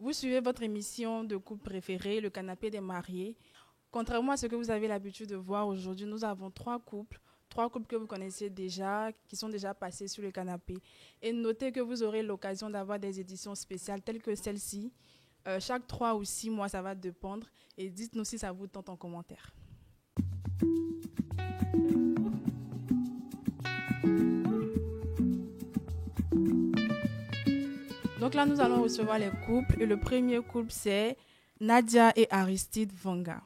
Vous suivez votre émission de couple préférée, le canapé des mariés. Contrairement à ce que vous avez l'habitude de voir aujourd'hui, nous avons trois couples que vous connaissez déjà, qui sont déjà passés sur le canapé. Et notez que vous aurez l'occasion d'avoir des éditions spéciales telles que celle-ci. Chaque 3 ou 6 mois, ça va dépendre. Et dites-nous si ça vous tente en commentaire. Donc là, nous allons recevoir les couples. Et le premier couple, c'est Nadia et Aristide Vanga.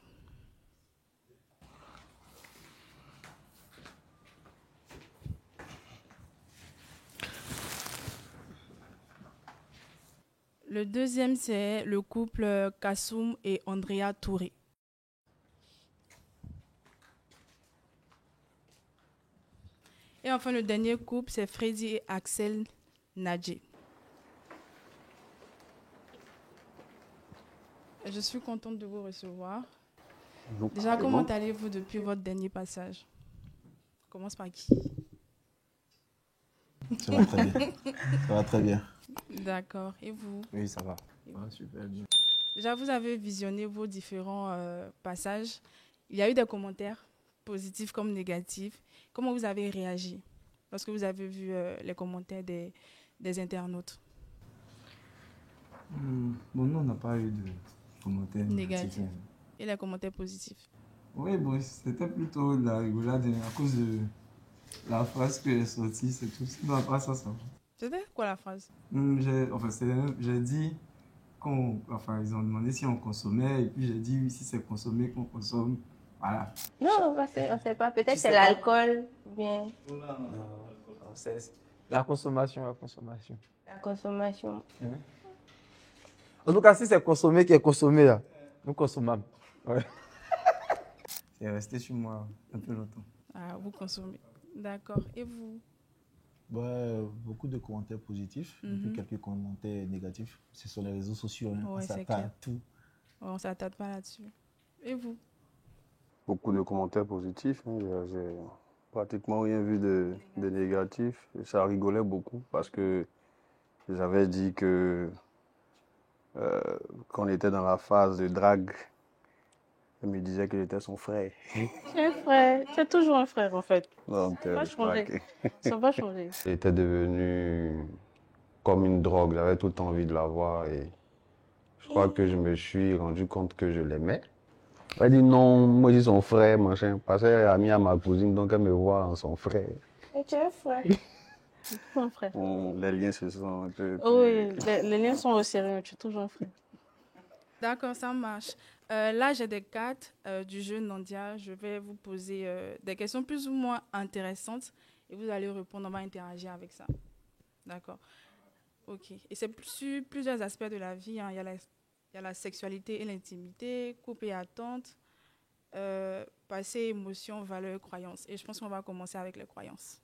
Le deuxième, c'est le couple Kassoum et Andrea Touré. Et enfin, le dernier couple, c'est Freddy et Axel Nadje. Je suis contente de vous recevoir. Déjà, comment allez-vous depuis votre dernier passage? On commence par qui? Ça va très bien. Ça va très bien. D'accord. Et vous? Oui, ça va. Ah, super bien. Déjà, vous avez visionné vos différents passages. Il y a eu des commentaires positifs comme négatifs. Comment vous avez réagi lorsque vous avez vu les commentaires des internautes? Bon, nous, on n'a pas eu de commentaires négatifs. Et les commentaires positifs? Oui, bon, c'était plutôt de la rigolade à cause de la phrase que j'ai sortie, c'est tout. Sinon, après ça, ça va. C'était quoi la phrase? J'ai dit ils ont demandé si on consommait, et puis j'ai dit oui, si c'est consommé, qu'on consomme. Voilà. Non, on ne sait pas. Peut-être c'est l'alcool, bien. Non, c'est la consommation. La consommation. En tout cas, si c'est consommé qui est consommé, là, nous consommons. Ouais. C'est resté sur moi un peu longtemps. Ah, vous consommez. D'accord. Et vous? Beaucoup de commentaires positifs, et puis quelques commentaires négatifs. Ce sont les réseaux sociaux, hein. Ouais, on s'attarde à tout. On ne s'attarde pas là-dessus. Et vous? Beaucoup de commentaires positifs. Hein. J'ai pratiquement rien vu de négatif. Et ça rigolait beaucoup parce que j'avais dit que quand on était dans la phase de drague, elle me disait que j'étais son frère. Un frère. C'est toujours un frère, en fait. Donc, Ça va pas changer. C'était devenu comme une drogue. J'avais tout le temps envie de la voir et je crois que je me suis rendu compte que je l'aimais. Elle dit non, moi je suis son frère, machin. Parce qu'elle est amie à ma cousine, donc elle me voit en son frère. Et tu es un frère. Un frère. Les liens se sont un peu... Oui, les liens sont au sérieux, tu es toujours un frère. D'accord, ça marche. Là, j'ai des cartes du jeu Nandia. Je vais vous poser des questions plus ou moins intéressantes et vous allez répondre, on va interagir avec ça. D'accord. Ok. Et c'est sur plusieurs aspects de la vie. Hein. Il y a la sexualité et l'intimité, couple et attente, passé, émotion, valeurs, croyances. Et je pense qu'on va commencer avec les croyances.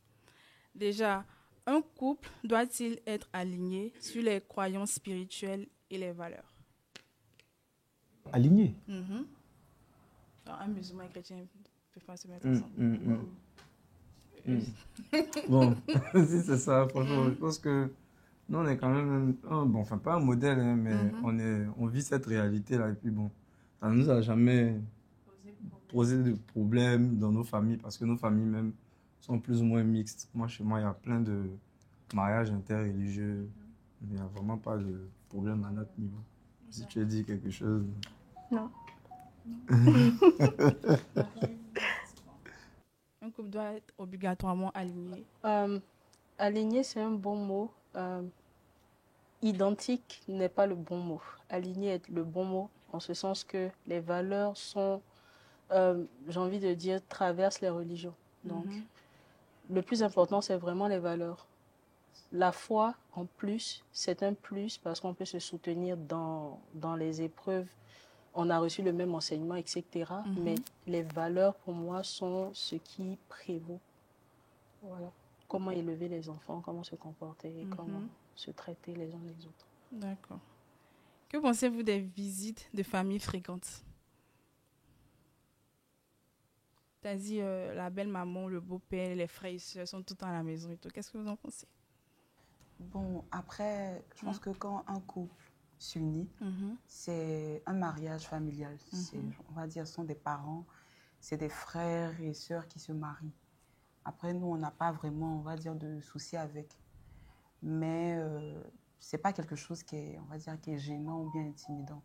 Déjà, un couple doit-il être aligné sur les croyances spirituelles et les valeurs? Aligné. Alors, un musulman et un chrétien ne peuvent pas se mettre ensemble. Bon, si c'est ça, franchement, je pense que nous, on est quand même, pas un modèle, hein, mais on vit cette réalité-là. Et puis bon, ça ne nous a jamais posé de problème dans nos familles, parce que nos familles même sont plus ou moins mixtes. Moi, chez moi, il y a plein de mariages interreligieux. Il n'y a vraiment pas de problème à notre niveau. Si tu as dit quelque chose... Non. Un couple doit être obligatoirement aligné. Aligné, c'est un bon mot. Identique n'est pas le bon mot. Aligné est le bon mot, en ce sens que les valeurs sont, j'ai envie de dire, traversent les religions. Donc, le plus important, c'est vraiment les valeurs. La foi, en plus, c'est un plus parce qu'on peut se soutenir dans les épreuves. On a reçu le même enseignement, etc. Mais les valeurs, pour moi, sont ce qui prévaut. Voilà. Comment élever les enfants, comment se comporter, comment se traiter les uns les autres. D'accord. Que pensez-vous des visites de familles fréquentes? Tu as dit la belle-maman, le beau-père, les frères et sœurs sont tout le temps à la maison et tout. Qu'est-ce que vous en pensez? Bon, après, je pense que quand un couple sunni, c'est un mariage familial. On va dire, ce sont des parents, c'est des frères et sœurs qui se marient. Après, nous, on n'a pas vraiment, on va dire, de soucis avec. Mais ce n'est pas quelque chose qui est, on va dire, qui est gênant ou bien intimidant.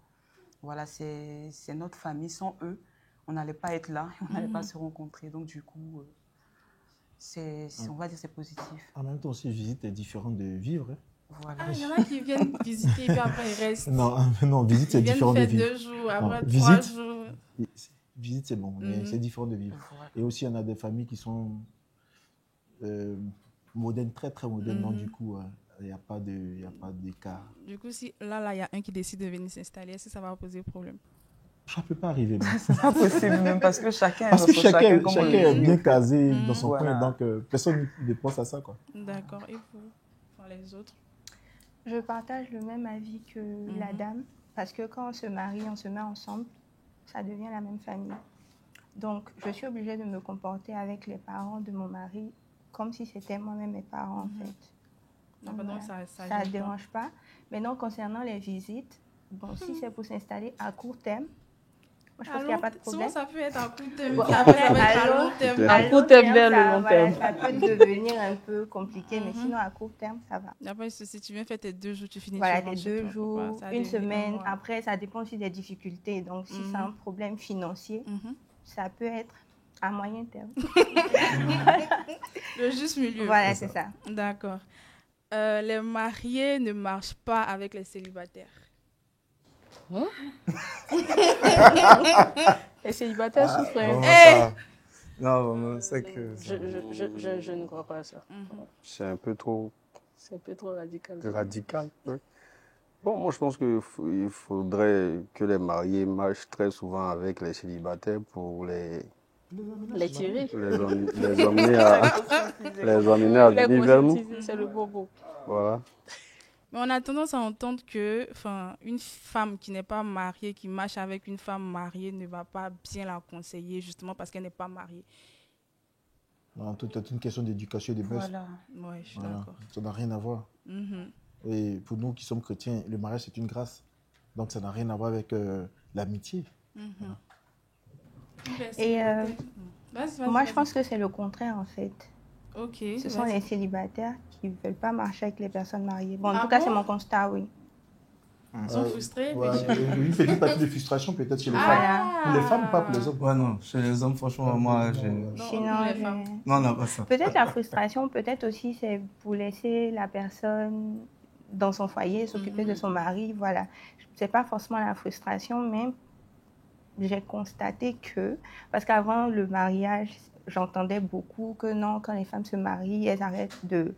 Voilà, c'est notre famille. Sans eux, on n'allait pas être là, on n'allait pas se rencontrer. Donc, du coup, on va dire c'est positif. En même temps, aussi, visite est différente de vivre. Hein. Voilà. Ah, il y en a qui viennent visiter et puis après ils restent. Non, visite c'est différent de vivre. Ils viennent faire 2 jours, après Non, 3 jours. Visite c'est bon, mais c'est différent de vivre. Voilà. Et aussi, il y en a des familles qui sont modernes, très très modernes. Donc, du coup, il n'y a pas d'écart. Du coup, si là, il y a un qui décide de venir s'installer, est-ce que ça va poser problème? Ça ne peut pas arriver. C'est pas possible même parce que chacun est bien casé dans son Voilà. coin, donc personne ne pense à ça. D'accord. Et vous, enfin, les autres? Je partage le même avis que la dame, parce que quand on se marie, on se met ensemble, ça devient la même famille. Donc, je suis obligée de me comporter avec les parents de mon mari comme si c'était moi-même mes parents, en fait. Donc, voilà. ça ne dérange pas. Maintenant, concernant les visites, bon, si c'est pour s'installer à court terme, moi, je pense qu'il n'y a pas de problème. Souvent, ça peut être à court terme, Bon, puis après, ça va être à à long long terme. À court terme vers le long terme. Ça peut devenir un peu compliqué, mais sinon, à court terme, ça va. Après, si tu viens faire tes 2 jours, tu finis. Voilà, tu les rentres 2 chez toi, jours, ça une devient semaine. ouais. Après, ça dépend aussi des difficultés. Donc, si c'est un problème financier, ça peut être à moyen terme. Le juste milieu. Voilà, c'est ça. D'accord. Les mariés ne marchent pas avec les célibataires. Les célibataires souffrent. Vraiment, non, vraiment, c'est que... Je ne crois pas à ça. C'est un peu trop C'est un peu trop radical. radical. Ouais. Bon, moi, je pense qu'il faudrait que les mariés marchent très souvent avec les célibataires pour les tirer. les emmener à Les venir vers nous. conscientiser, c'est le bobo. Voilà. Mais on a tendance à entendre que une femme qui n'est pas mariée, qui marche avec une femme mariée, ne va pas bien la conseiller, justement parce qu'elle n'est pas mariée. Non, tout est une question d'éducation et de mœurs. Voilà. Oui, je suis Voilà. d'accord. Ça n'a rien à voir. Et pour nous qui sommes chrétiens, le mariage, c'est une grâce. Donc, ça n'a rien à voir avec l'amitié. Voilà. Et Vas-y, moi, je pense que c'est le contraire, en fait. Ok. Ce sont vas-y. les célibataires qui ne veulent pas marcher avec les personnes mariées. Bon, en Ah tout cas, bon c'est mon constat, oui. Ils sont frustrés. Ouais, mais je- une petite partie de frustration peut-être chez les femmes. Ah. Pour les femmes, pas pour les hommes. Ouais, non, chez les hommes, franchement, moi, j'ai... Non, Sinon, pour les femmes. Non, on n'a pas ça. peut-être la frustration, peut-être aussi, c'est pour laisser la personne dans son foyer, s'occuper de son mari, voilà. C'est pas forcément la frustration, mais j'ai constaté que, parce qu'avant le mariage, j'entendais beaucoup que non, quand les femmes se marient, elles arrêtent de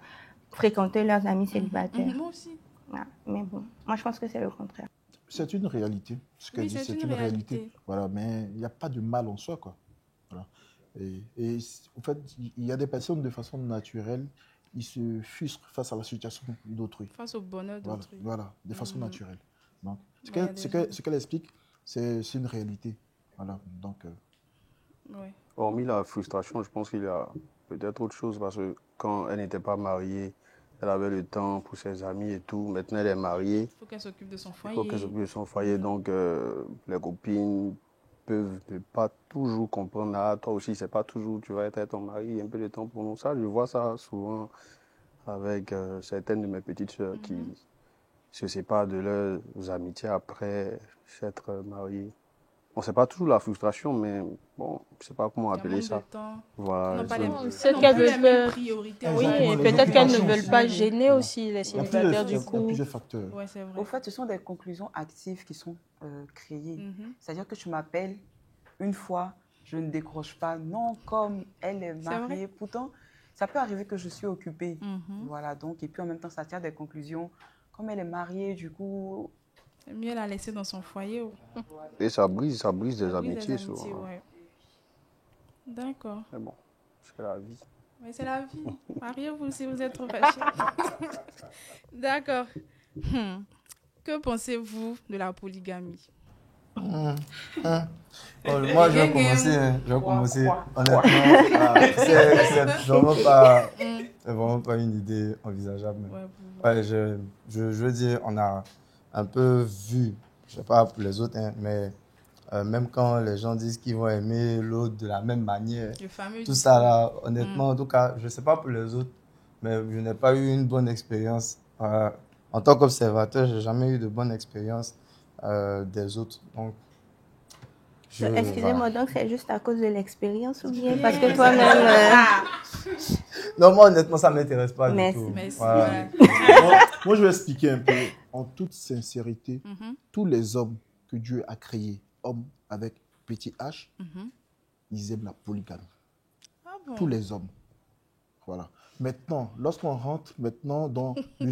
fréquenter leurs amis célibataires. Moi aussi. Voilà. Mais bon, moi je pense que c'est le contraire. C'est une réalité. Ce qu'elle Oui, dit, c'est c'est une une réalité. réalité. Voilà, mais il n'y a pas de mal en soi, quoi. Voilà. Et en fait, il y a des personnes de façon naturelle, ils se frustrent face à la situation d'autrui. Face au bonheur Voilà, d'autrui. voilà, de façon naturelle. Donc, il y a des ce qu'elle explique, c'est une réalité. Voilà, donc... Ouais. Hormis la frustration, je pense qu'il y a peut-être autre chose parce que quand elle n'était pas mariée, elle avait le temps pour ses amis et tout. Maintenant, elle est mariée. Il faut qu'elle s'occupe de son Il foyer. faut qu'elle s'occupe de son foyer. Donc, les copines peuvent ne pas toujours comprendre. Ah, toi aussi, c'est pas toujours, tu vas être ton mari, un peu de temps pour nous. Ça, je vois ça souvent avec certaines de mes petites sœurs qui se séparent de leurs amitiés après s'être mariées. Bon, c'est pas toujours la frustration, mais bon, je sais pas comment Il y a appeler manque ça. de temps. Voilà. Non, pas je- les Non, mêmes- c'est non qu'elles plus les veulent mêmes pas- priorités. Oui, Exactement, et les peut-être qu'elles ne occupations veulent pas aussi. gêner aussi les Il y a célibataires du il y a coup. plusieurs facteurs. Ouais, c'est vrai. Au fait, ce sont des conclusions actives qui sont créées. C'est-à-dire que tu m'appelles une fois, je ne décroche pas. Non, comme elle est vrai. mariée. Pourtant, ça peut arriver que je suis occupée. Voilà, donc, et puis en même temps, ça tire des conclusions. Comme elle est mariée, du coup, C'est mieux la laisser dans son foyer. Et ça brise des Oui, des amitiés souvent. ouais. D'accord. Mais bon, c'est la vie. Mais c'est la vie. Mariez-vous si vous êtes trop fâchés. D'accord. Que pensez-vous de la polygamie? Moi, je vais commencer. Honnêtement, c'est vraiment pas une idée envisageable. Ouais, Ouais, je veux dire, on a un peu vu, je sais pas pour les autres, hein, mais même quand les gens disent qu'ils vont aimer l'autre de la même manière, Le fameux tout ça là, honnêtement, en tout cas, je sais pas pour les autres, mais je n'ai pas eu une bonne expérience. En tant qu'observateur, j'ai jamais eu de bonne expérience des autres. Donc, Excusez-moi, voilà. donc c'est juste à cause de l'expérience ou bien parce que toi-même... Non, moi, honnêtement, ça m'intéresse pas Merci. du tout. Merci. Voilà. Moi, je vais expliquer un peu, en toute sincérité, Mhm, tous les hommes que Dieu a créés, hommes avec petit H, mhm. ils aiment la polygamie. Ah bon? Tous les hommes. Voilà. Maintenant, lorsqu'on rentre maintenant dans le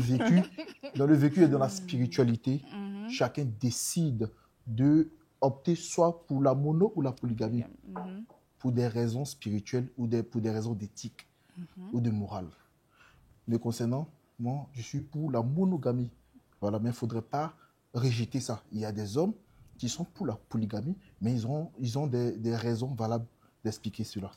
vécu et dans la spiritualité, Mhm, chacun décide de opter soit pour la mono ou la polygamie, mhm, pour des raisons spirituelles ou pour des raisons d'éthique ou de morale. Me concernant, moi, je suis pour la monogamie. Voilà, mais il ne faudrait pas rejeter ça. Il y a des hommes qui sont pour la polygamie, mais ils ont des raisons valables d'expliquer cela.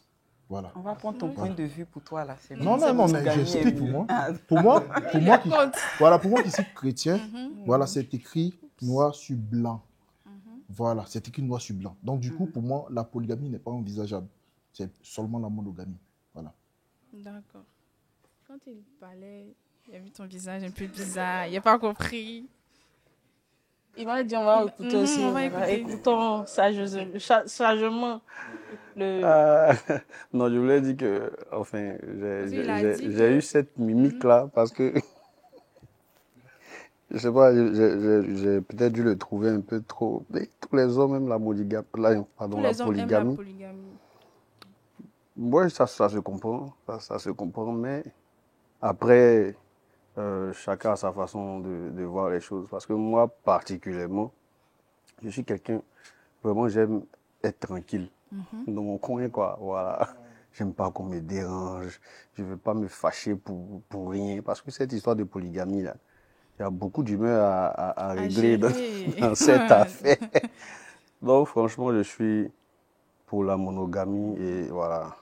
Voilà. On va prendre ton point de vue pour toi, là. C'est Non, bon, non, non, mais monogamie j'explique est pour mieux. moi. Ah, Pour moi qui, Raconte. voilà, pour moi qui suis chrétien, Mhm, voilà, c'est écrit noir sur blanc. mhm. Voilà, c'est écrit noir sur blanc. Donc, du coup, pour moi, la polygamie n'est pas envisageable. C'est seulement la monogamie. Voilà. D'accord. Quand il parlait, il a vu ton visage un peu bizarre. Il n'a pas compris. Il m'a dit on va écouter Mhm, aussi. on va Voilà. écouter. Écoutons sagement le... Non, je voulais dire que, enfin, Parce qu'il a dit j'ai que- eu cette mimique-là parce que, je sais pas, j'ai peut-être dû le trouver un peu trop. Mais tous les hommes aiment la polygamie, pardon, Tous la les hommes aiment la polygamie. polygamie. Ouais, ça se comprend, ça se comprend, mais après, chacun a sa façon de voir les choses. Parce que moi, particulièrement, je suis quelqu'un, vraiment, j'aime être tranquille Mhm. dans mon coin, quoi. Voilà. J'aime pas qu'on me dérange. Je veux pas me fâcher pour rien. Parce que cette histoire de polygamie, là, il y a beaucoup d'humeur à À régler gérer. dans cette affaire. Donc, franchement, je suis pour la monogamie et voilà.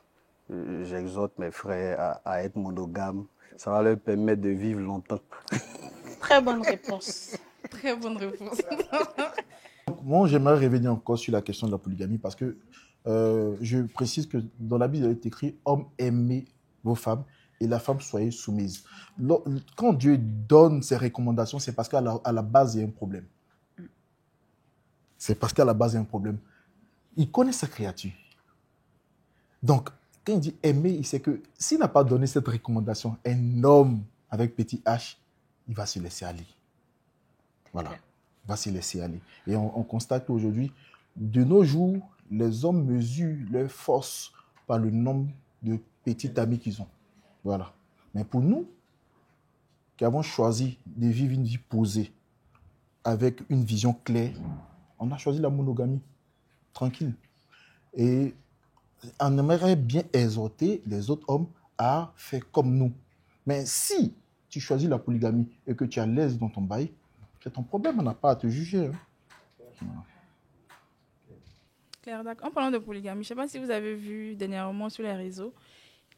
J'exhorte mes frères à être monogames. Ça va leur permettre de vivre longtemps. Très bonne réponse. Très bonne réponse. Donc, moi, j'aimerais revenir encore sur la question de la polygamie parce que je précise que dans la Bible, il est écrit « Hommes, aimez vos femmes et la femme, soyez soumise ». Quand Dieu donne ces recommandations, c'est parce qu'à la base, il y a un problème. C'est parce qu'à la base, il y a un problème. Il connaît sa créature. Donc, quand il dit aimer, il sait que s'il n'a pas donné cette recommandation, un homme avec petit H, il va se laisser aller. Voilà. Il va se laisser aller. Et on constate qu'aujourd'hui, de nos jours, les hommes mesurent leur force par le nombre de petits amis qu'ils ont. Voilà. Mais pour nous, qui avons choisi de vivre une vie posée, avec une vision claire, on a choisi la monogamie, tranquille. Et on aimerait bien exhorter les autres hommes à faire comme nous. Mais si tu choisis la polygamie et que tu es à l'aise dans ton bail, c'est ton problème, on n'a pas à te juger. Hein. Claire, d'accord. En parlant de polygamie, je ne sais pas si vous avez vu dernièrement sur les réseaux,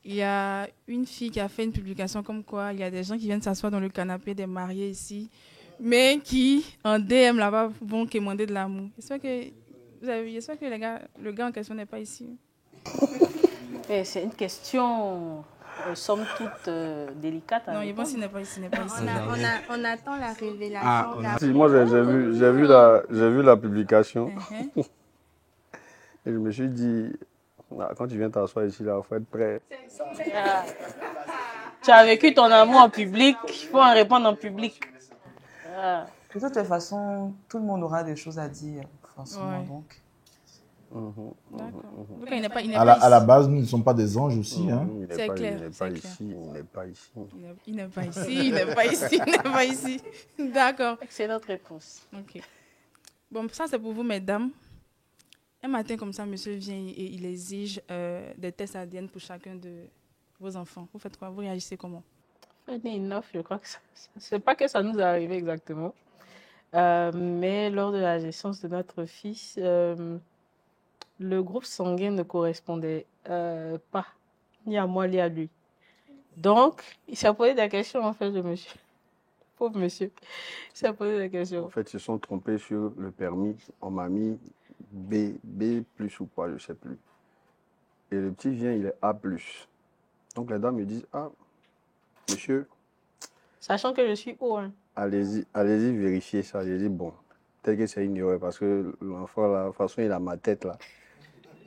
il y a une fille qui a fait une publication comme quoi il y a des gens qui viennent s'asseoir dans le canapé des mariés ici, mais qui, en DM là-bas, vont quémander de l'amour. J'espère que vous avez vu, j'espère que le gars en question n'est pas ici. Et c'est une question, somme toute, délicate. à Non, il pense répondre. qu'il n'est pas ici, il n'est pas ici. On attend la révélation. Ah, la- Si, moi, j'ai vu la publication Mhm. et je me suis dit, quand tu viens t'asseoir ici, il faut être prêt. Ah. Tu as vécu ton amour en public, il faut en répondre en public. Ah. De toute façon, tout le monde aura des choses à dire, forcément. Ouais. Donc, D'accord. Donc, il n'est pas À la ici. base, nous ne sommes pas des anges aussi. Hein. Il n'est C'est pas, clair, il n'est c'est pas clair. ici, il n'est pas ici. Il n'est pas ici, il n'est pas ici, il n'est pas ici. D'accord. Excellente réponse. Ok. Bon, ça c'est pour vous, mesdames. Un matin comme ça, monsieur vient et il exige des tests ADN pour chacun de vos enfants. Vous faites quoi? Vous réagissez comment? Je crois que c'est pas que ça nous est arrivé exactement. Mais lors de la naissance de notre fils, le groupe sanguin ne correspondait pas, ni à moi, ni à lui. Donc, il s'est posé des questions, en fait, je me suis Pauvre monsieur. Ça a posé la question. En fait, ils se sont trompés sur le permis. On m'a mis B plus ou quoi, je ne sais plus. Et le petit vient, il est A plus. Donc les dames me disent, ah, monsieur, Sachant que je suis haut. Hein. allez-y vérifier ça. J'ai dit, bon, peut-être que c'est ignoré parce que l'enfant, là, de toute façon, il a ma tête là.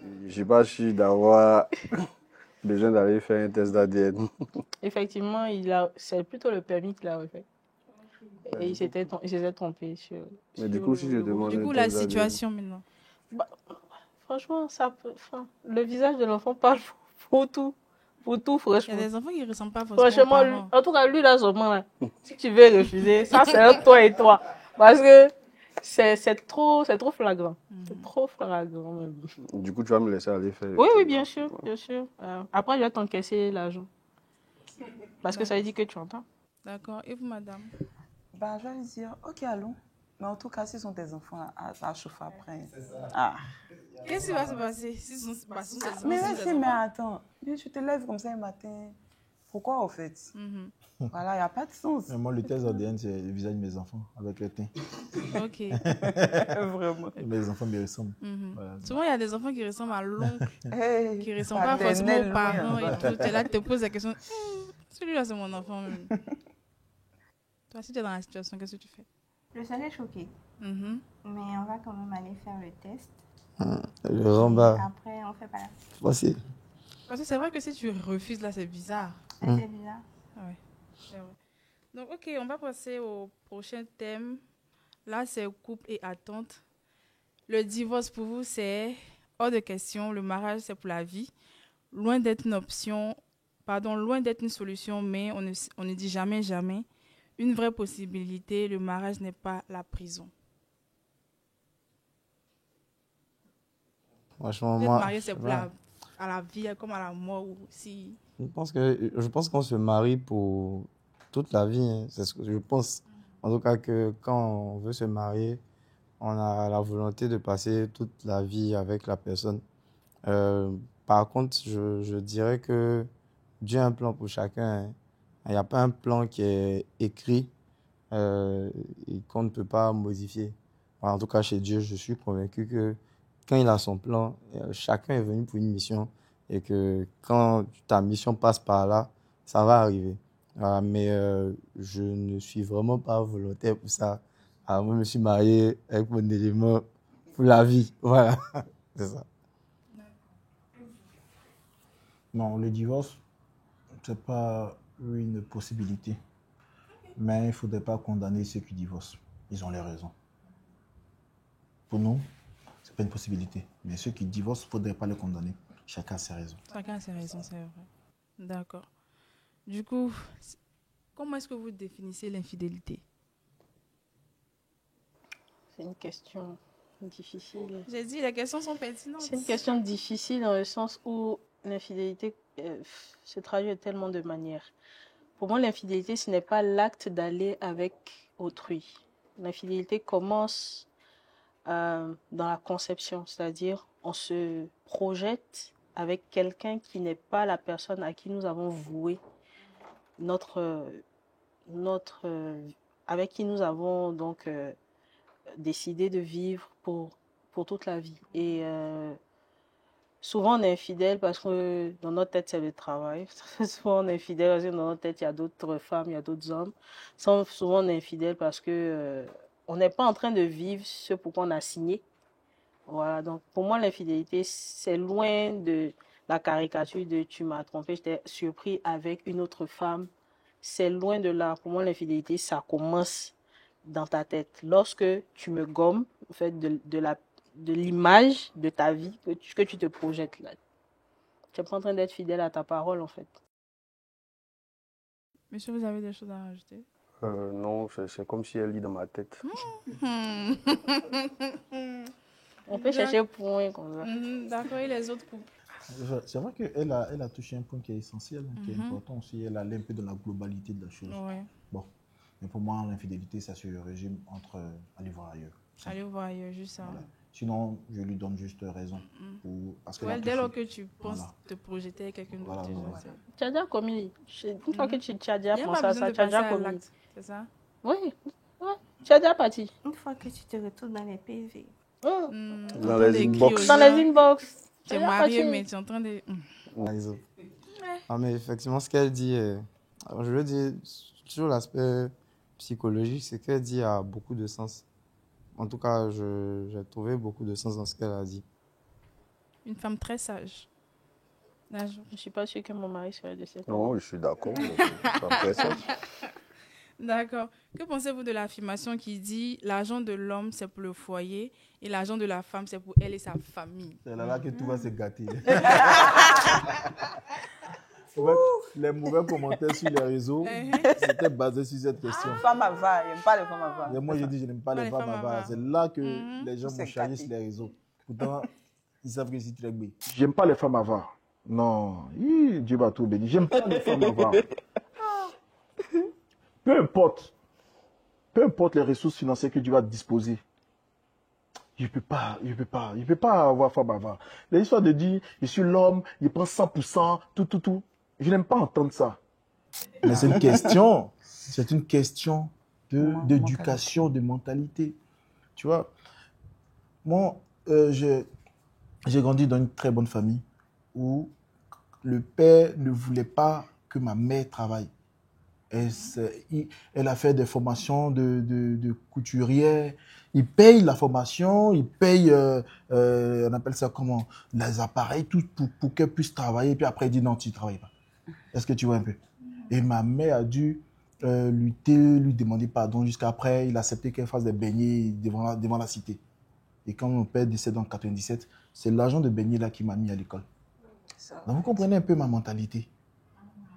Je ne suis pas sûr d'avoir besoin d'aller faire un test d'ADN. Effectivement, c'est plutôt le permis qu'il a refait. Et il s'était trompé sur. Mais du coup, si je demande Du coup, un la test d'ADN, situation maintenant. Bah, franchement, le visage de l'enfant parle pour tout. Pour tout, Il y franchement. a des enfants qui ne ressemblent pas forcément aux Franchement, parents. en tout cas, lui, là, seulement, là, si tu veux refuser, ça, c'est un toi et toi. Parce que c'est trop flagrant. C'est trop flagrant, même. du coup, tu vas me laisser aller faire. Oui, oui, bien sûr, bien sûr. Après, je vais t'encaisser l'argent. Parce que ça veut dire que tu entends. D'accord. Et vous, madame? Bah, je vais lui dire, ok, allons. Mais en tout cas, s'ils sont tes enfants, là, ça chauffe après. Ah. Qu'est-ce qui va se passer si ce sont tes enfants? Mais mais attends, tu te lèves comme ça un matin. Pourquoi, en fait? Voilà, il n'y a pas de sens. Mais moi, le test ADN, c'est le visage de mes enfants avec le teint. Ok. Vraiment. Mes enfants me ressemblent. Voilà. Souvent, il y a des enfants qui ressemblent à l'oncle, Hey, qui ne ressemblent pas forcément paternel, aux parents loin. et tout. Tu es là, tu te poses la question, celui-là, c'est mon enfant. Même. Toi, si tu es dans la situation, qu'est-ce que tu fais? Je serais choquée. Mais on va quand même aller faire le test. Le rembat. Après, on fait pas la... Voici. Parce que c'est vrai que si tu refuses, là, c'est bizarre. C'est bizarre. Ouais, c'est vrai. Donc, ok, on va passer au prochain thème. Là, c'est couple et attente. Le divorce, pour vous, c'est hors de question. Le mariage, c'est pour la vie. Loin d'être une option, loin d'être une solution, mais on ne dit jamais, jamais. Une vraie possibilité, le mariage n'est pas la prison. Franchement, Être moi. marié, c'est pour à la vie, comme à la mort aussi. Je pense qu'on se marie pour toute la vie. Hein. C'est ce que je pense. En tout cas, que quand on veut se marier, on a la volonté de passer toute la vie avec la personne. Par contre, je dirais que Dieu a un plan pour chacun. Hein. Il n'y a pas un plan qui est écrit et qu'on ne peut pas modifier. En tout cas, chez Dieu, je suis convaincu que quand il a son plan, chacun est venu pour une mission et que quand ta mission passe par là, ça va arriver. Mais je ne suis vraiment pas volontaire pour ça. Moi, je me suis marié avec mon élément pour la vie. Voilà, c'est ça. Non, le divorce, c'est pas une possibilité. Mais il ne faudrait pas condamner ceux qui divorcent. Ils ont les raisons. Pour nous, ce n'est pas une possibilité. Mais ceux qui divorcent, il ne faudrait pas les condamner. Chacun a ses raisons. Chacun a ses raisons, c'est vrai. D'accord. Du coup, comment est-ce que vous définissez l'infidélité? C'est une question difficile. J'ai dit, les questions sont pertinentes. C'est une question difficile dans le sens où l'infidélité se traduit de tellement de manières. Pour moi, l'infidélité, ce n'est pas l'acte d'aller avec autrui. L'infidélité commence dans la conception, c'est-à-dire on se projette avec quelqu'un qui n'est pas la personne à qui nous avons voué avec qui nous avons donc décidé de vivre pour toute la vie. Et souvent on est infidèle parce que dans notre tête c'est le travail. Souvent on est infidèle parce que dans notre tête il y a d'autres femmes, il y a d'autres hommes. Souvent on est infidèle parce que on n'est pas en train de vivre ce pourquoi on a signé. Voilà, donc pour moi l'infidélité c'est loin de la caricature de tu m'as trompé, j'étais surpris avec une autre femme. C'est loin de là. Pour moi l'infidélité ça commence dans ta tête. Lorsque tu me gommes en fait de l'image de ta vie que tu te projettes là. Tu n'es pas en train d'être fidèle à ta parole en fait. Monsieur, vous avez des choses à rajouter? Non, c'est comme si elle lit dans ma tête. On peut chercher point comme ça. D'accord, et les autres couples? C'est vrai qu'elle a touché un point qui est essentiel, qui est important aussi. Elle allait un peu dans la globalité de la chose. Ouais. Bon, mais pour moi, l'infidélité, ça se résume entre aller voir ailleurs. Allez voir ailleurs, juste ça. Voilà. Sinon, je lui donne juste raison. Parce que Dès lors que tu penses voilà. te projeter avec quelqu'un d'autre, Voilà, déjà, voilà. c'est... Tu as déjà commis. Une fois que tu as déjà Il n'y a pensé pas à besoin ça, de tu as passer déjà à commis. l'acte, c'est ça? Oui, ouais. Tu es déjà parti. Une fois que tu te retrouves dans les PV. Oh. Dans les inbox. Dans les inbox. Tu es marié, mais tu es en train de... Par exemple. Ah, mais effectivement, ce qu'elle dit, alors je veux dire, sur l'aspect psychologique, ce qu'elle dit a beaucoup de sens. En tout cas, j'ai trouvé beaucoup de sens dans ce qu'elle a dit. Une femme très sage. Là, Je ne suis pas sûre que mon mari serait de cette Non, je suis d'accord. Ça me fait ça. D'accord. Que pensez-vous de l'affirmation qui dit l'argent de l'homme, c'est pour le foyer et l'argent de la femme, c'est pour elle et sa famille? C'est là que tout va se gâter. Les mauvais commentaires sur les réseaux, c'était basé sur cette question. Femme avares, il n'aime pas les femmes avares. Et moi, j'ai dit, je n'aime pas les femmes avares. C'est là que les gens vont charger sur les réseaux. Pourtant, ils savent que c'est très bien. J'aime pas les femmes avares. Non, Dieu va tout bénir. J'aime pas les femmes avares. Peu importe les ressources financières que Dieu va disposer. Je peux pas avoir femme avare. Les histoires de dire, je suis l'homme, il prend 100%, tout. Je n'aime pas entendre ça. Mais c'est une question d'éducation, de mentalité. Tu vois, moi, j'ai grandi dans une très bonne famille où le père ne voulait pas que ma mère travaille. Elle a fait des formations de couturière. Il paye la formation, il paye, on appelle ça comment, les appareils, tout pour qu'elle puisse travailler. Et puis après, il dit non, tu ne travailles pas. Est-ce que tu vois un peu? Et ma mère a dû lutter, lui demander pardon. Jusqu'après, il a accepté qu'elle fasse des beignets devant la cité. Et quand mon père décède en 97, c'est l'argent de beignets là qui m'a mis à l'école. Donc vous comprenez un peu ma mentalité.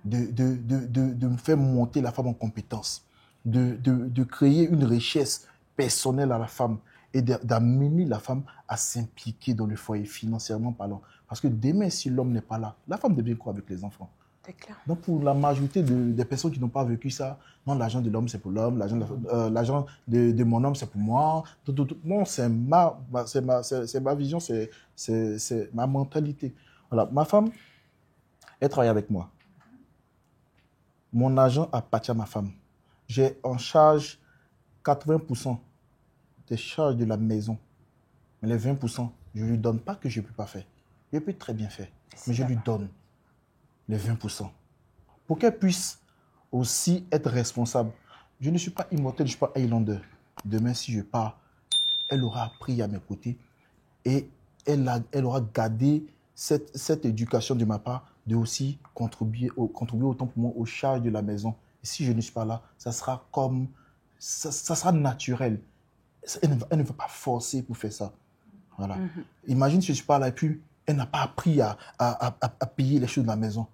De me faire monter la femme en compétence, de créer une richesse personnelle à la femme et d'amener la femme à s'impliquer dans le foyer financièrement parlant. Parce que demain, si l'homme n'est pas là, la femme devient quoi avec les enfants? C'est clair. Donc pour la majorité des personnes qui n'ont pas vécu ça, non, l'argent de l'homme c'est pour l'homme, l'argent de mon homme c'est pour moi. Non, c'est ma vision, c'est ma mentalité. Voilà, ma femme, elle travaille avec moi. Mon argent appartient à ma femme. J'ai en charge 80% des charges de la maison. Mais les 20%, je ne lui donne pas que je ne peux pas faire. Je peux très bien faire. Mais je lui donne les 20%. Pour qu'elle puisse aussi être responsable. Je ne suis pas immortel, je ne suis pas Highlander. Demain, si je pars, elle aura appris à mes côtés. Et elle aura gardé cette éducation de ma part de aussi contribuer autant pour moi aux charges de la maison. Et si je ne suis pas là, ça sera naturel. Elle ne va pas forcer pour faire ça. Voilà. Imagine si je ne suis pas là et puis elle n'a pas appris à payer les choses de la maison.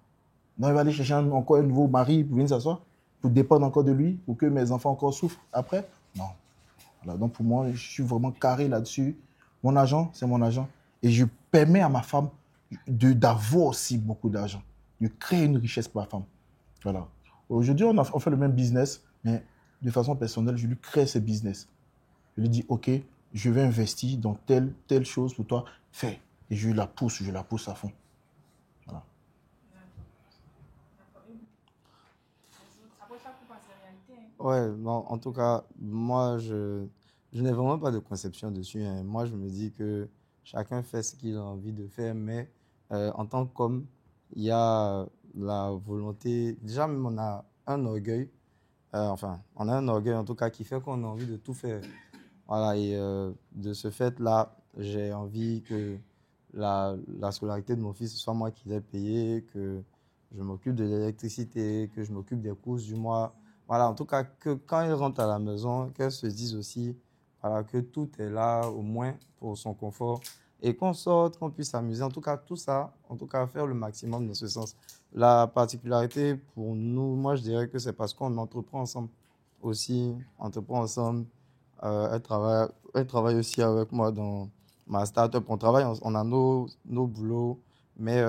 Donc elle va aller chercher encore un nouveau mari pour venir s'asseoir, pour dépendre encore de lui, pour que mes enfants encore souffrent après. Non. Voilà. Donc pour moi, je suis vraiment carré là-dessus. Mon argent, c'est mon argent. Et je permets à ma femme d'avoir aussi beaucoup d'argent, de créer une richesse pour ma femme. Voilà. Aujourd'hui, on fait le même business, mais de façon personnelle, je lui crée ce business. Je lui dis, OK, je vais investir dans telle chose pour toi, fais. Et je la pousse à fond. Voilà. Ouais, bon, en tout cas, moi, je n'ai vraiment pas de conception dessus, hein. Moi, je me dis que chacun fait ce qu'il a envie de faire, mais en tant qu'homme, il y a la volonté. Déjà, même on a un orgueil, on a un orgueil en tout cas qui fait qu'on a envie de tout faire. Voilà, et de ce fait-là, j'ai envie que la scolarité de mon fils, ce soit moi qui l'ai payé, que je m'occupe de l'électricité, que je m'occupe des courses du mois. Voilà, en tout cas, que quand il rentre à la maison, qu'elle se dise aussi voilà, que tout est là, au moins, pour son confort. Et qu'on sorte, qu'on puisse s'amuser. En tout cas, tout ça, en tout cas, faire le maximum dans ce sens. La particularité pour nous, moi, je dirais que c'est parce qu'on entreprend ensemble. Aussi, on entreprend ensemble. Elle travaille aussi avec moi dans ma start-up. On travaille, on a nos boulots, mais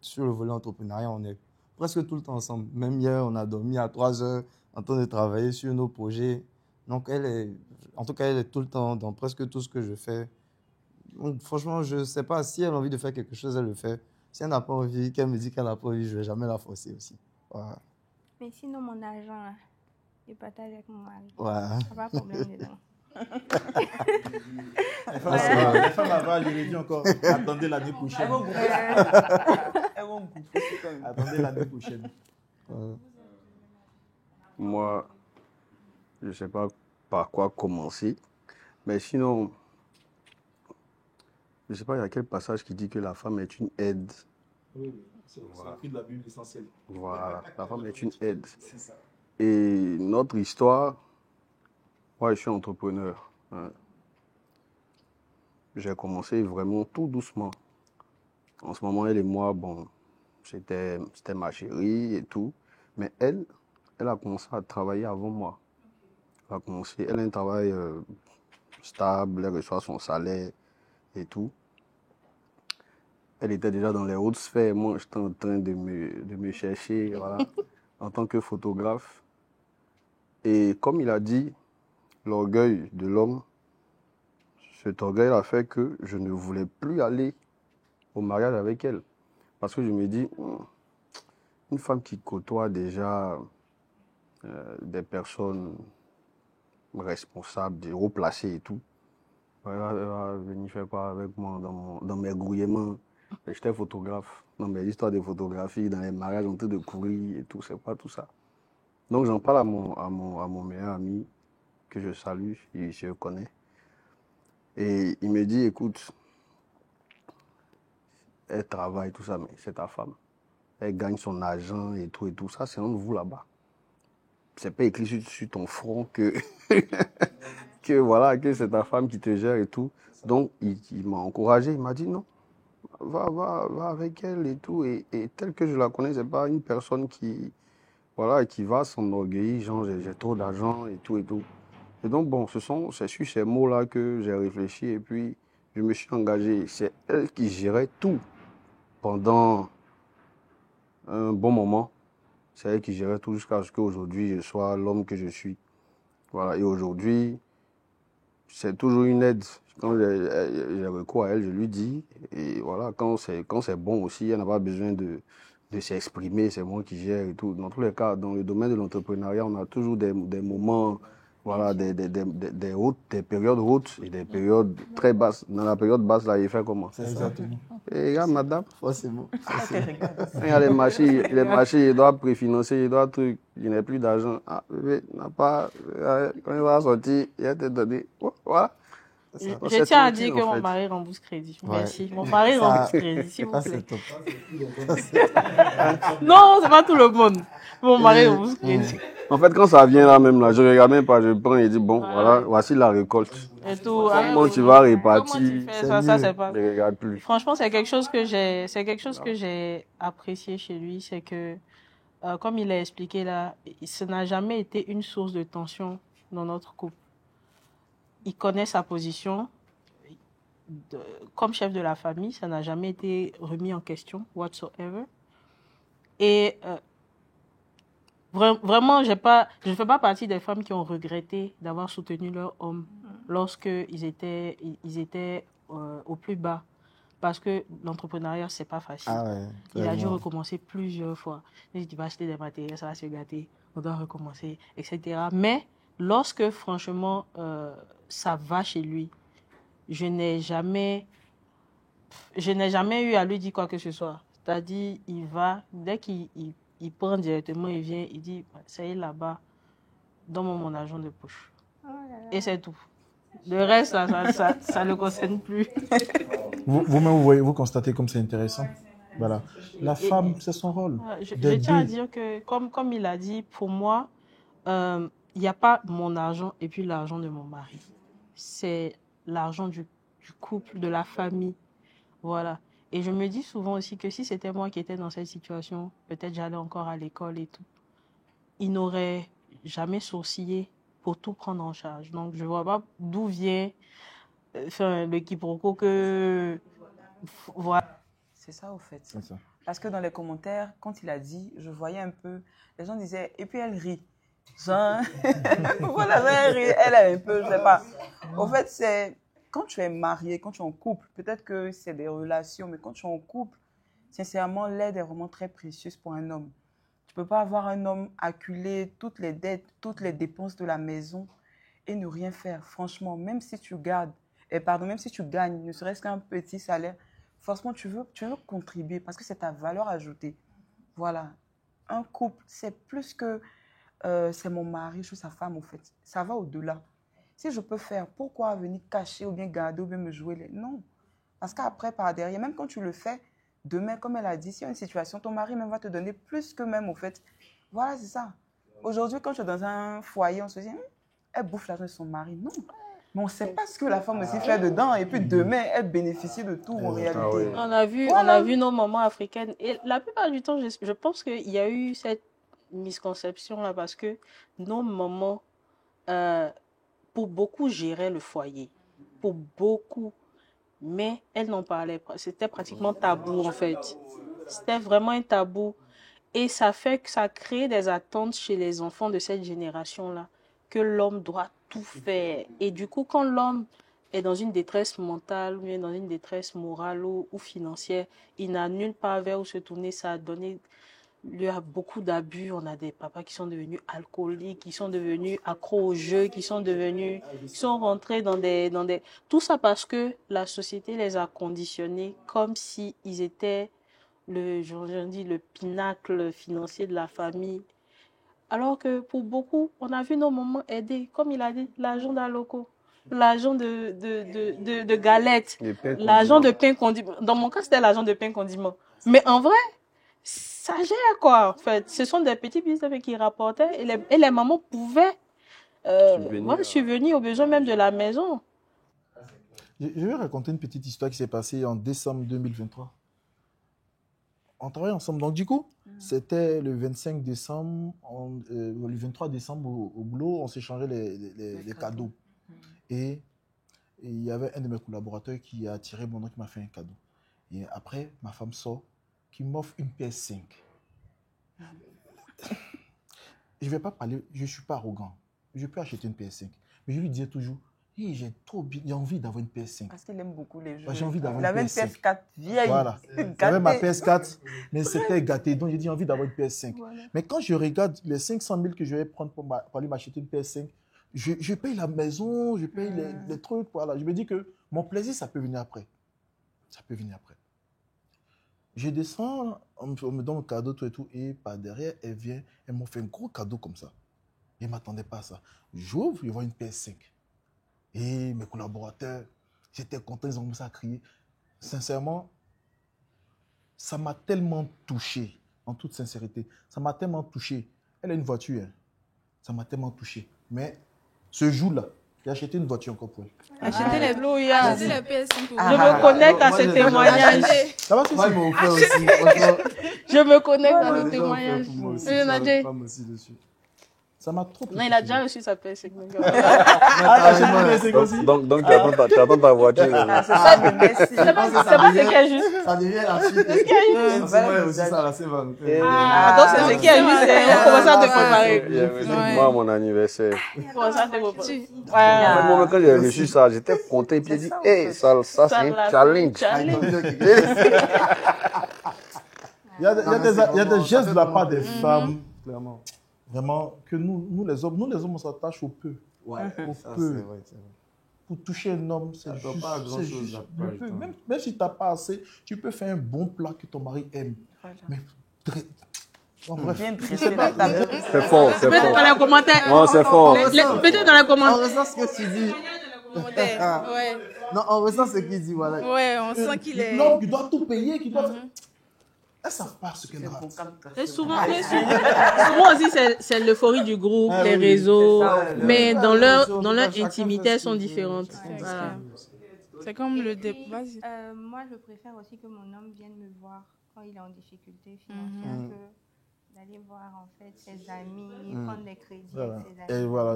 sur le volet entrepreneuriat, on est presque tout le temps ensemble. Même hier, on a dormi à 3 heures en train de travailler sur nos projets. Donc, elle est tout le temps dans presque tout ce que je fais. Donc, franchement, je ne sais pas si elle a envie de faire quelque chose, elle le fait. Si elle n'a pas envie, qu'elle me dit qu'elle n'a pas envie, je ne vais jamais la forcer aussi. Voilà. Mais sinon, mon argent, là, et partage avec mon mari. Ouais. Pas de problème dedans. Les femmes avant, je l'ai dit encore, attendez l'année prochaine. Elles vont goûter quand même. Attendez l'année prochaine. Moi, je ne sais pas par quoi commencer, mais sinon, je ne sais pas, il y a quel passage qui dit que la femme est une aide. Oui, c'est écrit de la Bible essentielle. Voilà, la femme est une aide. C'est ça. Et notre histoire, moi je suis entrepreneur. Hein. J'ai commencé vraiment tout doucement. En ce moment, elle et moi, bon, c'était ma chérie et tout. Mais elle a commencé à travailler avant moi. Elle a un travail stable, elle reçoit son salaire et tout. Elle était déjà dans les hautes sphères. Moi, j'étais en train de me chercher, voilà, en tant que photographe. Et comme il a dit, l'orgueil de l'homme, cet orgueil a fait que je ne voulais plus aller au mariage avec elle. Parce que je me dis, une femme qui côtoie déjà des personnes responsables, des hauts placés et tout, elle va venir faire quoi avec moi dans mes grouillements. J'étais photographe, dans mes histoires de photographie, dans les mariages, en train de courir et tout, c'est pas tout ça. Donc j'en parle à mon meilleur ami, que je salue, il se connaît. Et il me dit, écoute, elle travaille, tout ça, mais c'est ta femme. Elle gagne son argent et tout ça, c'est entre vous là-bas. C'est pas écrit sur ton front que, que c'est ta femme qui te gère et tout. Donc, il m'a encouragé, il m'a dit non, va avec elle et tout. Et tel que je la connais, c'est pas une personne qui va s'enorgueillir, genre j'ai trop d'argent et tout et tout. Et donc, bon, c'est sur ces mots-là que j'ai réfléchi et puis je me suis engagé. C'est elle qui gérait tout pendant un bon moment. C'est elle qui gérait tout jusqu'à ce qu'aujourd'hui, je sois l'homme que je suis. Voilà. Et aujourd'hui, c'est toujours une aide. Quand j'ai recours à elle, je lui dis. Et voilà, quand c'est bon aussi, elle n'a pas besoin de s'exprimer, c'est moi qui gère et tout. Dans tous les cas, dans le domaine de l'entrepreneuriat, on a toujours des moments, voilà, des périodes hautes et des périodes très basses. Dans la période basse, là, il fait comment? C'est exactement. Et regarde, madame. Forcément. Il y a les marchés, il doit préfinancer, il doit truc. Il n'a plus d'argent. Ah, bébé, n'a pas. Quand il va sortir, il va te donner. Voilà. Je tiens à dire que mon mari rembourse crédit. Ouais. Merci. Mon mari rembourse crédit, s'il vous Ça, plaît. c'est top. Non, c'est pas tout le monde. Mon mari rembourse crédit. En fait, quand ça vient là même, là, je regarde même pas, je prends et dis, bon, voilà, voici la récolte. Et tout. Comment tu vas répartir? Comment tu fais ça, c'est pas. Je ne regarde plus. Franchement, c'est quelque chose que j'ai apprécié chez lui, c'est que, comme il a expliqué là, ça n'a jamais été une source de tension dans notre couple. Il connaît sa position comme chef de la famille, ça n'a jamais été remis en question, whatsoever. Et vraiment, je ne fais pas partie des femmes qui ont regretté d'avoir soutenu leur homme lorsqu'ils étaient au plus bas. Parce que l'entrepreneuriat, c'est pas facile. Ah ouais, il a dû recommencer plusieurs fois. Il va acheter des matériels, ça va se gâter, on doit recommencer, etc. Mais lorsque, franchement, ça va chez lui, je n'ai jamais eu à lui dire quoi que ce soit. C'est-à-dire, il va, dès qu'il prend directement, il vient, il dit, ça y est, là-bas, donne-moi mon argent de poche. Oh là là. Et c'est tout. Le reste, ça ne le concerne plus. Vous-même, vous constatez comme c'est intéressant. Voilà. La femme, c'est son rôle. Je tiens à dire que, comme il a dit, pour moi, il n'y a pas mon argent et puis l'argent de mon mari. C'est l'argent du couple, de la famille. Voilà. Et je me dis souvent aussi que si c'était moi qui étais dans cette situation, peut-être j'allais encore à l'école et tout. Il n'aurait jamais sourcillé pour tout prendre en charge. Donc, je ne vois pas d'où vient le quiproquo que... Voilà. C'est ça, au fait. C'est ça. Parce que dans les commentaires, quand il a dit, je voyais un peu, les gens disaient, et puis elle rit. Genre, voilà, elle rit, elle est un peu, je sais pas. Au fait, c'est... Quand tu es marié, quand tu es en couple, peut-être que c'est des relations, mais quand tu es en couple, sincèrement, l'aide est vraiment très précieuse pour un homme. Tu peux pas avoir un homme acculé toutes les dettes, toutes les dépenses de la maison et ne rien faire. Franchement, même si tu gardes, même si tu gagnes, ne serait-ce qu'un petit salaire, forcément, tu veux contribuer parce que c'est ta valeur ajoutée. Voilà. Un couple, c'est plus que c'est mon mari, je suis sa femme, en fait. Ça va au-delà. Si je peux faire, pourquoi venir cacher ou bien garder ou bien me jouer les... Non. Parce qu'après, par derrière, même quand tu le fais, demain, comme elle a dit, s'il y a une situation, ton mari même va te donner plus que même, au fait. Voilà, c'est ça. Aujourd'hui, quand tu es dans un foyer, on se dit, elle bouffe l'argent de son mari. Non. Mais on ne sait pas ce que la femme aussi fait dedans. Et puis demain, elle bénéficie de tout en réalité. Ah oui. On a vu nos mamans africaines. Et la plupart du temps, je pense qu'il y a eu cette misconception-là parce que nos mamans, pour beaucoup, géraient le foyer. Pour beaucoup. Mais elles n'en parlaient pas. C'était pratiquement tabou, en fait. C'était vraiment un tabou. Et ça fait que ça crée des attentes chez les enfants de cette génération-là, que l'homme doit tout faire. Et du coup, quand l'homme est dans une détresse mentale, ou bien dans une détresse morale ou financière, il n'a nulle part vers où se tourner. Ça a donné lieu à beaucoup d'abus. On a des papas qui sont devenus alcooliques, qui sont devenus accros au jeu, qui sont rentrés dans des... Tout ça parce que la société les a conditionnés comme s'ils étaient le pinacle financier de la famille. Alors que pour beaucoup, on a vu nos mamans aider, comme il a dit, l'argent d'Aloco, l'argent de galettes, l'argent de pain condiment. Dans mon cas, c'était l'argent de pain condiment. Mais en vrai, ça gère quoi, en fait. Ce sont des petits business qui rapportaient et les mamans pouvaient subvenir aux besoins même de la maison. Je vais raconter une petite histoire qui s'est passée en décembre 2023. On travaillait ensemble. Donc, du coup, c'était le 25 décembre, le 23 décembre au boulot, on s'échangeait les cadeaux. Et il y avait un de mes collaborateurs qui a attiré mon nom, qui m'a fait un cadeau. Et après, ma femme sort, qui m'offre une PS5. Je ne vais pas parler, je ne suis pas arrogant. Je peux acheter une PS5. Mais je lui disais toujours, hey, j'ai envie d'avoir une PS5. Parce qu'il aime beaucoup les jeux. J'ai envie d'avoir une PS5. Il avait une PS4 vieille. Voilà. J'avais ma PS4, mais c'était gâté. Donc, j'ai dit envie d'avoir une PS5. Voilà. Mais quand je regarde les 500 000 que je vais prendre pour aller m'acheter une PS5, je paye la maison, je paye les trucs. Voilà. Je me dis que mon plaisir, ça peut venir après. Ça peut venir après. Je descends, on me donne un cadeau, tout et tout. Et par derrière, elle vient, elle m'a fait un gros cadeau comme ça. Je ne m'attendais pas à ça. J'ouvre, je vois une PS5. Et mes collaborateurs, j'étais content, ils ont commencé à crier. Sincèrement, ça m'a tellement touché, en toute sincérité. Ça m'a tellement touché. Elle a une voiture, hein. Ça m'a tellement touché. Mais ce jour-là, j'ai acheté une voiture encore pour elle. Achetez les PS5 pour Je me connecte à ce témoignage. Ça va, c'est ça. Je me connecte à ce témoignage. Ça m'a trop touché. Non, il a déjà reçu sa PS5. Donc tu attends ta voiture. C'est ça, mais merci. C'est pas ce qui est juste. Ça devient la suite. C'est ce qui est juste. aussi ça, la Saint-Valentin. Donc c'est ce qui est juste. On commence à te préparer. Moi, mon anniversaire. On commence à te préparer. Moi, quand j'ai reçu ça, j'étais content. Et puis j'ai dit, hey, ça c'est un challenge. Il y a des gestes de la part des femmes, clairement. Vraiment, que nous les hommes, on s'attache au peu. Ouais, au ça, peu. c'est vrai, c'est vrai. Pour toucher un homme, c'est juste, pas grand-chose. Même si tu n'as pas assez, tu peux faire un bon plat que ton mari aime. Voilà. Mais bref, c'est fort, c'est fort. Mettez dans les commentaires. Non, c'est fort. Mettez dans les commentaires. On ressent ce que tu dis. Ouais. Non, on ressent ce qu'il dit, voilà. Ouais, on sent qu'il est... Non, qui doit tout payer, qui doit... Elles ne savent pas ce qu'elles ratent. Et souvent aussi, c'est l'euphorie du groupe, les réseaux. Mais dans leur intimité, elles sont différentes. Voilà. C'est comme le débat. Moi, je préfère aussi que mon homme vienne me voir quand il est en difficulté financière que d'aller voir en fait ses amis, prendre des crédits avec ses amis. Et voilà,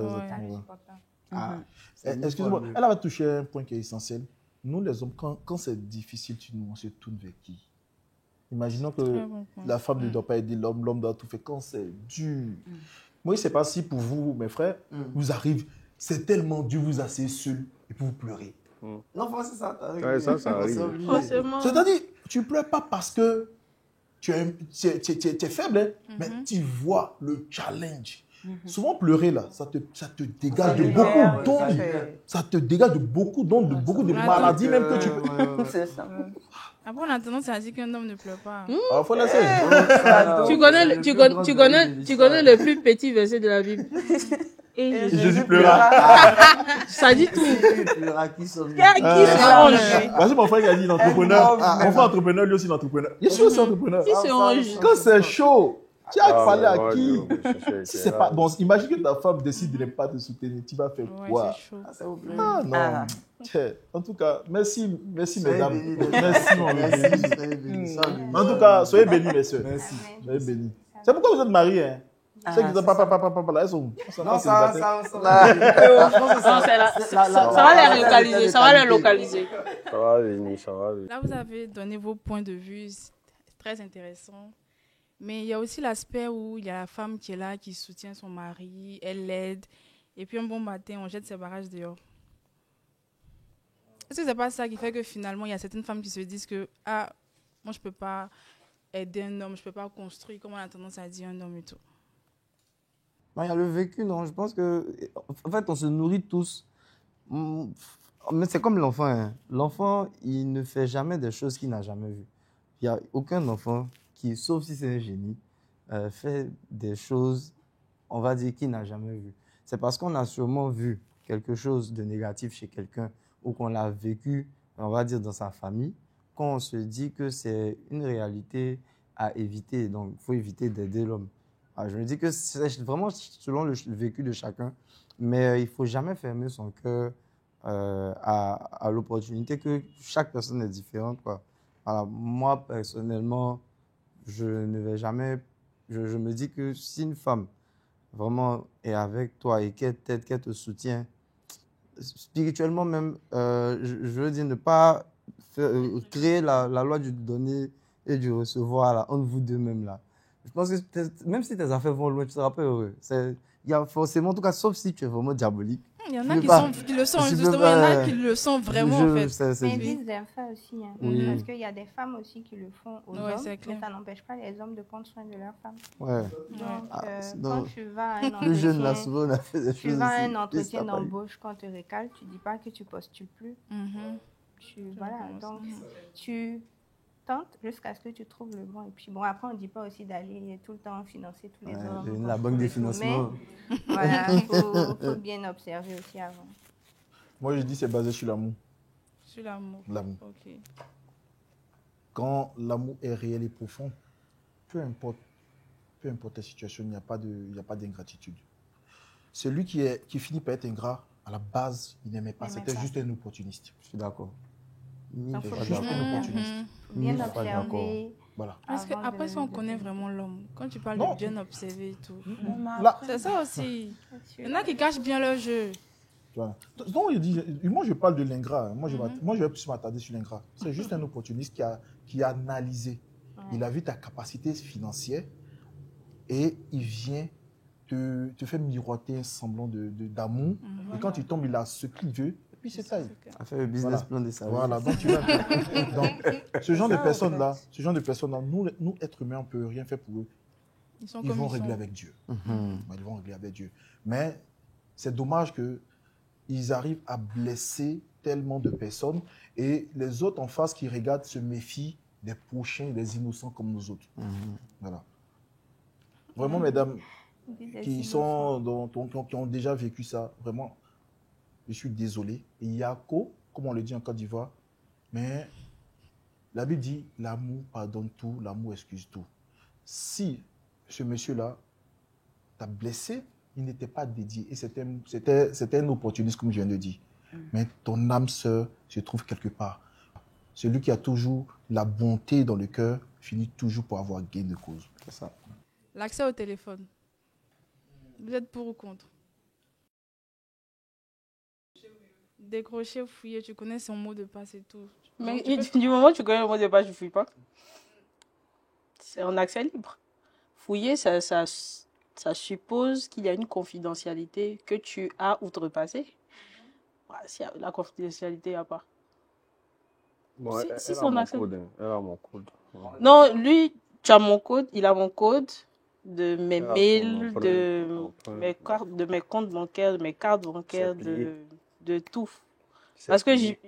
excusez-moi, elle va toucher un point qui est essentiel. Nous, les hommes, quand c'est difficile, on se tourne vers qui? Imaginons que la femme ne doit pas aider l'homme, l'homme doit tout faire. Quand c'est dur. Moi, je ne sais pas si pour vous, mes frères, vous arrive, c'est tellement dur, vous asseyez seul et puis vous pleurez. Non, c'est ça. Ouais, ça arrive. C'est-à-dire, tu ne pleures pas parce que tu es faible, hein, mais tu vois le challenge. Souvent, pleurer, là, ça te dégage de beaucoup d'ondes. Ça te dégage de beaucoup d'ondes, de beaucoup de maladies, même que tu peux. C'est ça. Après, on a tendance à dire qu'un homme ne pleure pas. Alors, faut laisser. Tu connais le plus petit verset de la Bible. Et Jésus pleura. ça dit tout. Qui sommes-nous? Voici mon frère qui a dit l'entrepreneur. Mon frère entrepreneur, lui aussi l'entrepreneur. Je suis aussi entrepreneur. Si c'est ange. Quand c'est chaud, tu as parlé à qui? Ouais, Si c'est pas bon, imagine que ta femme décide de ne pas te soutenir, tu vas faire quoi? C'est chaud. Ah non. Ah. Tiens, en tout cas, merci Soyez mesdames. bénis. Merci mon bébé. Soyez bénis. En tout cas, soyez bénis mes soeurs. Merci. Soyez bénis. C'est pourquoi vous êtes mariés, hein? Ceux qui disent papa, là, elles sont Non, célibataires. Ça va les localiser. Ça va les localiser. Ça va venir, ça va venir. Là, vous avez donné vos points de vue, c'est très intéressant. Mais il y a aussi l'aspect où il y a la femme qui est là, qui soutient son mari, elle l'aide. Et puis un bon matin, on jette ses barrages dehors. Est-ce que c'est pas ça qui fait que finalement, il y a certaines femmes qui se disent que moi, je peux pas aider un homme, je peux pas construire, comme on a tendance à dire un homme et tout. Non, il y a le vécu, non. Je pense que, en fait, on se nourrit tous. Mais c'est comme l'enfant. Hein. L'enfant, il ne fait jamais des choses qu'il n'a jamais vues. Il n'y a aucun enfant qui, sauf si c'est un génie, fait des choses, on va dire, qu'il n'a jamais vues. C'est parce qu'on a sûrement vu quelque chose de négatif chez quelqu'un ou qu'on l'a vécu, on va dire, dans sa famille, qu'on se dit que c'est une réalité à éviter. Donc, il faut éviter d'aider l'homme. Je me dis que c'est vraiment selon le vécu de chacun, mais il ne faut jamais fermer son cœur à l'opportunité que chaque personne est différente, quoi. Alors, moi, personnellement, je ne vais jamais... Je me dis que si une femme vraiment est avec toi et qu'elle t'aide, qu'elle te soutient, spirituellement même, je veux dire ne pas créer la loi du donner et du recevoir là, entre vous deux même là. Je pense que même si tes affaires vont loin, tu ne seras pas heureux. Il y a forcément, en tout cas, sauf si tu es vraiment diabolique. Il y en a qui le sont, justement, il y en a qui le sont vraiment, en fait. Mais vice-versa aussi. Hein. Oui. Parce qu'il y a des femmes aussi qui le font aux hommes, c'est clair. mais ça n'empêche pas les hommes de prendre soin de leurs femmes. Ouais. Donc, quand tu vas à un Plus jeune, là, entretien, souvent, on a fait des choses. tu vas à un ici. entretien d'embauche, quand tu recales, tu ne dis pas que tu postules plus. Mhm. Voilà, donc tu tentes jusqu'à ce que tu trouves le bon. Et puis bon, après, on ne dit pas aussi d'aller tout le temps financer tous les hommes. La banque des financements. Mais voilà, il faut bien observer aussi avant. Moi, je dis c'est basé sur l'amour. Sur l'amour. L'amour. Ok. Quand l'amour est réel et profond, peu importe la situation, il n'y a pas d'ingratitude. Celui qui finit par être ingrat, à la base, il n'aimait pas. C'était juste un opportuniste. Je suis d'accord. Il faut Juste un opportuniste. bien Je suis pas d'accord. observer. Voilà. Parce que après ça, on connaît vraiment l'homme. Quand tu parles Non. de bien observer et tout. Là, C'est ça aussi. Il y en a qui cachent bien leur jeu. voilà. Donc, moi, je parle de l'ingrat. Moi, je vais plus m'attarder sur l'ingrat. C'est juste un opportuniste qui a analysé. Il a vu ta capacité financière et il vient te faire miroiter un semblant d'amour. Et quand tu tombes, il a ce qu'il veut. Et puis, c'est ça. A fait le business plan de sa vie. Voilà, donc tu vas. Donc, ce genre de personnes-là, nous, êtres humains, on ne peut rien faire pour eux. Ils vont régler avec Dieu. Ils vont régler avec Dieu. Mais c'est dommage qu'ils arrivent à blesser tellement de personnes et les autres en face qui regardent se méfient des prochains, des innocents comme nous autres. Voilà. Vraiment, mesdames, qui ont déjà vécu ça, vraiment, je suis désolé. Et Yako, comme on le dit en Côte d'Ivoire, mais la Bible dit l'amour pardonne tout, l'amour excuse tout. Si ce monsieur-là t'a blessé, il n'était pas dédié. Et c'était un opportuniste, comme je viens de dire. Mais ton âme sœur se trouve quelque part. Celui qui a toujours la bonté dans le cœur finit toujours pour avoir gain de cause. C'est ça. L'accès au téléphone. Vous êtes pour ou contre? Décrocher, fouiller, tu connais son mot de passe et tout. Mais du moment où tu connais le mot de passe, je ne fouille pas. C'est en accès libre. Fouiller, ça suppose qu'il y a une confidentialité que tu as outrepassée. Si la confidentialité, il n'y a pas. Bon, Si elle son a accès. mon code. Elle a mon code. Non, lui, Tu as mon code, il a mon code de mes Ah, mails, ton de emprunt. mes cartes, de mes comptes bancaires, de mes cartes bancaires, C'est plié. de tout. C'est Parce que plié.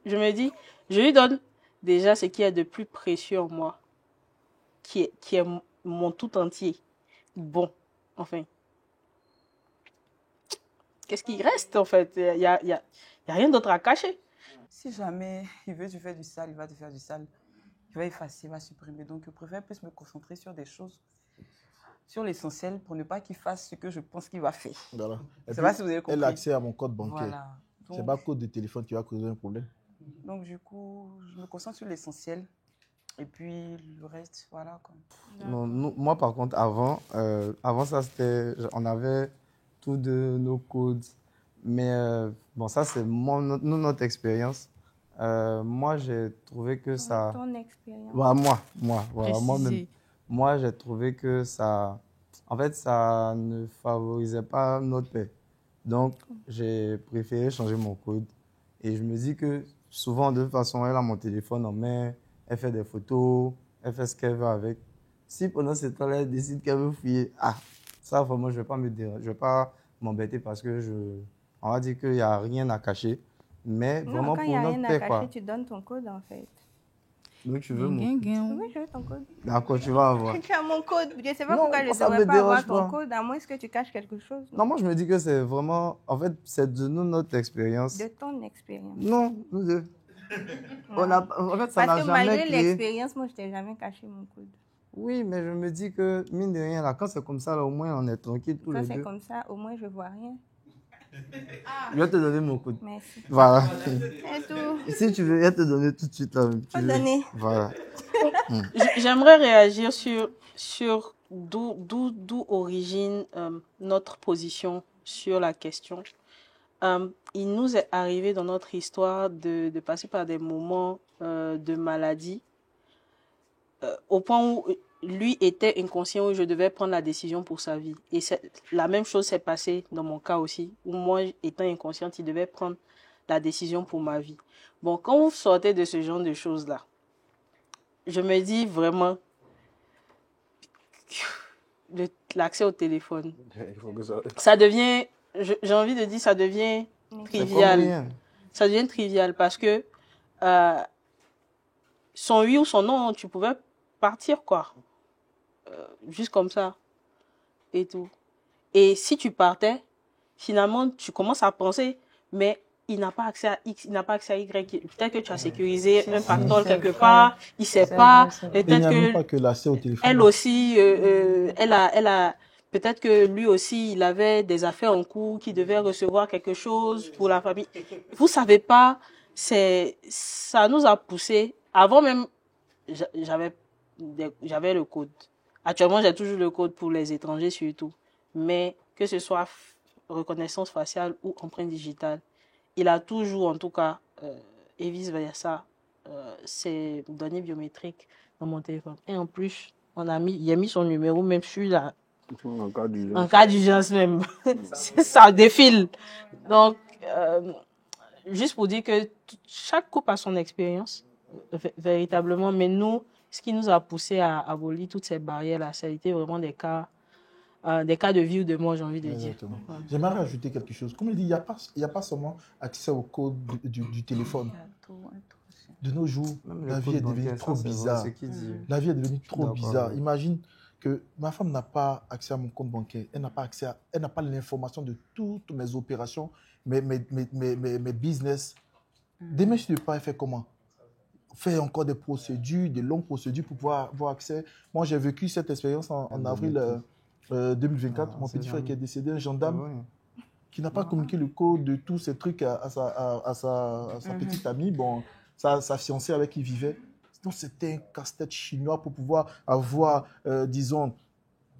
je me dis, je lui donne déjà ce qu'il y a de plus précieux en moi, qui est mon tout entier. Bon, enfin. Qu'est-ce qui reste en fait? Il y a rien d'autre à cacher. Si jamais il veut te faire du sale, il va te faire du sale. Il va effacer, il va supprimer. Donc, je préfère plus me concentrer sur des choses, sur l'essentiel, pour ne pas qu'il fasse ce que je pense qu'il va faire. Voilà. Et Je sais puis, pas si vous avez compris. elle a accès à mon code bancaire. Voilà. C'est pas le code de téléphone qui va causer un problème. Donc, du coup, je me concentre sur l'essentiel. Et puis, le reste, voilà. Quoi. Non, moi, par contre, avant ça, on avait tous de nos codes. Mais bon, ça, c'est notre expérience. Moi, j'ai trouvé que ça... Ton expérience. Ouais, voilà, moi-même. Préciser. Moi, j'ai trouvé que ça... En fait, ça ne favorisait pas notre paix. Donc, j'ai préféré changer mon code. Et je me dis que souvent, de toute façon, elle a mon téléphone en main, elle fait des photos, elle fait ce qu'elle veut avec. Si pendant ce temps-là, elle décide qu'elle veut fouiller, ça, vraiment, je ne vais pas m'embêter parce que on va dire qu'il n'y a rien à cacher. Mais Non, vraiment quand il pour n'y a notre rien à paix, cacher, quoi. tu donnes ton code en fait. Donc, tu veux mon... Oui, je veux ton code. D'accord, tu vas avoir. Tu as mon code. Je ne sais pas Non, pourquoi je ne ça me devrais pas avoir dérange ton pas. code, à moins que tu caches quelque chose. Non, moi, je me dis que c'est vraiment... En fait, c'est de notre expérience. De ton expérience. Non, nous deux. En fait, ça n'a Parce que jamais malgré créé... l'expérience, moi, je t'ai jamais caché mon code. Oui, mais je me dis que, mine de rien, là, quand c'est comme ça, là, au moins, on est tranquille tous Quand les c'est deux. comme ça, au moins, je vois rien. Je vais te donner mon code. Merci. Voilà. C'est tout. Si tu veux, je vais te donner tout de suite. Là, Faut donner. Voilà. J'aimerais réagir sur d'où origine notre position sur la question. Il nous est arrivé dans notre histoire de passer par des moments de maladie au point où lui était inconscient, où je devais prendre la décision pour sa vie. Et la même chose s'est passée dans mon cas aussi, où moi, étant inconsciente, il devait prendre la décision pour ma vie. Bon, quand vous sortez de ce genre de choses-là, je me dis vraiment, l'accès au téléphone, Il faut que ça... ça devient, j'ai envie de dire, ça devient trivial. rien. Ça devient trivial parce que son oui ou son non, tu pouvais partir, quoi. Juste comme ça. Et tout. Et si tu partais, finalement, tu commences à penser, mais il n'a pas accès à X, il n'a pas accès à Y. Peut-être que tu as sécurisé un pactole quelque part, il ne sait pas. Et il n'y a même Peut-être pas que que l'accès au téléphone. elle aussi, elle a peut-être que lui aussi, il avait des affaires en cours, qu'il devait recevoir quelque chose pour la famille. Vous savez pas, ça nous a poussé. Avant même, j'avais le code. Actuellement, j'ai toujours le code pour les étrangers surtout. Mais que ce soit reconnaissance faciale ou empreinte digitale, il a toujours, en tout cas, et vice-versa, ses données biométriques dans mon téléphone. Et en plus, il a mis son numéro même celui-là. En cas d'urgence. En cas d'urgence même. Ça défile. Donc, juste pour dire que chaque couple a son expérience, véritablement. Mais nous, ce qui nous a poussé à abolir toutes ces barrières-là, ça a été vraiment des cas de vie ou de mort, j'ai envie de dire. Exactement. J'aimerais rajouter quelque chose. Comme il dit, il n'y a pas seulement accès au code du téléphone. De nos jours, Même la le vie code est devenue bancaire, trop ça, c'est vrai, bizarre. ce qu'il dit. La vie est devenue trop D'accord, bizarre. ouais. Imagine que ma femme n'a pas accès à mon compte bancaire. Elle n'a pas accès elle n'a pas l'information de toutes mes opérations, mes business. Demain, si tu ne peux pas faire comment? Faire encore des procédures, des longues procédures pour pouvoir avoir accès. Moi, j'ai vécu cette expérience en avril 2024. Mon petit frère qui est décédé, un gendarme qui n'a pas communiqué le code de tous ces trucs à sa petite amie, bon, sa fiancée avec qui il vivait. Donc, c'était un casse-tête chinois pour pouvoir avoir, disons,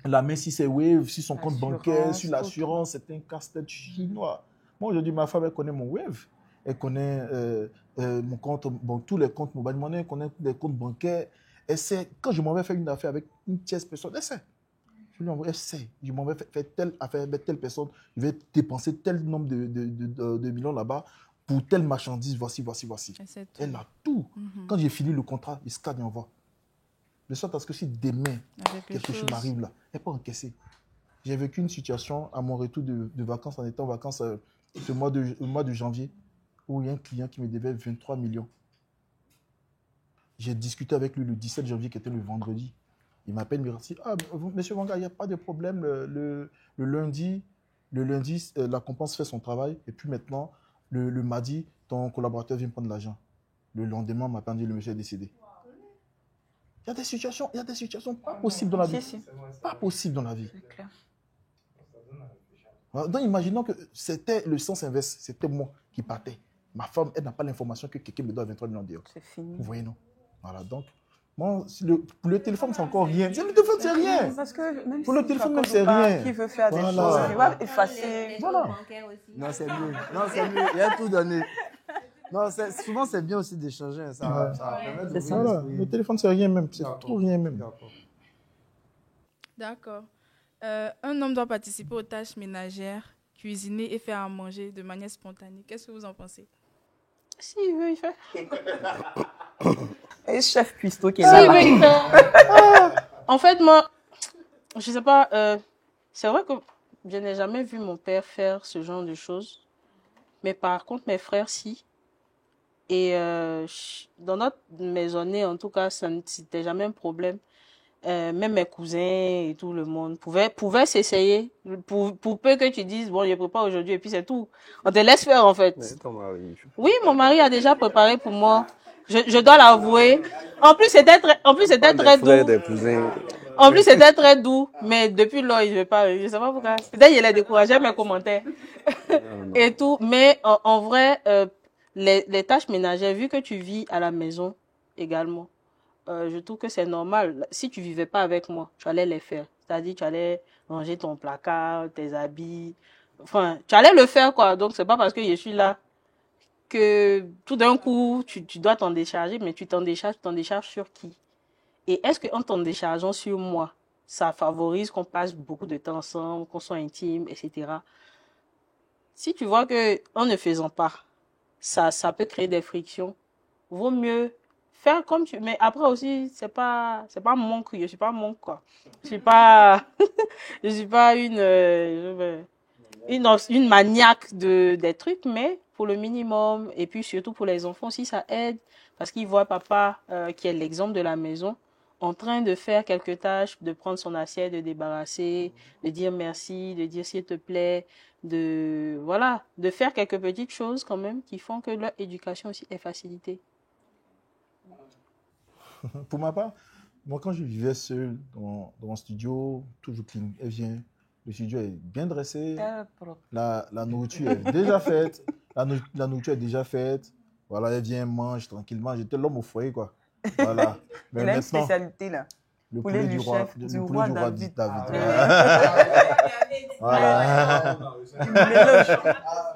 la main sur ses Wave, sur son compte bancaire, sur l'assurance. C'était un casse-tête chinois. Moi, aujourd'hui, ma femme, elle connaît mon Wave. Elle connaît mon compte, bon, tous les comptes mobile money, elle connaît les comptes bancaires. Elle sait, quand je m'en vais faire une affaire avec une tierce personne, elle sait. Je lui envoie, elle sait, je m'en vais faire telle affaire avec telle personne, je vais dépenser tel nombre de millions là-bas pour telle marchandise, voici. Elle a tout. Quand j'ai fini le contrat, il scanne et envoie. De sorte à ce que si demain, quelque chose m'arrive là, elle peut encaisser. J'ai vécu une situation à mon retour de vacances, en étant en vacances ce mois de janvier, où il y a un client qui me devait 23 millions. J'ai discuté avec lui le 17 janvier, qui était le vendredi. Il m'appelle, il me dit, monsieur Wanga, il n'y a pas de problème. Le lundi, la compense fait son travail. Et puis maintenant, le mardi, ton collaborateur vient prendre l'argent. Le lendemain, on m'appelle, le monsieur est décédé. Il y a des situations pas possibles dans la vie. Pas possibles dans la vie. C'est clair. Donc, imaginons que c'était le sens inverse. C'était moi qui partais. Ma femme, elle n'a pas l'information que quelqu'un me doit 23 millions d'euros. C'est fini. Vous voyez, non? Voilà, donc, moi, pour le téléphone, c'est encore rien. Le téléphone, c'est rien. Parce que même pour si le téléphone, même c'est rien. Qui veut faire des Voilà. choses, il va effacer. Voilà. Non, c'est mieux. Non, c'est mieux. Il y a tout donné. Non, souvent, c'est bien aussi d'échanger. Hein. Ça permet de... Voilà. Le téléphone, c'est rien même. C'est trop rien même. D'accord. Un homme doit participer aux tâches ménagères, cuisiner et faire à manger de manière spontanée. Qu'est-ce que vous en pensez? Si il veut, il fait. Et chef cuistot qui est là. Si, il fait. En fait, moi, je sais pas, c'est vrai que je n'ai jamais vu mon père faire ce genre de choses. Mais par contre, mes frères, si. Et dans notre maisonnée, en tout cas, ça n'était jamais un problème. Même mes cousins et tout le monde pouvaient s'essayer. Pour peu que tu dises, bon, je prépare aujourd'hui et puis c'est tout. On te laisse faire, en fait. Mais ton mari. Oui, mon mari a déjà préparé pour moi. Je dois l'avouer. En plus, c'était très doux. Des cousins. En plus, c'était très doux. Mais depuis lors, il ne veut pas. Je sais pas pourquoi. Peut-être qu'il a découragé mes commentaires. Et tout. Mais en vrai, les tâches ménagères, vu que tu vis à la maison également, je trouve que c'est normal. Si tu vivais pas avec moi, tu allais les faire. C'est-à-dire, tu allais ranger ton placard, tes habits. Enfin, tu allais le faire, quoi. Donc, c'est pas parce que je suis là que tout d'un coup, tu dois t'en décharger, mais tu t'en décharges sur qui? Et est-ce qu'en t'en déchargeant sur moi, ça favorise qu'on passe beaucoup de temps ensemble, qu'on soit intime, etc. Si tu vois que en ne faisant pas, ça peut créer des frictions, vaut mieux faire comme tu... Mais après aussi, c'est pas monk, je suis pas monk, quoi. Je suis pas une maniaque des trucs, mais pour le minimum, et puis surtout pour les enfants aussi, ça aide, parce qu'ils voient papa, qui est l'exemple de la maison, en train de faire quelques tâches, de prendre son assiette, de débarrasser, de dire merci, de dire s'il te plaît, de faire quelques petites choses quand même qui font que leur éducation aussi est facilitée. Pour ma part, moi, quand je vivais seul dans mon studio, toujours clean, elle vient, le studio est bien dressé, la nourriture est déjà faite, la nourriture est déjà faite, voilà, elle vient, mange tranquillement, j'étais l'homme au foyer, quoi. Voilà. Mais il a une spécialité, là. Le poulet du roi David. Voilà. Il mélange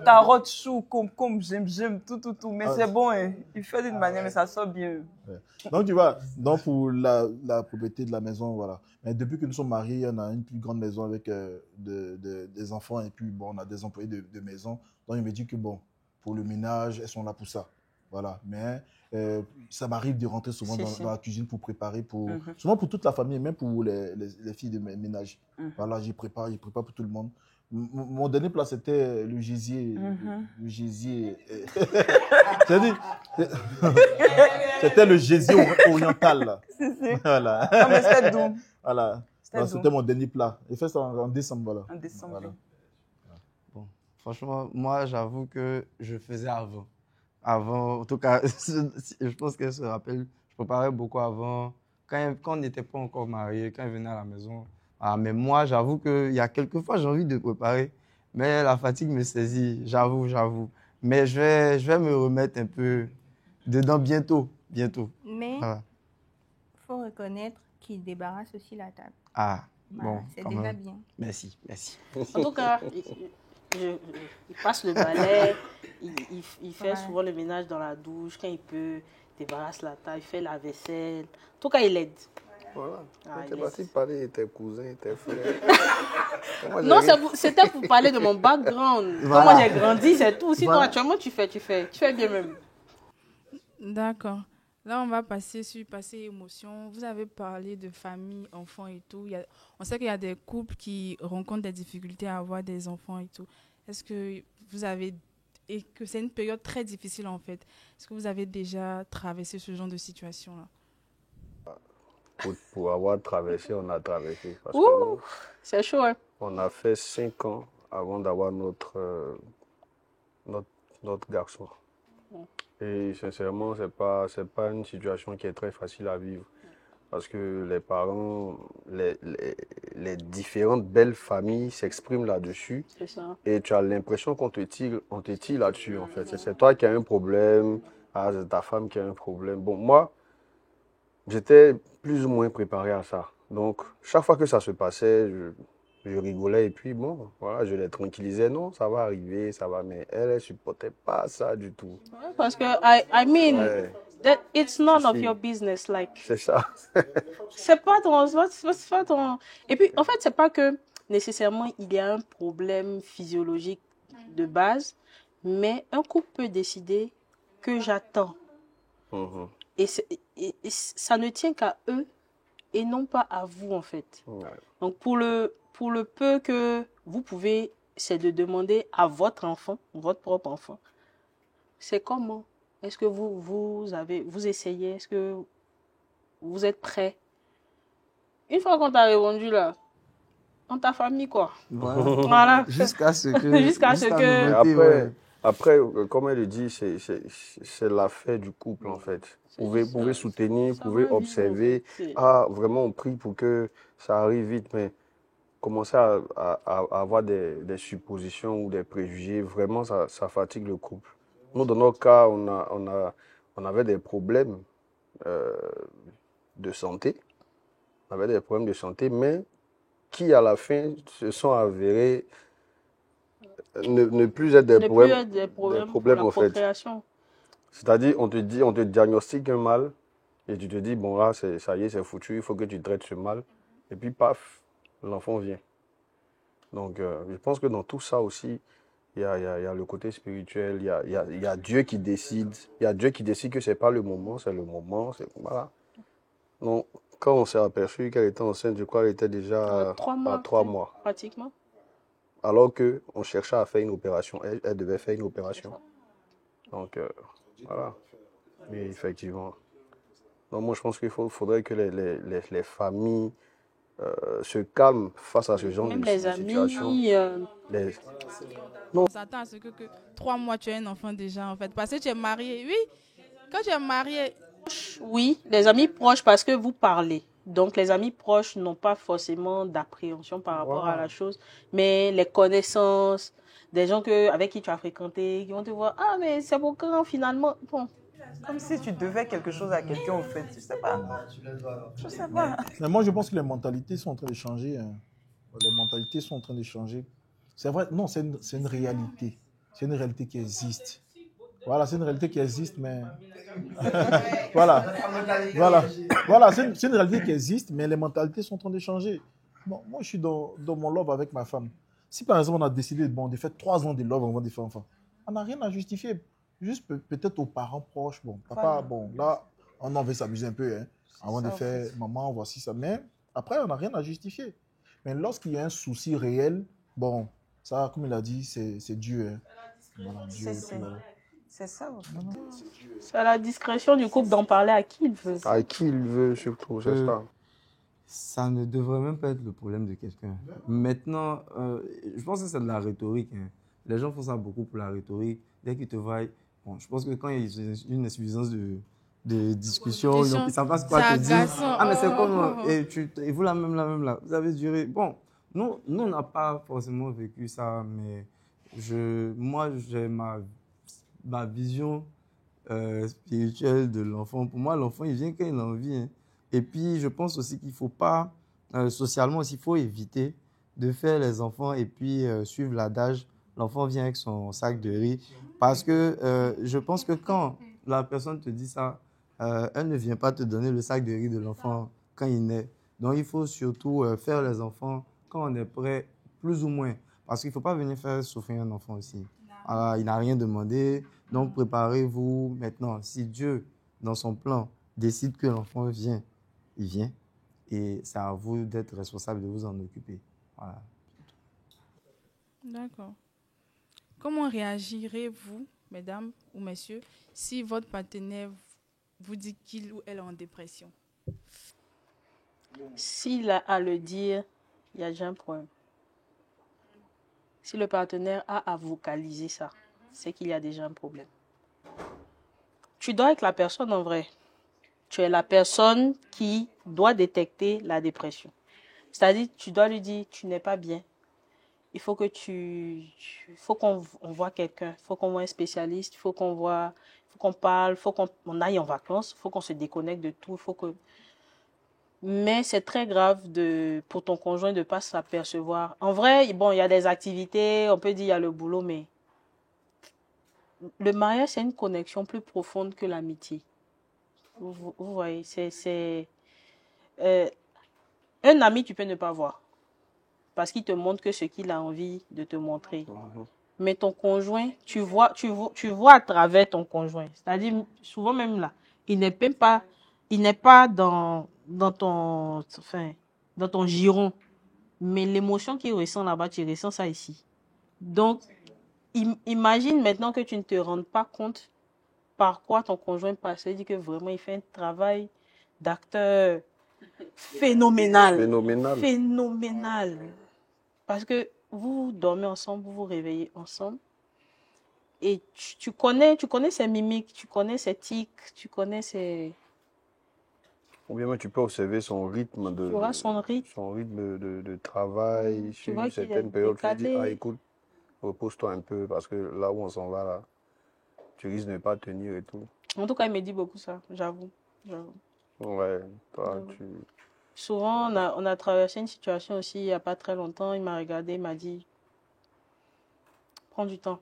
carottes, choux, concombre, j'aime tout. Mais c'est bon, hein. Il fait d'une manière, mais ça sort bien. Ouais. Donc, tu vois, pour la propriété de la maison, voilà. Mais depuis que nous sommes mariés, on a une plus grande maison avec des enfants et puis, bon, on a des employés de maison. Donc, il me dit que, bon, pour le ménage, elles sont là pour ça. Voilà. Mais ça m'arrive de rentrer souvent dans la cuisine pour préparer, souvent pour toute la famille, même pour les filles de ménage. Voilà, je prépare pour tout le monde. Mon dernier plat, c'était le gésier. Le gésier. C'était le gésier oriental. Là. Voilà. Non, mais c'était doux. Voilà. C'était mon dernier plat. J'ai fait ça en décembre. Voilà. En décembre. Voilà. Bon, franchement, moi, j'avoue que je faisais avant. Avant, en tout cas, je pense qu'elle se rappelle, je préparais beaucoup avant. Quand on n'était pas encore mariés, quand elle venait à la maison. Ah, mais moi, j'avoue qu'il y a quelques fois, j'ai envie de préparer. Mais la fatigue me saisit, j'avoue. Mais je vais me remettre un peu dedans bientôt. Mais Voilà. faut reconnaître qu'il débarrasse aussi la table. Ah, Voilà, bon. c'est quand déjà même. bien. Merci. En tout cas, il passe le balai, il fait souvent le ménage dans la douche, quand il peut, il débarrasse la table, il fait la vaisselle. En tout cas, il aide. Voilà. Ah, Tu es parti parler de tes cousins, tes frères. Non, c'était pour parler de mon background. Voilà. Comment j'ai grandi, c'est tout. Sinon, Voilà. actuellement, tu fais bien même. D'accord. Là, on va passer sur passer émotion. Vous avez parlé de famille, enfants et tout. On sait qu'il y a des couples qui rencontrent des difficultés à avoir des enfants et tout. Est-ce que vous avez... Et que c'est une période très difficile en fait. Est-ce que vous avez déjà traversé ce genre de situation-là? Pour avoir traversé, on a traversé. Parce que Ouh, nous, c'est chaud, hein? on a fait 5 ans avant d'avoir notre, notre garçon. Et sincèrement, c'est pas une situation qui est très facile à vivre. Parce que les parents, les différentes belles familles s'expriment là-dessus. C'est ça. Et tu as l'impression on te tire là-dessus, en fait. C'est toi qui as un problème, ah, c'est ta femme qui a un problème. Bon, moi, j'étais plus ou moins préparé à ça. Donc, chaque fois que ça se passait, je rigolais et puis bon, voilà, je les tranquillisais. Non, ça va arriver, ça va. Mais elle ne supportait pas ça du tout. Ouais, parce que, I mean, Ouais, it's none of si, your business. Like, c'est ça. c'est pas c'est pas ton... Et puis, en fait, c'est pas que nécessairement il y a un problème physiologique de base, mais un couple peut décider que j'attends. Mhm. Et ça ne tient qu'à eux et non pas à vous, en fait. Ouais. Donc, pour le peu que vous pouvez, c'est de demander à votre enfant, votre propre enfant, c'est comment? Est-ce que vous essayez? Est-ce que vous êtes prêt? Une fois qu'on t'a répondu, là, dans ta famille, quoi. Voilà. Voilà. Jusqu'à ce que. Jusqu'à ce que- Et nouveauté, ouais. après, comme elle le dit, c'est l'affaire du couple, en fait. Vous C'est ça. pouvez soutenir, Ça vous pouvez va vite, en observer. fait. C'est- Ah, vraiment, on prie pour que ça arrive vite, mais commencer à avoir des suppositions ou des préjugés, vraiment, ça fatigue le couple. Nous, dans notre cas, on avait des problèmes euh, de santé. On avait des problèmes de santé, mais qui, à la fin, se sont avérés ne plus être Ne plus être des des problèmes pour problèmes, la en fait. procréation. C'est-à-dire, on te diagnostique un mal et tu te dis, bon, là, ça y est, c'est foutu, il faut que tu traites ce mal. Et puis, paf, l'enfant vient. Donc, je pense que dans tout ça aussi, il y a le côté spirituel, il y a Dieu qui décide. Il y a Dieu qui décide que ce n'est pas le moment, c'est le moment. Voilà. Donc, quand on s'est aperçu qu'elle était enceinte, je crois qu'elle était déjà 3 à mois, 3 mois. pratiquement. Alors qu'on cherchait à faire une opération. Elle devait faire une opération. Donc, voilà. Oui, effectivement. Donc, moi, je pense qu'il faudrait que les familles se calment face à ce genre Même de les situation. amis, Les- On s'attend à ce que 3 mois, tu as un enfant déjà, en fait. Parce que tu es marié. Oui, quand tu es marié, oui, les amis proches parce que vous parlez. Donc, les amis proches n'ont pas forcément d'appréhension par rapport à la chose, mais les connaissances, des gens avec qui tu as fréquenté, qui vont te voir, ah, mais c'est pour quand finalement? Bon, Comme si tu devais quelque chose à quelqu'un, en fait. Je sais pas. Je sais pas. Mais moi, je pense que les mentalités sont en train de changer. Hein. Les mentalités sont en train de changer. C'est vrai, non, c'est une réalité. C'est une réalité qui existe. Voilà, c'est une réalité qui existe, mais... voilà, c'est une réalité qui existe, mais les mentalités sont en train de changer. Bon, moi, je suis dans mon love avec ma femme. Si par exemple, on a décidé de faire 3 ans de love avant de faire enfant, on n'a rien à justifier. Juste peut-être aux parents proches. Bon, papa, bon, là, on en veut s'amuser un peu, hein, avant de faire maman, voici ça. Mais après, on n'a rien à justifier. Mais lorsqu'il y a un souci réel, bon, ça, comme il a dit, c'est Dieu. Hein. Voilà, Dieu C'est ça. En fait. c'est à la discrétion du couple d'en parler à qui il veut. À qui il veut surtout, c'est ça. Ça ne devrait même pas être le problème de quelqu'un. Maintenant, je pense que c'est de la rhétorique. Hein. Les gens font ça beaucoup pour la rhétorique. Dès qu'ils te voient, bon, je pense que quand il y a une insuffisance de discussion, ils ne savent pas quoi te dire. Ah, mais c'est comme... Et vous, la même là. Vous avez duré... Bon, nous on n'a pas forcément vécu ça, mais moi, j'ai ma vision spirituelle de l'enfant. Pour moi, l'enfant, il vient quand il a envie. Hein. Et puis, je pense aussi qu'il ne faut pas, socialement aussi, il faut éviter de faire les enfants et puis suivre l'adage, l'enfant vient avec son sac de riz. Parce que je pense que quand la personne te dit ça, elle ne vient pas te donner le sac de riz de l'enfant quand il naît. Donc, il faut surtout faire les enfants quand on est prêt, plus ou moins. Parce qu'il ne faut pas venir faire souffrir un enfant aussi. Il n'a rien demandé, donc préparez-vous maintenant. Si Dieu dans son plan, décide que l'enfant vient, il vient. Et c'est à vous d'être responsable de vous en occuper. Voilà. D'accord. Comment réagirez-vous, mesdames ou messieurs, si votre partenaire vous dit qu'il ou elle est en dépression? S'il a à le dire, il y a déjà un problème. Si le partenaire a à vocaliser ça, c'est qu'il y a déjà un problème. Tu dois être la personne en vrai. Tu es la personne qui doit détecter la dépression. C'est-à-dire, tu dois lui dire, tu n'es pas bien. Il faut que faut qu'on voit quelqu'un, il faut qu'on voit un spécialiste, il faut qu'on parle, il faut qu'on aille en vacances, il faut qu'on se déconnecte de tout, Mais c'est très grave pour ton conjoint de ne pas s'apercevoir. En vrai, bon, il y a des activités, on peut dire il y a le boulot, mais le mariage, c'est une connexion plus profonde que l'amitié. Vous voyez, un ami, tu peux ne pas voir. Parce qu'il te montre que ce qu'il a envie de te montrer. Mais ton conjoint, tu vois à travers ton conjoint. C'est-à-dire, souvent même là, il n'est pas dans ton giron. Mais l'émotion qu'il ressent là-bas, tu ressens ça ici. Donc, imagine maintenant que tu ne te rends pas compte par quoi ton conjoint passe. Il dit que vraiment, il fait un travail d'acteur phénoménal. Phénoménal. Parce que vous dormez ensemble, vous vous réveillez ensemble. Et tu connais ses mimiques, tu connais ses tics, tu connais ses... Ou bien tu peux observer son rythme son rythme de travail. Tu vois sur certaines périodes, tu te dis, écoute, repose-toi un peu parce que là où on s'en va, là, tu risques de ne pas tenir et tout. En tout cas, il me dit beaucoup ça, j'avoue. Ouais, toi, Souvent, on a traversé une situation aussi il n'y a pas très longtemps. Il m'a regardé, il m'a dit, prends du temps,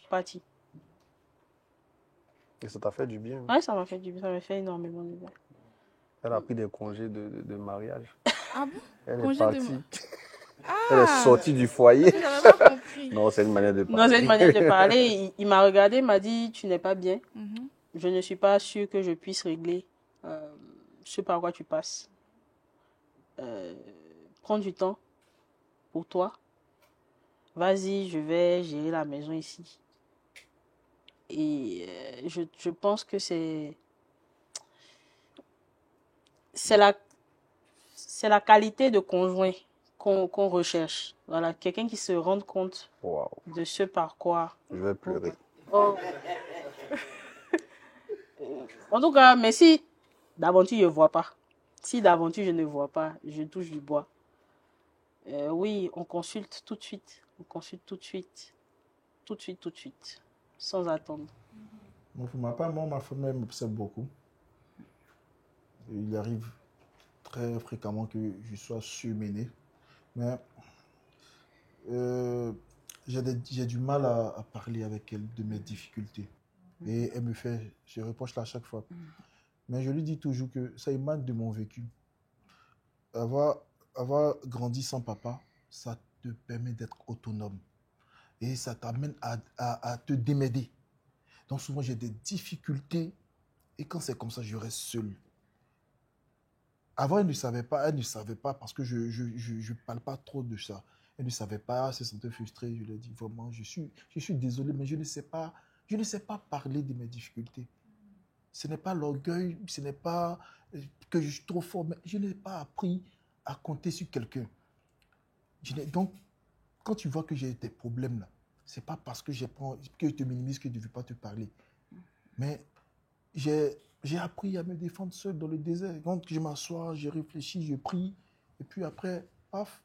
parti. Et ça t'a fait du bien? Oui, ça m'a fait du bien, ça m'a fait énormément de bien. Elle a pris des congés de mariage. Ah bon? Elle est partie. Elle est sortie du foyer. Pas compris. Non, c'est une manière de parler. Non, c'est une manière de parler. Il m'a regardé, il m'a dit, tu n'es pas bien. Mhm. Je ne suis pas sûre que je puisse régler ce par quoi tu passes. Prends du temps pour toi. Vas-y, je vais gérer la maison ici. Et je pense que c'est la qualité de conjoint qu'on recherche. Voilà, quelqu'un qui se rende compte de ce par quoi. Je vais pleurer. Oh. En tout cas, mais si d'aventure je ne vois pas, si d'aventure je ne vois pas, je touche du bois. Oui, on consulte tout de suite. On consulte tout de suite. Tout de suite. Sans attendre. Pour ma part, ma femme m'observe beaucoup. Il arrive très fréquemment que je sois surmené. Mais j'ai du mal à parler avec elle de mes difficultés. Et elle me fait, je reproche là à chaque fois. Mais je lui dis toujours que ça émane de mon vécu. Avoir grandi sans papa, ça te permet d'être autonome. Et ça t'amène à te démêler. Donc souvent, j'ai des difficultés. Et quand c'est comme ça, je reste seul. Avant, elle ne savait pas parce que je ne parle pas trop de ça. Elle ne savait pas, elle se sentait frustrée. Je lui ai dit vraiment, je suis désolé, mais je ne sais pas parler de mes difficultés. Ce n'est pas l'orgueil, ce n'est pas que je suis trop fort, mais je n'ai pas appris à compter sur quelqu'un. Donc, quand tu vois que j'ai des problèmes là, c'est pas parce que je te minimise que je ne veux pas te parler. Mais j'ai appris à me défendre seul dans le désert. Quand je m'assois, je réfléchis, je prie, et puis après, paf,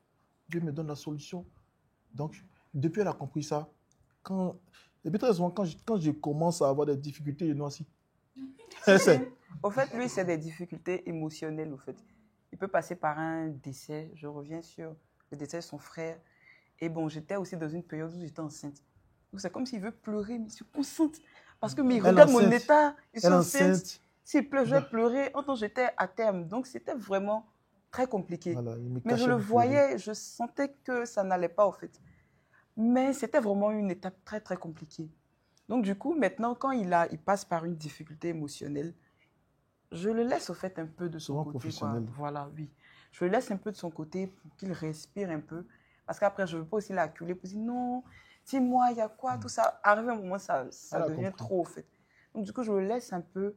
Dieu me donne la solution. Donc, depuis elle a compris ça, et puis très souvent, quand je commence à avoir des difficultés, je noircis. Au fait, lui, c'est des difficultés émotionnelles, au fait. Il peut passer par un décès. Je reviens sur le décès de son frère. Et bon, j'étais aussi dans une période où j'étais enceinte. Donc, c'est comme s'il veut pleurer, mais je suis enceinte. Parce que, mais il regarde mon état, je suis enceinte. S'il pleure, je vais pleurer. Autant j'étais à terme. Donc, c'était vraiment très compliqué. Voilà, mais je le voyais, je sentais que ça n'allait pas, au fait. Mais c'était vraiment une étape très, très compliquée. Donc, du coup, maintenant, quand il passe par une difficulté émotionnelle, je le laisse au fait un peu de son Souvent côté. professionnel. Voilà, oui. Je le laisse un peu de son côté pour qu'il respire un peu. Parce qu'après, je ne veux pas aussi l'acculer pour dire non, dis-moi, il y a quoi, tout ça. Arrivé un moment, ça devient trop, au fait. Donc, du coup, je le laisse un peu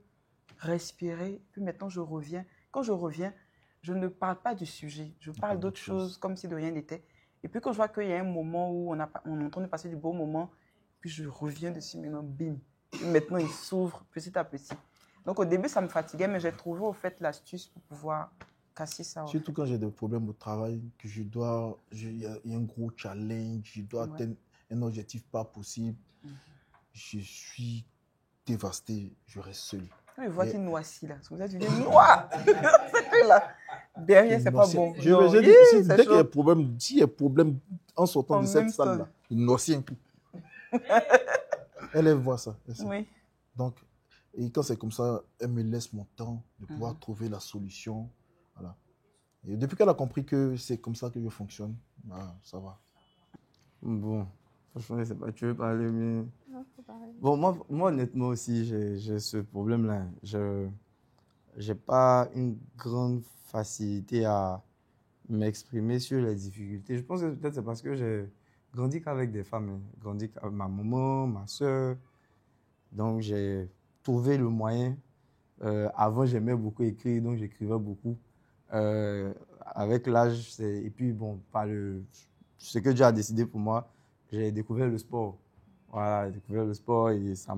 respirer. Puis maintenant, je reviens. Quand je reviens, je ne parle pas du sujet. Je parle d'autre chose, comme si de rien n'était. Et puis, quand je vois qu'il y a un moment où on est en train de passer du beau moment, puis je reviens dessus maintenant, bim. Et maintenant, il s'ouvre petit à petit. Donc, au début, ça me fatiguait, mais j'ai trouvé, au fait, l'astuce pour pouvoir casser ça. Surtout quand j'ai des problèmes au travail, que il y a un gros challenge, je dois atteindre un objectif pas possible. Je suis dévasté, je reste seul. Quand je vois qu'il noircit là, c'est comme ça que tu dis noir. C'est que là, derrière, c'est pas bon. Dès qu'il y a problème, s'il y a problème en sortant de cette salle-là, il noircit un coup. Elle voit ça. Oui. Donc, et quand c'est comme ça, elle me laisse mon temps de pouvoir trouver la solution. Voilà. Et depuis qu'elle a compris que c'est comme ça que je fonctionne, ça va. Bon, franchement, je sais pas, tu veux parler, mais... Non, faut parler. Bon, moi, honnêtement aussi, j'ai ce problème-là. Je n'ai pas une grande facilité à m'exprimer sur les difficultés. Je pense que peut-être c'est parce que j'ai grandi qu'avec des femmes. J'ai grandi avec ma maman, ma soeur. Donc, j'ai trouvé le moyen. Avant, j'aimais beaucoup écrire, donc j'écrivais beaucoup. Avec l'âge, et puis bon, ce que Dieu a décidé pour moi, j'ai découvert le sport. Voilà, j'ai découvert le sport et ça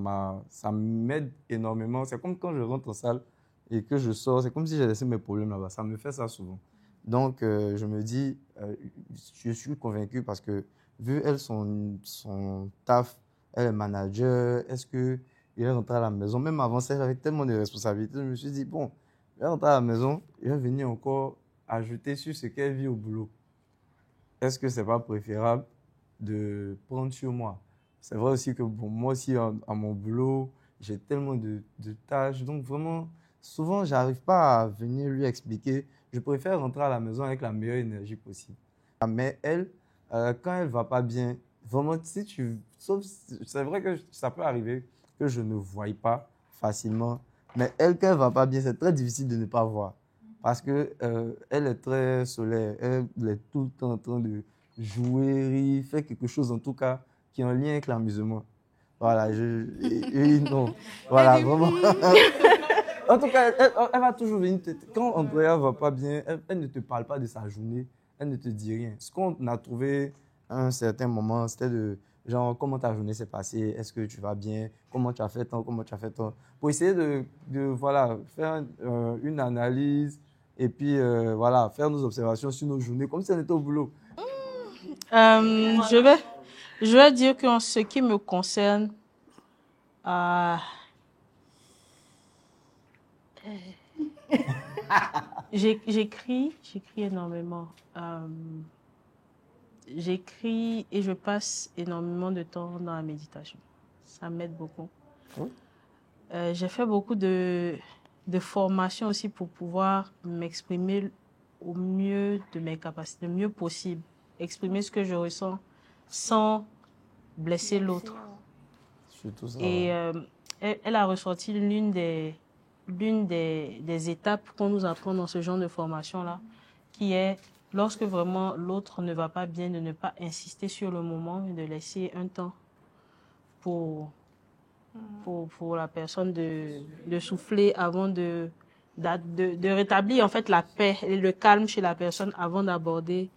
m'aide énormément. C'est comme quand je rentre en salle et que je sors, c'est comme si j'ai laissé mes problèmes là-bas. Ça me fait ça souvent. Donc, je me dis, je suis convaincu parce que vu elle, son taf, elle est manager, est-ce qu'il est rentré à la maison, même avant ça, elle avait tellement de responsabilités, je me suis dit, bon, il est rentré à la maison, il va venir encore ajouter sur ce qu'elle vit au boulot. Est-ce que ce n'est pas préférable de prendre sur moi? C'est vrai aussi que bon, moi aussi, à mon boulot, j'ai tellement de tâches. Donc vraiment, souvent, je n'arrive pas à venir lui expliquer. Je préfère rentrer à la maison avec la meilleure énergie possible. Mais elle, quand elle ne va pas bien, vraiment, c'est vrai que ça peut arriver que je ne voie pas facilement. Mais elle, quand elle ne va pas bien, c'est très difficile de ne pas voir. Parce qu'elle est très solaire. Elle est tout le temps en train de jouer, rire, faire quelque chose en tout cas qui est en lien avec l'amusement. Voilà, non. Voilà, vraiment. En tout cas, elle va toujours venir. Quand Andrea ne va pas bien, elle ne te parle pas de sa journée, elle ne te dit rien. Ce qu'on a trouvé à un certain moment, c'était genre, comment ta journée s'est passée, est-ce que tu vas bien, comment tu as fait tant, comment tu as fait tant. Pour essayer voilà, faire une analyse et puis voilà, faire nos observations sur nos journées, comme si on était au boulot. Je vais dire qu'en ce qui me concerne, j'écris énormément. J'écris et je passe énormément de temps dans la méditation. Ça m'aide beaucoup. Oui. J'ai fait beaucoup de formations aussi pour pouvoir m'exprimer au mieux de mes capacités, le mieux possible. Exprimer ce que je ressens sans blesser l'autre. Et elle a ressorti l'une des étapes qu'on nous apprend dans ce genre de formation-là, qui est lorsque vraiment l'autre ne va pas bien, de ne pas insister sur le moment, de laisser un temps pour la personne de souffler avant de rétablir en fait la paix et le calme chez la personne avant d'aborder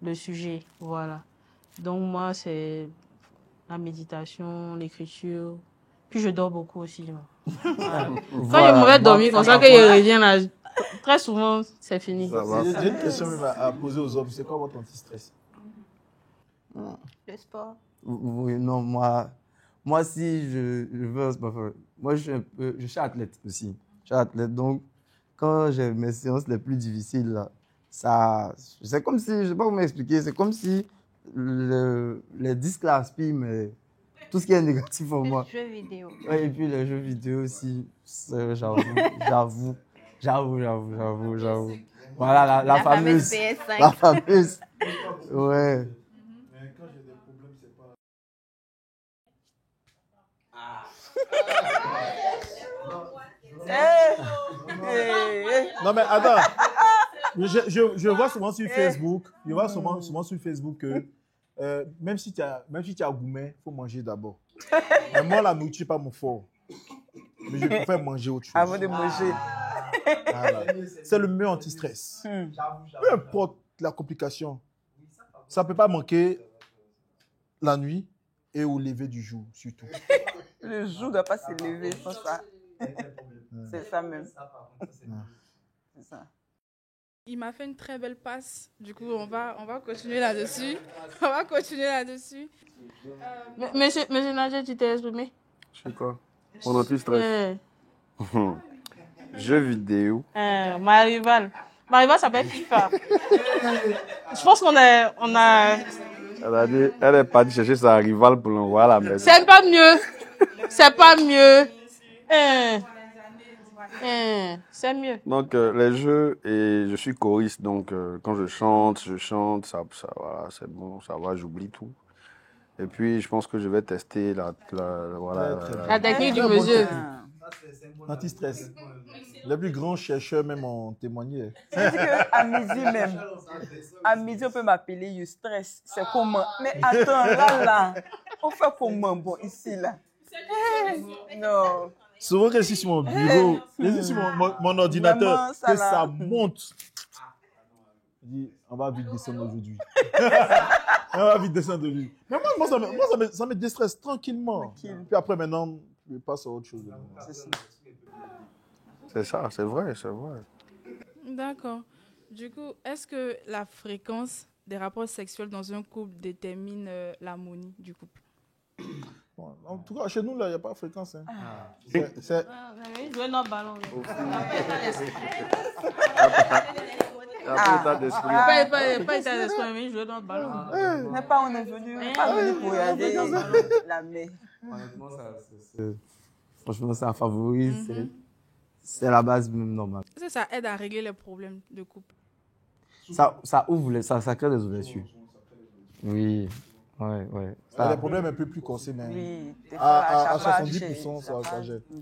le sujet. Voilà. Donc moi, c'est la méditation, l'écriture. Puis je dors beaucoup aussi. Voilà. Quand je m'aurais dormi comme ça, que je reviens là, très souvent, c'est fini. J'ai une question à poser aux hommes. C'est quoi votre anti-stress? Le sport. Oui, non, moi si je veux, moi je suis athlète aussi. Je suis athlète, donc quand j'ai mes séances les plus difficiles, là, c'est comme si, je ne sais pas comment expliquer, c'est comme si les disques là aspirent, mais tout ce qui est négatif en moi. Les jeux vidéo. Ouais, et puis les jeux vidéo aussi, j'avoue. Voilà, la fameuse PS5. La fameuse. Ouais. Mais quand j'ai des problèmes, c'est pas. Non, mais attends. Je vois souvent sur Facebook, souvent sur Facebook que même si tu as gourmet, il faut manger d'abord. Mais moi, la nourriture n'est pas mon fort. Mais je préfère manger autre chose. Avant de manger. Voilà. C'est le meilleur anti-stress. Peu importe la complication, ça ne peut pas manquer la nuit et au lever du jour, surtout. Le jour ne doit pas se lever sans ça. C'est ça même. C'est ça. Il m'a fait une très belle passe. Du coup, on va continuer là-dessus. On va continuer là-dessus. Monsieur Nadia, tu t'es exprimé? Je sais quoi? Mon anti-stress. Jeux vidéo. Ma rivale s'appelle FIFA. Je pense qu'on a... Elle est partie chercher sa rivale pour l'envoyer à la maison. C'est pas mieux. C'est pas mieux. C'est mieux. Donc, les jeux, et je suis choriste, donc quand je chante, ça voilà, c'est bon, ça va, j'oublie tout. Et puis, je pense que je vais tester la technique du monsieur. Anti-stress. Les plus grands chercheurs même ont témoigné. C'est qu'à midi même, à midi on peut m'appeler You Stress. C'est comment? Mais attends, là, on fait comment? Bon, ici, là. Non. Souvent, je suis sur mon bureau, je suis sur mon ordinateur, Vraiment, que ça monte. Je dis, on va vite descendre aujourd'hui. On va vite descendre aujourd'hui. Mais moi ça me déstresse tranquillement. Puis après, maintenant, je passe à autre chose. C'est ça, c'est vrai. D'accord. Du coup, est-ce que la fréquence des rapports sexuels dans un couple détermine l'harmonie du couple? Bon, en tout cas, chez nous, là, il n'y a pas de fréquence. Hein. Jouer notre ballon. Pas état d'esprit, mais jouer notre ballon. Mais pas on est venu pour regarder la mer. Honnêtement, franchement, ça favorise. C'est la base même normale. Est-ce que ça aide à régler les problèmes de couple? Ça ouvre, ça crée des ouvertures. Oui, ouais. Il y a des problèmes un peu plus corsés, mais Oui, à 70%, ça gère. Oui.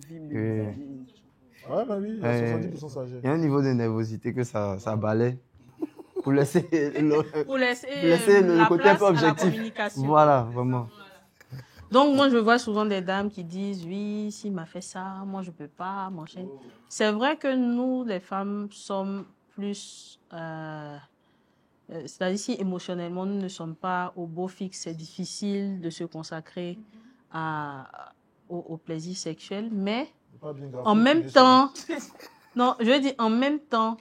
Ouais, bah oui, à 70% ça gère. Il y a un niveau de nervosité que ça balaie pour laisser le la côté un peu place à la objectif. communication. Voilà, vraiment. Donc, moi, je vois souvent des dames qui disent, oui, s'il m'a fait ça, moi, je ne peux pas, manger. C'est vrai que nous, les femmes, sommes plus... c'est-à-dire, si émotionnellement, nous ne sommes pas au beau fixe, c'est difficile de se consacrer au plaisir sexuel. Mais, en même temps... Non, je veux dire, en même temps,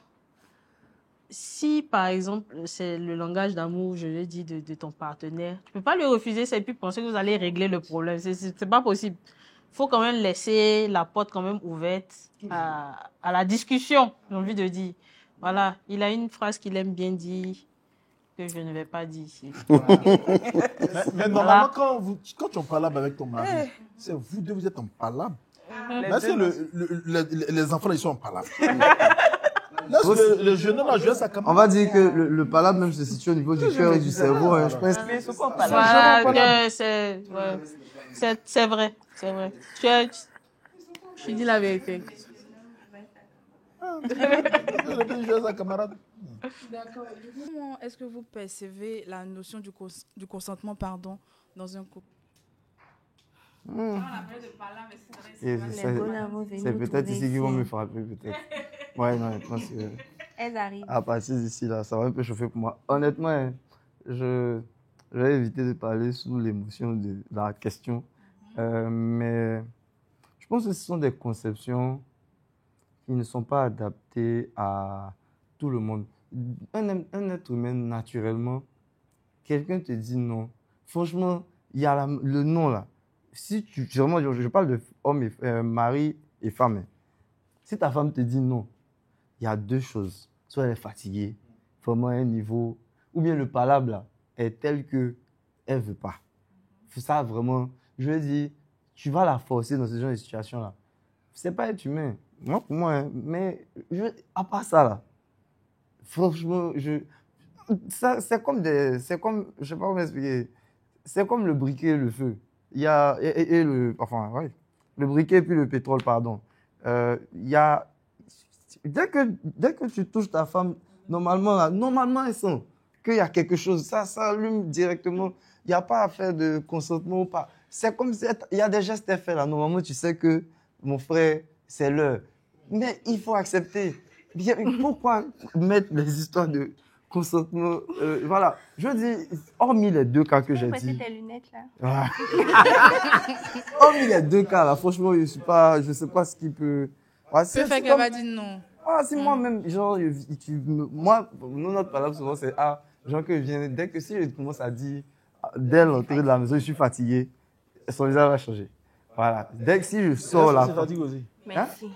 si, par exemple, c'est le langage d'amour, je le dis, de ton partenaire, tu ne peux pas lui refuser ça et puis penser que vous allez régler le problème. C'est pas possible. Il faut quand même laisser la porte quand même ouverte à la discussion, j'ai envie de dire. Voilà, il a une phrase qu'il aime bien dire que je ne vais pas dire ici. Mais normalement, quand tu en palabre avec ton mari, c'est vous deux, vous êtes en palabre. Là, c'est les enfants, ils sont en palabre. Là, le jeune homme a joué sa caméra. On va dire que le palabre même se situe au niveau du cœur et du cerveau. Hein, je pense. Mais ils sont pas en palabre. Voilà, c'est vrai, c'est vrai. Je dis la vérité. Il joue sa camarade. D'accord. Comment est-ce que vous percevez la notion du consentement dans un couple? C'est peut-être ici qu'ils vont me frapper, peut-être. Ouais, non, je pense que... Elles arrivent. À partir d'ici, là, ça va un peu chauffer pour moi. Honnêtement, hein, je vais éviter de parler sous l'émotion de la question. Mais je pense que ce sont des conceptions qui ne sont pas adaptées à tout le monde. Un être humain, naturellement, quelqu'un te dit non. Franchement, il y a le non, là. Si vraiment, je parle de homme mari et femme. Si ta femme te dit non, il y a deux choses. Soit elle est fatiguée, vraiment à un niveau, ou bien le palabre là, est tel que elle ne veut pas. Ça, vraiment, je veux dire, tu vas la forcer dans ce genre de situation-là. Ce n'est pas être humain. Moi, pour moi, hein, mais à part ça, là, franchement, c'est comme, je ne sais pas comment expliquer, c'est comme le briquet et le feu. Il y a, le briquet puis le pétrole, pardon. y a... Dès que tu touches ta femme, normalement, elles sent qu'il y a quelque chose. Ça allume directement. Il n'y a pas à faire de consentement ou pas. C'est comme si il y a des gestes faits là. Normalement, tu sais que mon frère, c'est l'heure. Mais il faut accepter. Pourquoi mettre les histoires de consentement voilà. Je dis, hormis les 2 cas que j'ai dit. tes lunettes là. Hormis les 2 cas là, franchement, je sais pas ce qui peut. Peut faire qu'elle va dire non. Si moi-même, genre, notre parole souvent c'est genre que dès que si je commence à dire dès l'entrée de la maison, je suis fatigué, son visage va changer. Voilà. Dès que si je sors là. fatigue aussi. Merci.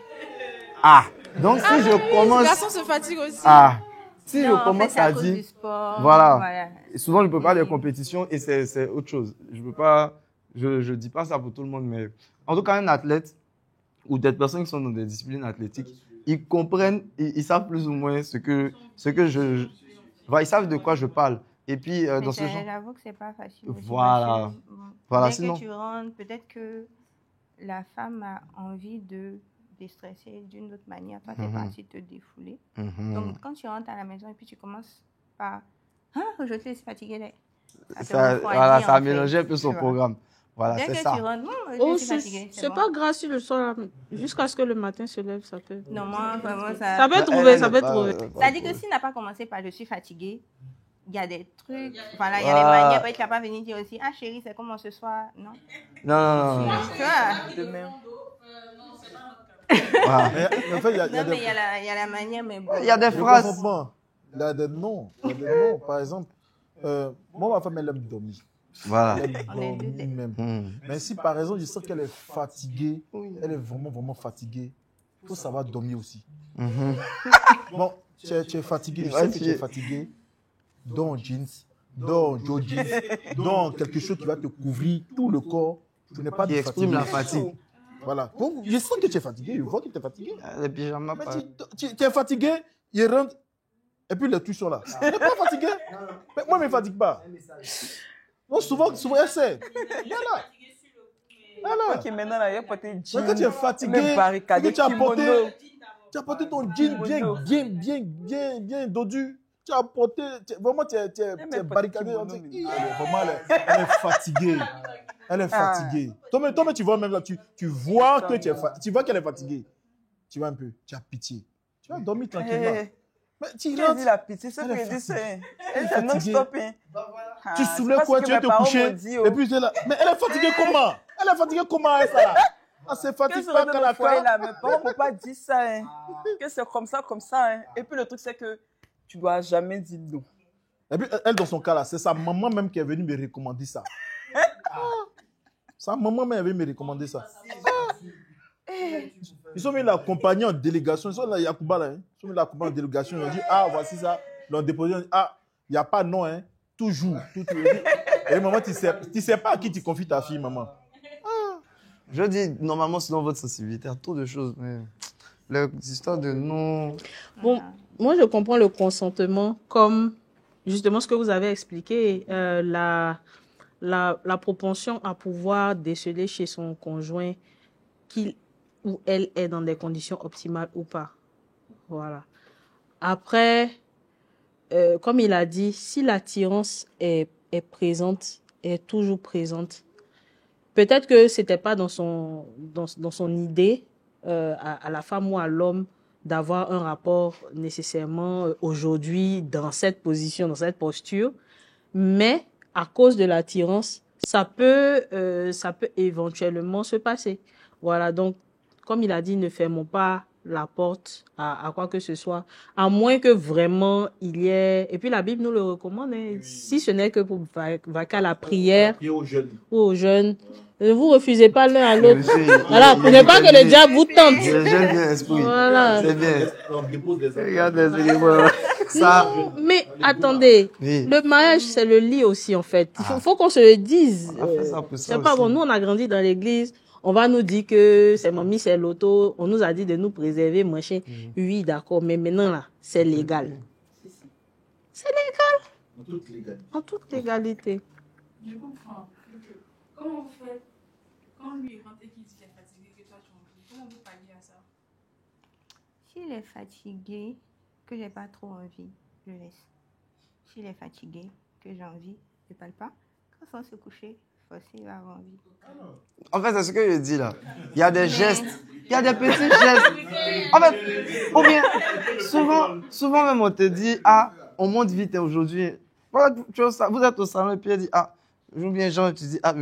Donc si je commence. Les garçons se fatiguent aussi. Si je commence à dire. Voilà. Et souvent, je ne peux pas des compétitions et c'est autre chose. Je peux pas. Je dis pas ça pour tout le monde, mais en tout cas, un athlète ou des personnes qui sont dans des disciplines athlétiques, ils comprennent, ils savent plus ou moins ce que ils savent de quoi je parle. Et puis, dans ce genre. J'avoue que c'est pas facile. Voilà. Dès sinon. que tu rentres, peut-être que la femme a envie de déstresser d'une autre manière. Toi, tu es parti te défouler. Donc, quand tu rentres à la maison et puis tu commences par aujourd'hui, je suis fatiguée. Ça a mélangé un peu son programme. Voilà, c'est ça. Tu rentres, je suis fatiguée. C'est pas grave si le soir, jusqu'à ce que le matin se lève, ça peut. Non, moi, vraiment, ça. Ça peut trouver, ça peut trouver. Ça dit que s'il n'a pas commencé par je suis fatiguée, il y a des trucs, voilà, il y a des manières, peut-être qu'il n'a pas venu dire aussi, chérie, c'est comment ce soir, non? Non. Tu vois? De même. Mais en fait, il y a la manière, mais bon. Il y a des phrases. Il y a des noms. Par exemple, moi, ma femme, elle aime dormir. Voilà. Elle aime dormir même. Mais si, par exemple, je sens qu'elle est fatiguée, elle est vraiment, vraiment fatiguée, il faut savoir dormir aussi. Bon, tu es fatigué, je sais que tu es fatigué. Dans jeans, dans jogging, dans quelque chose qui va te couvrir tout le corps. Tu n'es pas qui exprime la fatigue. Voilà. Bon, je sens que tu es fatigué, je vois que tu es fatigué. Les pyjamas, tu es fatigué, il rentre, et puis les touches sont là. Tu n'es pas fatigué? Mais moi, je ne me fatigue pas. Non, souvent, elle sait. Voilà. Ok, maintenant, là, il y a porté jean. Quand tu es fatigué, tu as porté ton jean bien dodu. Tu as porté, vraiment, tu es barricadé. Vraiment, elle est fatiguée. Elle est fatiguée. Toi, tu vois même là, tu vois que tu vois qu'elle est fatiguée. Tu vois un peu, tu as pitié. Tu vas dormir tranquillement. Mais tu rentres. Dit la pitié, c'est ce que je dis, c'est non-stop. Tu soulèves quoi, tu veux te coucher. Et puis, là. Mais elle est fatiguée comment? Elle est fatiguée comment, elle, ça là? C'est fatigué pas quand la fois. Mes parents ne m'ont pas dit ça. Que c'est comme ça. Et puis, le truc, c'est que tu ne dois jamais dire non. Et puis, elle, dans son cas là, c'est sa maman même qui est venue me recommander ça. Sa maman même est venue me recommander ça. Ils sont venus l'accompagner en délégation. Ils sont là, Yacouba là. Ils sont venus l'accompagner en délégation. Ils ont dit, voici ça. Ils l'ont déposé. Ils ont dit, il n'y a pas de nom, hein. Toujours. Et maman, tu sais pas à qui tu confies ta fille, maman. Je dis, normalement, selon votre sensibilité, il y a trop de choses. Mais les histoires de non. Bon, moi, je comprends le consentement comme justement ce que vous avez expliqué, la propension à pouvoir déceler chez son conjoint qu'il ou elle est dans des conditions optimales ou pas. Voilà. Après, comme il a dit, si l'attirance est présente, est toujours présente, peut-être que c'était pas dans son idée à la femme ou à l'homme d'avoir un rapport nécessairement aujourd'hui dans cette position, dans cette posture, mais à cause de l'attirance, ça peut éventuellement se passer. Voilà, donc, comme il a dit, ne fermons pas la porte à quoi que ce soit, à moins que vraiment il y ait... Et puis la Bible nous le recommande, hein, si ce n'est que pour vaquer à la prière ou aux jeunes. Ne vous refusez pas l'un à l'autre. Voilà, pour ne pas que le diable vous tente. J'aime bien l'esprit. Voilà. C'est bien. Regarde les éléments. Ça... Non, mais attendez, le mariage, c'est le lit aussi, en fait. Il faut qu'on se le dise. C'est pas bon. Nous, on a grandi dans l'église. On va nous dire que c'est mamie, c'est l'auto. On nous a dit de nous préserver, machin. Oui, d'accord. Mais maintenant, là, c'est légal. C'est légal. En toute légalité. Je comprends. Comment vous faites quand lui rentre et qu'il dit qu'il est fatigué, que toi tu en pries? Comment vous palliez à ça? S'il est fatigué, que j'ai pas trop envie, je laisse. S'il est fatigué, que j'ai envie, je parle pas. Quand on se coucher, forcément, il va avoir envie. En fait, c'est ce que je dis là. Il y a des gestes, il y a des petits gestes. En fait, ou bien, souvent même on te dit, ah, on monte vite aujourd'hui. Voilà, vous êtes au salon et puis elle dit, ah, ou bien genre, tu dis, ah,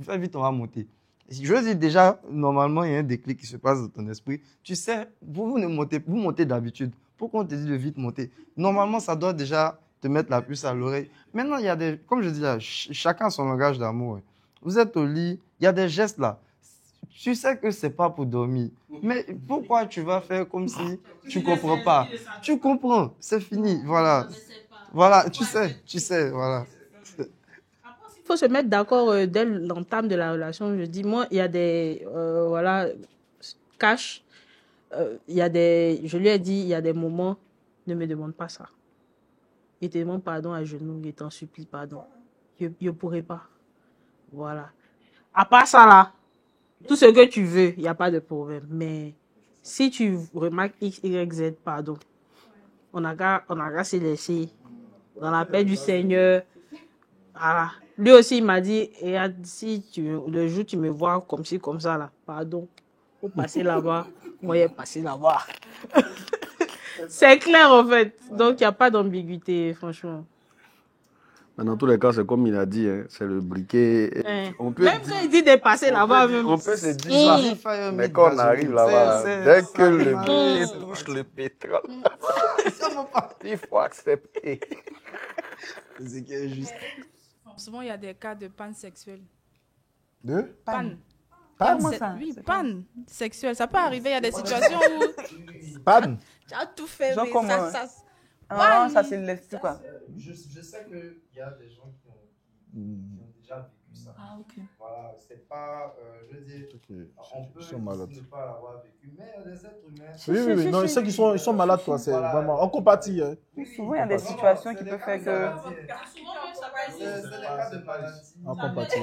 fais vite, on va monter. Je dis déjà, normalement, il y a un déclic qui se passe dans ton esprit. Tu sais, vous montez d'habitude. Pourquoi on te dit de vite monter? Normalement, ça doit déjà te mettre la puce à l'oreille. Maintenant, il y a des, comme je dis là, chacun a son langage d'amour. Vous êtes au lit, il y a des gestes là. Tu sais que c'est pas pour dormir. Mais pourquoi tu vas faire comme si tu comprends pas? Tu comprends, c'est fini, voilà. Voilà, tu sais, voilà. Il faut se mettre d'accord dès l'entame de la relation. Je dis, moi, il y a des, voilà, cash. Je lui ai dit, il y a des moments, ne me demande pas ça. Il te demande pardon à genoux, il t'en supplie pardon. Je ne pourrai pas. Voilà. À part ça, là, tout ce que tu veux, il n'y a pas de problème. Mais si tu remarques X, Y, Z, pardon, on a qu'à se laisser dans la paix du Seigneur. Voilà. Lui aussi, il m'a dit, et si le jour tu me vois comme ci, comme ça, là, pardon, faut passer là-bas. Moi, j'ai passé là-bas. C'est clair, en fait. Donc, il n'y a pas d'ambiguïté, franchement. Mais dans tous les cas, c'est comme il a dit, hein, c'est le briquet. On peut même quand il dit de passer là-bas, même. On peut se dire ça. Mais quand on arrive là-bas, dès que le briquet touche le pétrole, il faut accepter. C'est qui est juste. Souvent, il y a des cas de panne sexuelle. De Panne. Comment ça? Oui, panne sexuelle. Ça peut arriver, il y a des situations où panne. tu as tout fait, Genre mais comment? Ça se lève plus, quoi. Je sais qu'il y a des gens qui ont déjà vécu ça. Ah, ok. Voilà, c'est pas, je veux dire, on peut ne pas l'avoir vécu, mais il y a des êtres humains. Oui, non, ceux qui sont malades, quoi, c'est vraiment, on compatit. Hein. Souvent, il y a des situations qui peuvent faire que... C'est des cas de maladie. On compatit.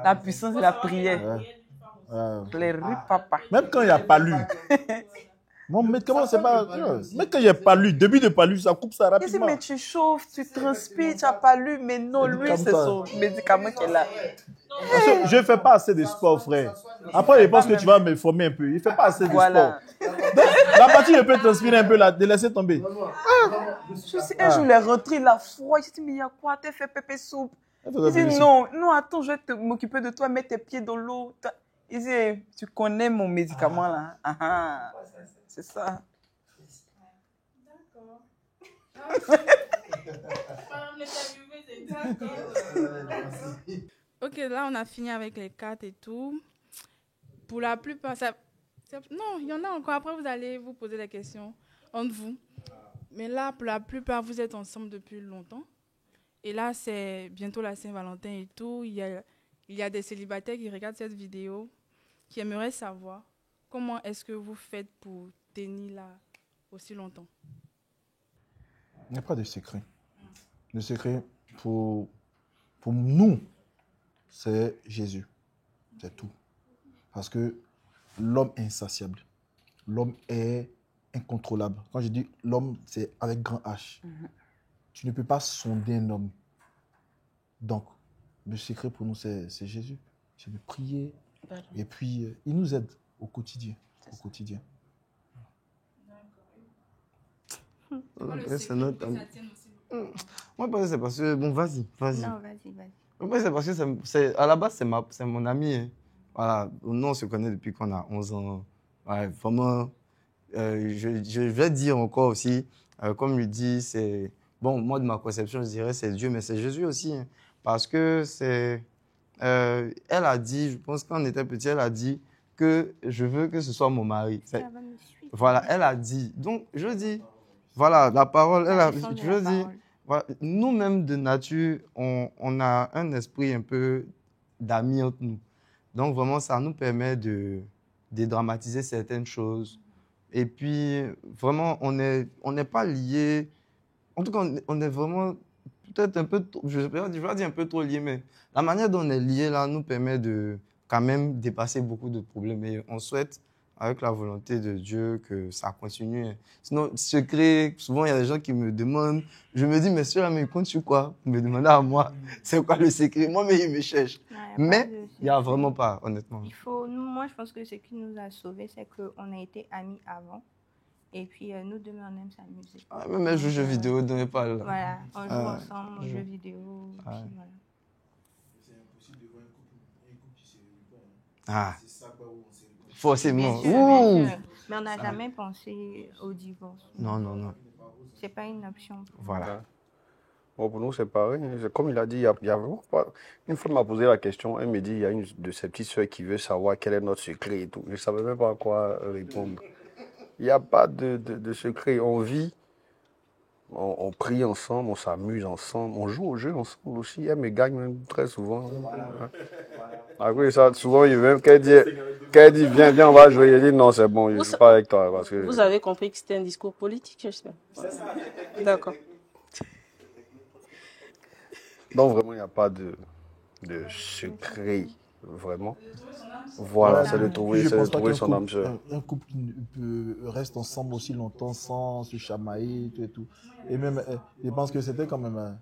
La puissance de la prière. Les rues, papa. Même quand il n'y a pas lu. Bon, mais comment c'est pas. Mais quand il n'y a pas lu, début de pas lu, ça coupe ça rapidement. Mais tu chauffes, tu transpires, tu n'as pas lu, mais non, lui, c'est son médicament qui est là. Je ne fais pas assez de sport, frère. Après, je pense que tu vas me former un peu. Il ne fait pas assez de sport. Donc, la partie, je peux transpirer un peu, là, de laisser tomber. Je sais, un jour, il est rentré, il a froid. Je dis, mais il y a quoi? Tu as fait pépé soupe. Il dit, non, attends, je vais m'occuper de toi, mettre tes pieds dans l'eau. Il dit, tu connais mon médicament, là. C'est ça. D'accord. Ok, là, on a fini avec les cartes et tout. Pour la plupart, non, il y en a encore. Après, vous allez vous poser des questions entre vous. Mais là, pour la plupart, vous êtes ensemble depuis longtemps. Et là, c'est bientôt la Saint-Valentin et tout. Il y a des célibataires qui regardent cette vidéo, qui aimeraient savoir comment est-ce que vous faites pour tenir là aussi longtemps. Il n'y a pas de secret. Le secret, pour nous, c'est Jésus. C'est tout. Parce que l'homme est insatiable. L'homme est incontrôlable. Quand je dis l'homme, c'est avec grand H. Tu ne peux pas sonder un homme. Donc, le secret pour nous, c'est Jésus. C'est de prier. Et puis, il nous aide au quotidien. Au quotidien. C'est notre... Moi, c'est parce que... Bon, vas-y. Non, vas-y. Moi, c'est parce que à la base, c'est mon ami. Hein. Voilà. Nous, on se connaît depuis qu'on a 11 ans. Ouais, vraiment, je vais dire encore aussi, comme il dit, c'est... Bon, moi, de ma conception, je dirais c'est Dieu, mais c'est Jésus aussi. Hein, parce que c'est... elle a dit, je pense qu'on était petit, elle a dit que je veux que ce soit mon mari. Voilà, elle a dit. Donc, je dis, voilà, la parole, je dis, voilà, nous-mêmes de nature, on a un esprit un peu d'amis entre nous. Donc, vraiment, ça nous permet de dédramatiser certaines choses. Et puis, vraiment, on n'est pas liés. En tout cas, on est vraiment peut-être un peu, je vais dire un peu trop lié, mais la manière dont on est lié là nous permet de quand même dépasser beaucoup de problèmes. Et on souhaite, avec la volonté de Dieu, que ça continue. Sinon, secret, souvent il y a des gens qui me demandent, je me dis, mais celui-là, mais il compte sur quoi? Vous me demandez à moi, c'est quoi le secret? Moi, mais il me cherche. Mais il n'y a vraiment pas, honnêtement. Moi, je pense que ce qui nous a sauvés, c'est qu'on a été amis avant. Et puis, nous deux, on aime s'amuser. Même un jeu vidéo, donnez pas là. Voilà, on joue ensemble, on joue vidéo. Puis voilà. C'est impossible de voir un couple qui se réunit pas. Ah, C'est ça où on s'est réunis. forcément. Bien sûr. Mais on n'a jamais pensé au divorce. Non. C'est pas une option. Voilà. Bon, pour nous, c'est pareil. Comme il a dit, il y a vraiment pas... Une fois, il m'a posé la question, elle me dit, il y a une de ses petites soeurs qui veut savoir quel est notre secret et tout. Je ne savais même pas à quoi répondre. Il n'y a pas de secret. On vit, on prie ensemble, on s'amuse ensemble, on joue au jeu ensemble aussi. Elle me gagne même très souvent. Après ça, souvent, quand elle dit, viens, on va jouer, il dit, non, c'est bon, je ne joue pas avec toi. Parce que... Vous avez compris que c'était un discours politique, j'espère. D'accord. Donc, vraiment, il n'y a pas de secret, vraiment. Voilà, c'est de trouver son âme sœur. Un couple reste ensemble aussi longtemps sans se chamailler et tout. Et même, je pense que c'était quand même...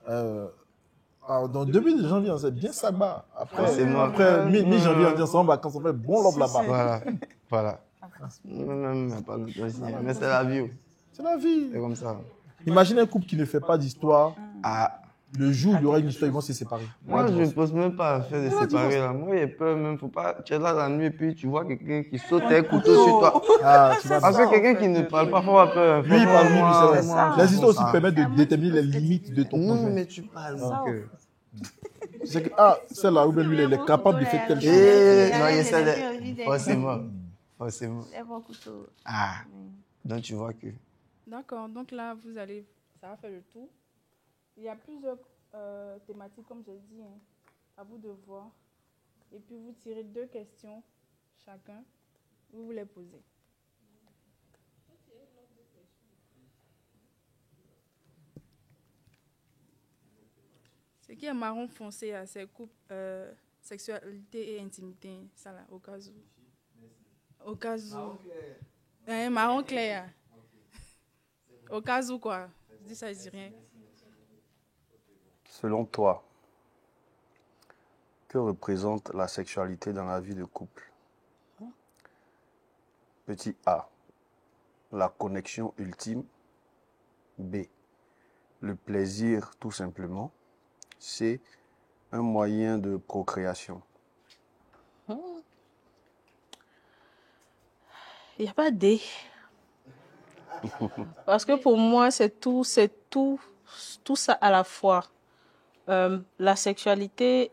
dans le début de janvier, c'est bien Sagba. Après, mi-janvier, on dit ensemble, quand on fait bon lobe là-bas. Voilà. Mais c'est la vie. C'est la vie. C'est comme ça. Imagine un couple qui ne fait pas d'histoire. Le jour où il y aura une histoire, ils vont se séparer. Moi, je ne pose même pas à faire de séparer là. Moi, j'ai peur même. Faut pas. Tu es là la nuit et puis tu vois quelqu'un qui saute un couteau sur toi. Parce que quelqu'un qui ne parle pas, faut avoir peur. Lui, il parle, lui, c'est vrai. Les histoires aussi permettent de déterminer les limites de ton conjoint. Non, mais tu parles. C'est que, celle-là, où lui, il est capable de faire telle chose. Non, il essaie forcément. C'est bon couteau. Donc, tu vois que. D'accord, donc là, ça va faire le tour. Il y a plusieurs thématiques, comme j'ai dit, à vous de voir. Et puis, vous tirez 2 questions chacun. Vous les posez. Ce qui est marron foncé, c'est couple, sexualité et intimité. Ça là, au cas où. Au cas où. Marron clair. Au cas où, quoi. Je dis ça, je dis rien. Selon toi, que représente la sexualité dans la vie de couple? Petit A, la connexion ultime. B, le plaisir tout simplement. C, un moyen de procréation. Il n'y a pas D. Parce que pour moi, c'est tout ça à la fois. La sexualité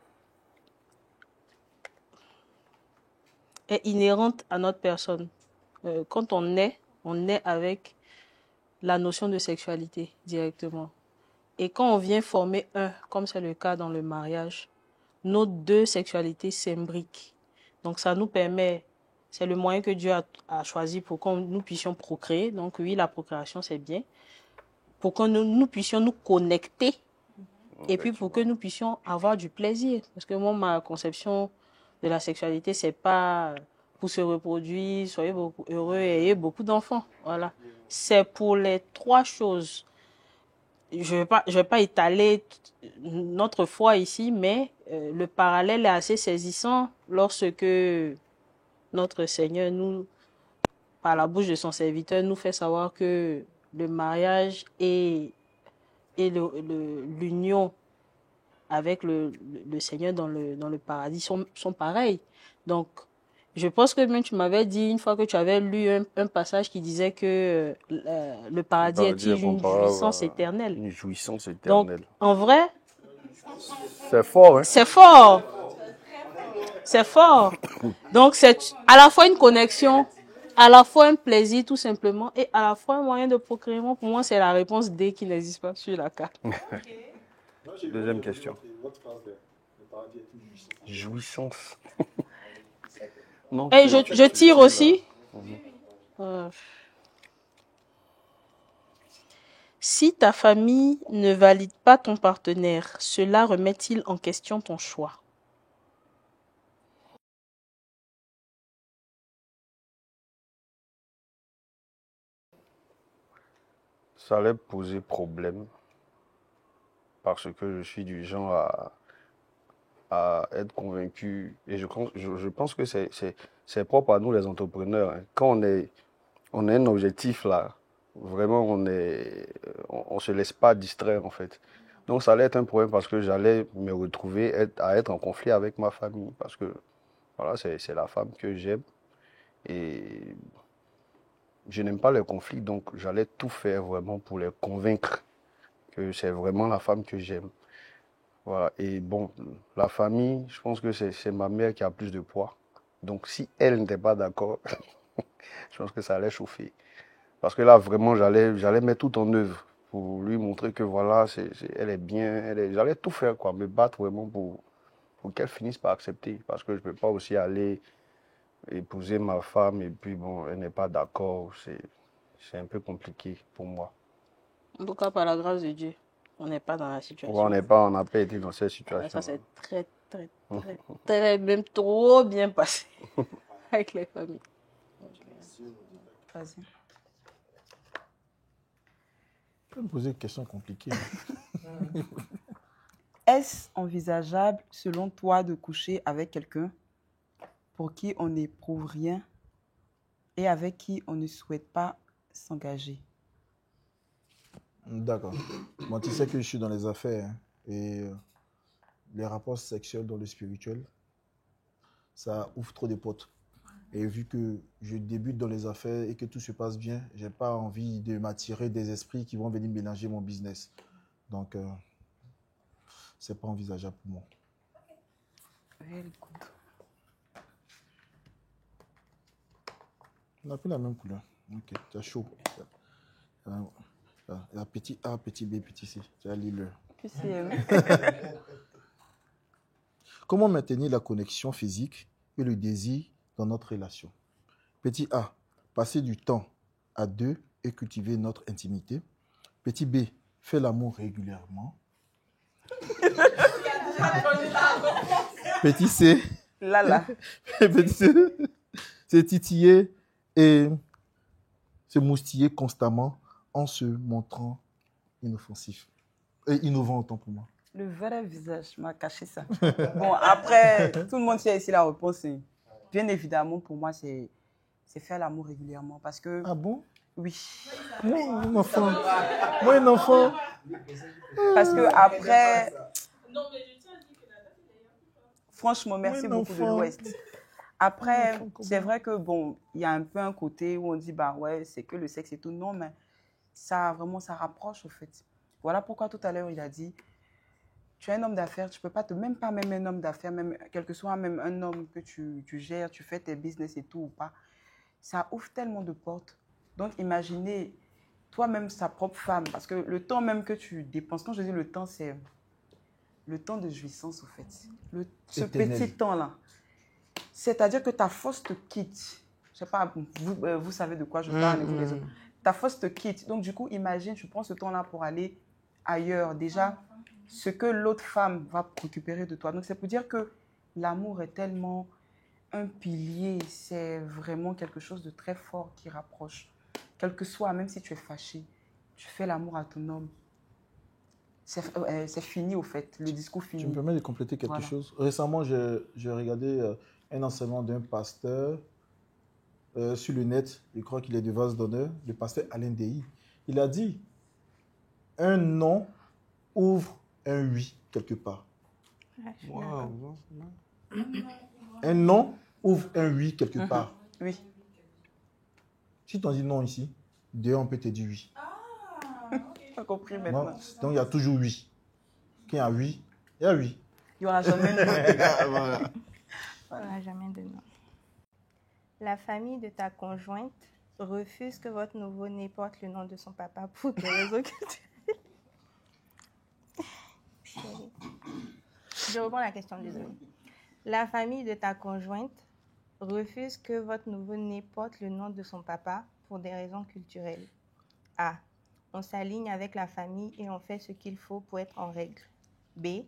est inhérente à notre personne. Quand on est avec la notion de sexualité directement. Et quand on vient former comme c'est le cas dans le mariage, nos 2 sexualités s'imbriquent. Donc ça nous permet, c'est le moyen que Dieu a choisi pour que nous puissions procréer. Donc oui, la procréation c'est bien. Pour que nous puissions nous connecter. Et puis pour que nous puissions avoir du plaisir. Parce que moi, ma conception de la sexualité, c'est pas pour se reproduire, soyez beaucoup heureux et ayez beaucoup d'enfants. Voilà. C'est pour les 3 choses. Je vais pas étaler notre foi ici, mais le parallèle est assez saisissant lorsque notre Seigneur par la bouche de son serviteur, nous fait savoir que le mariage et l'union avec le Seigneur dans le paradis sont pareils. Donc, je pense que même tu m'avais dit une fois que tu avais lu un passage qui disait que le paradis est une jouissance éternelle. Une jouissance éternelle. Donc, en vrai, c'est fort, hein? C'est fort. C'est fort. Donc, c'est à la fois une connexion, à la fois un plaisir tout simplement, et à la fois un moyen de procréation. Pour moi, c'est la réponse D qui n'existe pas sur la carte. Deuxième question. Jouissance. Non, et je tire aussi. Si ta famille ne valide pas ton partenaire, cela remet-il en question ton choix? Ça allait poser problème parce que je suis du genre à être convaincu. Et je pense que c'est propre à nous les entrepreneurs, hein. Quand on a un objectif là, vraiment on se laisse pas distraire en fait. Donc ça allait être un problème parce que j'allais me retrouver à être en conflit avec ma famille parce que voilà, c'est la femme que j'aime et je n'aime pas les conflits, donc j'allais tout faire vraiment pour les convaincre que c'est vraiment la femme que j'aime. Voilà. Et bon, la famille, je pense que c'est ma mère qui a plus de poids. Donc si elle n'était pas d'accord, je pense que ça allait chauffer. Parce que là, vraiment, j'allais mettre tout en œuvre pour lui montrer que voilà, elle est bien. J'allais tout faire, quoi, me battre vraiment pour qu'elle finisse par accepter. Parce que je ne peux pas aussi aller épouser ma femme et puis bon, elle n'est pas d'accord. C'est un peu compliqué pour moi. En tout cas, par la grâce de Dieu, on n'est pas dans la situation. On n'a pas été dans cette situation. Ça, c'est très, même trop bien passé avec les familles. Vas-y. Tu peux me poser une question compliquée. Est-ce envisageable, selon toi, de coucher avec quelqu'un pour qui on n'éprouve rien et avec qui on ne souhaite pas s'engager? D'accord. Bon, tu sais que je suis dans les affaires, hein, et les rapports sexuels dans le spirituel, ça ouvre trop de portes. Et vu que je débute dans les affaires et que tout se passe bien, je n'ai pas envie de m'attirer des esprits qui vont venir mélanger mon business. Donc, ce n'est pas envisageable pour moi. Very good. On a pris la même couleur. Ok, tu as chaud. Il y a petit A, petit B, petit C. Tu as l'île. Comment maintenir la connexion physique et le désir dans notre relation? Petit A, passer du temps à deux et cultiver notre intimité. Petit B, faire l'amour régulièrement. Petit C, petit C, c'est titiller et se moustiller constamment en se montrant inoffensif. Et innovant autant pour moi. Le vrai visage m'a caché ça. Bon, après, tout le monde sait ici la réponse. Bien évidemment, pour moi, c'est faire l'amour régulièrement. Parce que... Ah bon? Oui. Moi, un enfant. Moi, un enfant. Parce que après... Franchement, merci beaucoup de l'Ouest. Après, c'est vrai que bon, il y a un peu un côté où on dit, bah ouais, c'est que le sexe et tout. Non, mais ça, vraiment, ça rapproche au fait. Voilà pourquoi tout à l'heure, il a dit, tu es un homme d'affaires, tu ne peux pas même un homme d'affaires, même, quel que soit même un homme que tu gères, tu fais tes business et tout ou pas, ça ouvre tellement de portes. Donc, imaginez toi-même sa propre femme, parce que le temps même que tu dépenses, quand je dis le temps, c'est le temps de jouissance, au fait. Ce petit temps-là. C'est-à-dire que ta force te quitte. Je ne sais pas, vous savez de quoi je parle, et vous les autres. Ta force te quitte. Donc, du coup, imagine, tu prends ce temps-là pour aller ailleurs. Déjà, ce que l'autre femme va récupérer de toi. Donc, c'est pour dire que l'amour est tellement un pilier. C'est vraiment quelque chose de très fort qui rapproche. Quel que soit, même si tu es fâché, tu fais l'amour à ton homme. C'est fini, au fait. Le discours fini. Tu me permets de compléter quelque chose? Récemment, j'ai regardé un enseignement d'un pasteur sur le net. Je crois qu'il est de Vase d'honneur, le pasteur Alain Déhi. Il a dit, un non ouvre un oui quelque part. Wow. Un non ouvre un oui quelque part. Oui. Si tu en dis non ici, dehors on peut te dire oui. J'ai compris maintenant. Non, donc il y a toujours oui. Quand il y a oui, il y a oui. Il n'y aura jamais de non. Voilà. Il n'y aura jamais de non. La famille de ta conjointe refuse que votre nouveau-né porte le nom de son papa pour des raisons culturelles. Je reprends la question, désolée. La famille de ta conjointe refuse que votre nouveau-né porte le nom de son papa pour des raisons culturelles. A. on s'aligne avec la famille et on fait ce qu'il faut pour être en règle. B,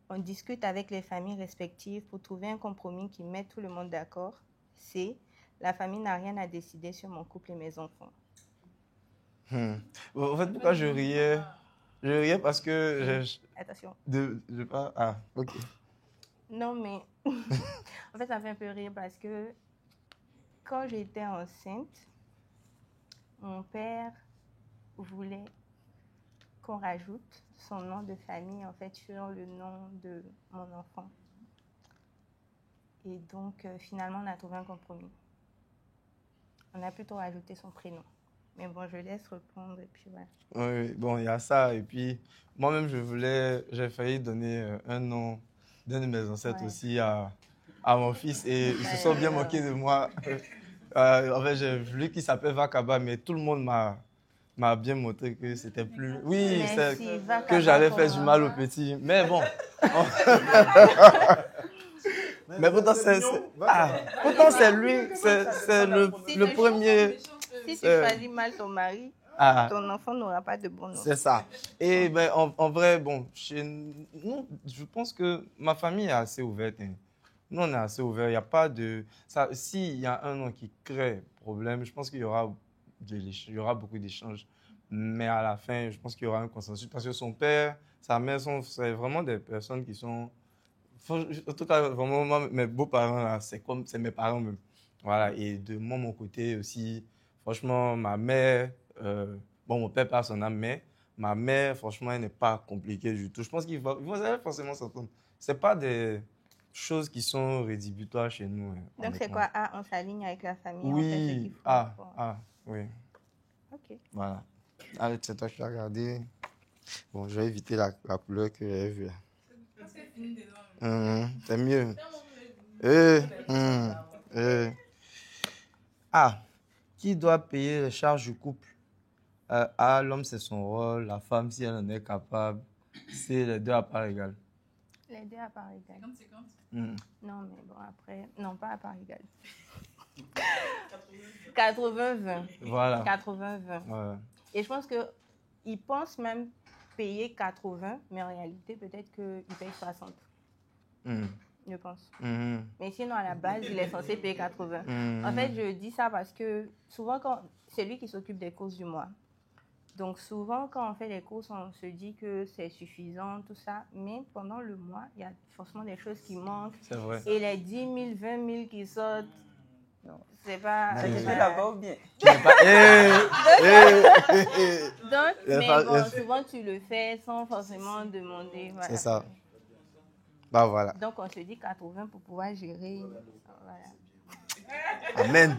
on discute avec les familles respectives pour trouver un compromis qui mette tout le monde d'accord. C, la famille n'a rien à décider sur mon couple et mes enfants. Bon, en fait, pourquoi je riais? Je riais parce que Attention. Ah, ok. Non, mais en fait, ça me fait un peu rire parce que quand j'étais enceinte, mon père voulait qu'on rajoute son nom de famille en fait sur le nom de mon enfant. Et donc, finalement, on a trouvé un compromis. On a plutôt rajouté son prénom. Mais bon, je laisse répondre et puis voilà. Oui, bon, il y a ça. Et puis, moi-même, j'ai failli donner un nom d'un de mes ancêtres aussi à mon fils. Et ils se sont bien moqués de moi. En fait, j'ai voulu qu'il s'appelle Vakaba, mais tout le monde m'a bien montré que c'était plus... Oui, que j'allais faire du mal au petit. Mais bon. Mais pourtant, c'est lui, c'est le premier... Si tu choisis mal ton mari, ton enfant n'aura pas de bon nom. C'est ça. Et ben, en vrai, bon, chez nous, je pense que ma famille est assez ouverte. Hein. Nous, on est assez ouvert. Il n'y a pas de... S'il y a un nom qui crée problème, je pense qu'il y aura beaucoup d'échanges. Mais à la fin, je pense qu'il y aura un consensus. Parce que son père, sa mère, c'est vraiment des personnes qui sont... En tout cas, vraiment, moi, mes beaux-parents, là, c'est mes parents même. Voilà. Et de moi, mon côté aussi, franchement, ma mère... bon, mon père perd son âme, mais ma mère, franchement, elle n'est pas compliquée du tout. Je pense qu'ils vont forcément s'entendre. Ce n'est pas des choses qui sont rédhibitoires chez nous. Hein, donc, c'est quoi? On s'aligne avec la famille, oui. on fait ce qu'il faut. Oui. Ok. Voilà. Allez, c'est toi qui as regardé. Bon, je vais éviter la couleur que j'ai vue. C'est mieux. Qui doit payer les charges du couple? L'homme, c'est son rôle. La femme, si elle en est capable, c'est les deux à part égale. Les deux à part égale. 50-50. Non, mais bon, après, non, pas à part égale. 80-20. Voilà. 80-20. Ouais. Et je pense qu'ils pensent même payer 80, mais en réalité, peut-être qu'ils payent 60. Je pense. Mais sinon, à la base, il est censé payer 80. En fait, je dis ça parce que souvent, c'est lui qui s'occupe des courses du mois. Donc, souvent, quand on fait les courses, on se dit que c'est suffisant, tout ça. Mais pendant le mois, il y a forcément des choses qui manquent. C'est vrai. Et les 10 000, 20 000 qui sortent, c'est pas... Tu es là-bas ou bien? Donc, mais bon, souvent, tu le fais sans forcément demander. Voilà. C'est ça. Bah voilà. Donc, on se dit 80 pour pouvoir gérer. Voilà. Amen.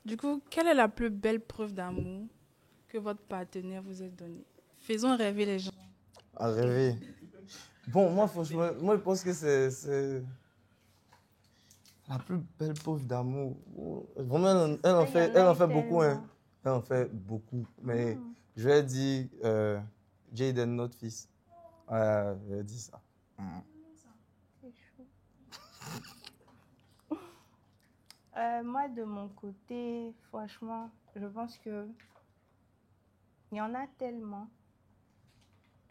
Du coup, quelle est la plus belle preuve d'amour que votre partenaire vous ait donnée? Faisons rêver les gens. À rêver. Bon, moi, franchement, je pense que c'est la plus belle preuve d'amour. Vraiment, elle en fait beaucoup. Hein. Elle en fait beaucoup. Mais je vais dire Jaden, notre fils. Je vais dire ça. C'est chaud. Moi, de mon côté, franchement, je pense que il y en a tellement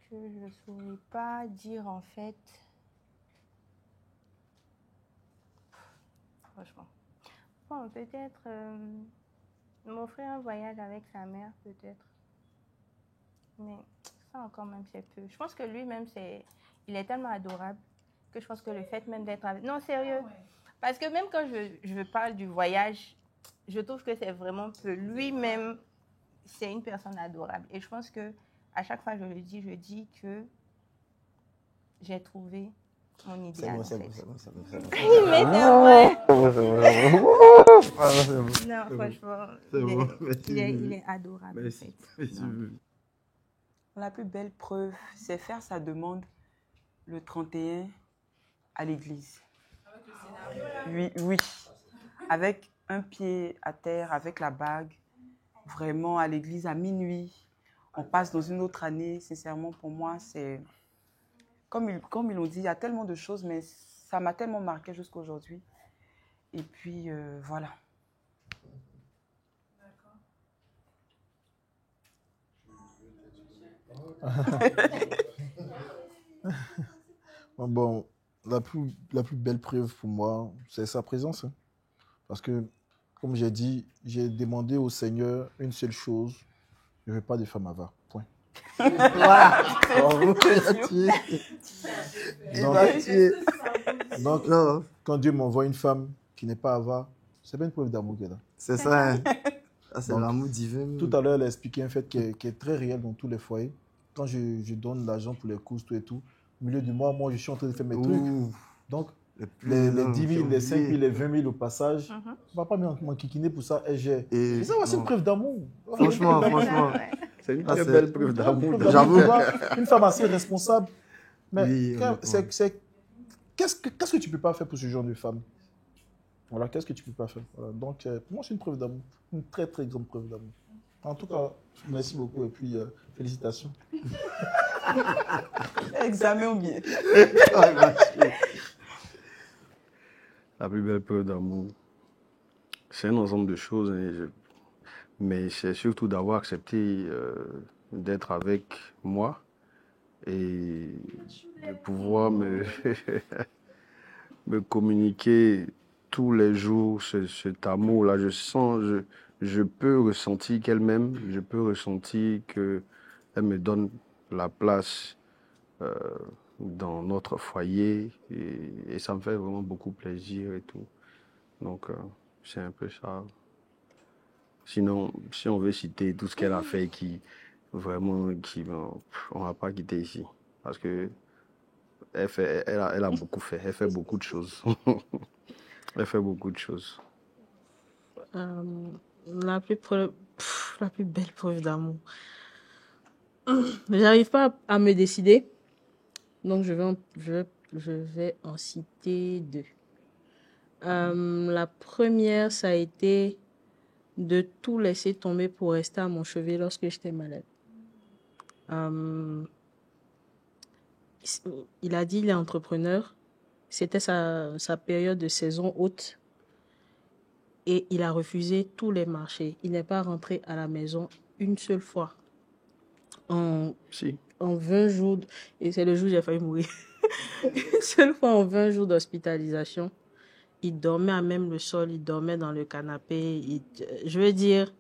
que je ne saurais pas dire en fait. Franchement. Bon, peut-être m'offrir un voyage avec sa mère, peut-être. Mais ça encore même, c'est peu. Je pense que lui-même, il est tellement adorable que je pense que le fait même d'être avec... Non, sérieux. Parce que même quand je parle du voyage, je trouve que c'est vraiment peu. Lui-même, c'est une personne adorable. Et je pense que à chaque fois que je dis que j'ai trouvé mon idéal. C'est bon. Mais c'est vrai. Non, franchement, il est adorable. En fait. La plus belle preuve, c'est faire sa demande le 31 à l'église. Oui. Avec un pied à terre, avec la bague. Vraiment, à l'église, à minuit. On passe dans une autre année. Sincèrement, pour moi, c'est... Comme ils l'ont dit, il y a tellement de choses, mais ça m'a tellement marqué jusqu'à aujourd'hui. Et puis, voilà. Bon, la plus belle preuve pour moi, c'est sa présence. Hein. Parce que, comme j'ai dit, j'ai demandé au Seigneur une seule chose. Je ne veux pas de femme avare. Point. Voilà. Donc, Non, quand Dieu m'envoie une femme qui n'est pas avare, c'est pas une preuve d'amour qu'elle a. c'est ça. Hein. Ah, c'est Donc, l'amour divin. Tout à l'heure, elle a expliqué un fait qui est très réel dans tous les foyers. Quand je donne l'argent pour les courses, tout et tout, au milieu du mois, moi, je suis en train de faire mes trucs. Ouh, Donc, le plus les énorme, 10 000, j'ai les 5 000, oublié. les 20 000 au passage, on va pas m'enquiquiner pour ça. Et j'ai. Et Mais ça, c'est une non. preuve d'amour. Franchement, C'est une Ah, très c'est- belle preuve d'amour. J'avoue. Une femme assez responsable. Mais Oui, honnêtement. qu'est-ce que tu peux pas faire pour ce genre de femme? Voilà, qu'est-ce que tu peux pas faire? Voilà. Donc, pour moi, c'est une preuve d'amour. Une très, très grande preuve d'amour. En tout cas, merci beaucoup et puis félicitations. Examen ou bien. La plus belle preuve d'amour, c'est un ensemble de choses, hein, mais c'est surtout d'avoir accepté d'être avec moi et de pouvoir me communiquer tous les jours cet amour-là. Je peux ressentir qu'elle m'aime, je peux ressentir qu'elle me donne la place euh, dans notre foyer et ça me fait vraiment beaucoup plaisir et tout. Donc, c'est un peu ça. Sinon, si on veut citer tout ce qu'elle a fait on va pas quitter ici. Parce que elle a beaucoup fait. Elle fait beaucoup de choses. Elle fait beaucoup de choses. La plus belle preuve d'amour. J'arrive pas à me décider. Donc, je vais en citer deux. La première, ça a été de tout laisser tomber pour rester à mon chevet lorsque j'étais malade. Il a dit il est entrepreneur. C'était sa période de saison haute. Et il a refusé tous les marchés. Il n'est pas rentré à la maison une seule fois. En 20 jours, et c'est le jour où j'ai failli mourir. Une seule fois en 20 jours d'hospitalisation. Il dormait à même le sol, il dormait dans le canapé. Je veux dire,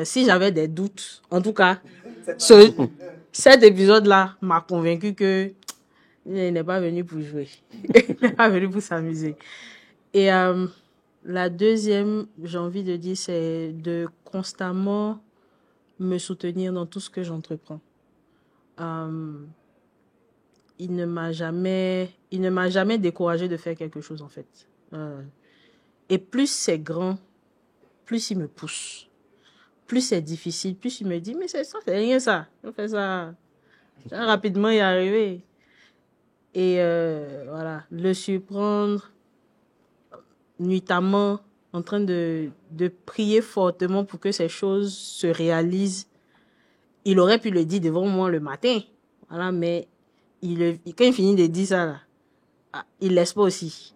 si j'avais des doutes, en tout cas, cet épisode-là m'a convaincu que il n'est pas venu pour jouer. Il n'est pas venu pour s'amuser. Et la deuxième, j'ai envie de dire, c'est de constamment me soutenir dans tout ce que j'entreprends. Il ne m'a jamais découragé de faire quelque chose, en fait. Et plus c'est grand, plus il me pousse. Plus c'est difficile, plus il me dit, mais ça fait rien ça. On fait ça. Je vais rapidement y arriver. Et voilà, le surprendre nuitamment en train de prier fortement pour que ces choses se réalisent. Il aurait pu le dire devant moi le matin. Voilà, mais quand il finit de dire ça, là, il laisse pas aussi.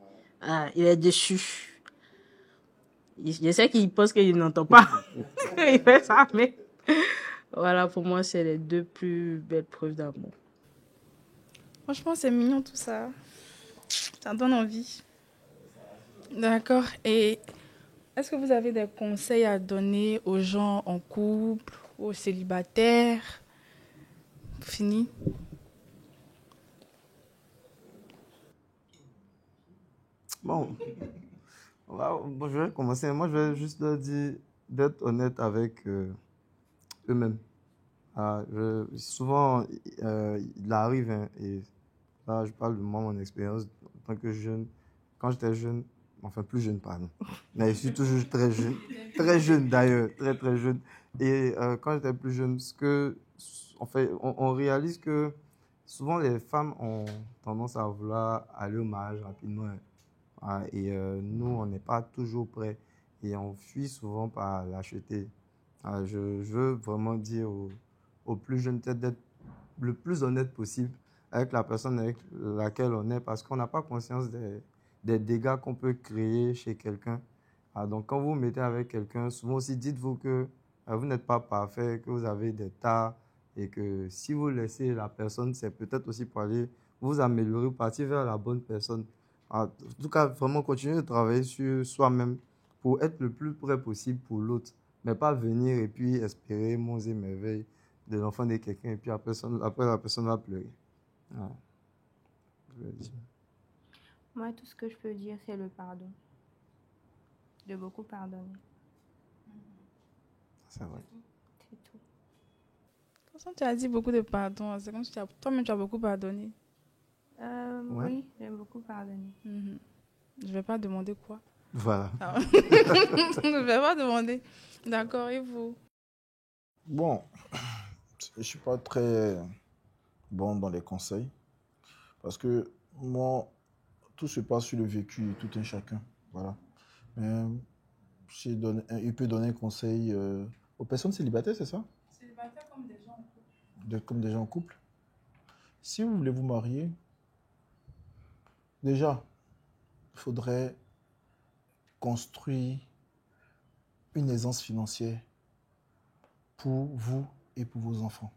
Il est déçu. Je sais qu'il pense qu'il n'entend pas. Il fait ça, mais voilà, pour moi, c'est les deux plus belles preuves d'amour. Franchement, c'est mignon tout ça. Ça donne envie. D'accord. Et est-ce que vous avez des conseils à donner aux gens en couple, aux célibataires? Fini. Bon, je vais commencer. Moi, je vais juste leur dire d'être honnête avec eux-mêmes. Souvent, il arrive, hein, et là, je parle de moi, mon expérience en tant que jeune. Quand j'étais jeune, enfin plus jeune, pardon, mais je suis toujours très jeune d'ailleurs, très très jeune. Et quand j'étais plus jeune, on réalise que souvent les femmes ont tendance à vouloir aller au mariage rapidement. Et nous, on n'est pas toujours prêts et on fuit souvent par l'acheter. Je veux vraiment dire aux plus jeunes, peut-être d'être le plus honnête possible avec la personne avec laquelle on est, parce qu'on n'a pas conscience des dégâts qu'on peut créer chez quelqu'un. Donc, quand vous vous mettez avec quelqu'un, souvent aussi, dites-vous que vous n'êtes pas parfait, que vous avez des tares, Et que si vous laissez la personne, c'est peut-être aussi pour aller vous améliorer, partir vers la bonne personne. En tout cas, vraiment continuer de travailler sur soi-même pour être le plus près possible pour l'autre. Mais pas venir et puis espérer monts et merveilles de l'enfant de quelqu'un et puis après la personne va pleurer. Voilà. Je veux dire. Moi, tout ce que je peux dire, c'est le pardon. De beaucoup pardonner. C'est vrai. C'est tout. De toute façon, tu as dit beaucoup de pardon. C'est comme si toi-même, tu as beaucoup pardonné. Ouais. Oui, j'ai beaucoup pardonné. Mhm. Je ne vais pas demander quoi. Voilà. Ah. Je ne vais pas demander. D'accord, et vous? Bon, je ne suis pas très bon dans les conseils. Parce que moi, tout se passe sur le vécu, tout un chacun. Voilà. Mais il peut donner un conseil aux personnes célibataires, c'est ça? Célibataire comme des gens en couple. Comme des gens en couple. Si vous voulez vous marier, déjà, il faudrait construire une aisance financière pour vous et pour vos enfants.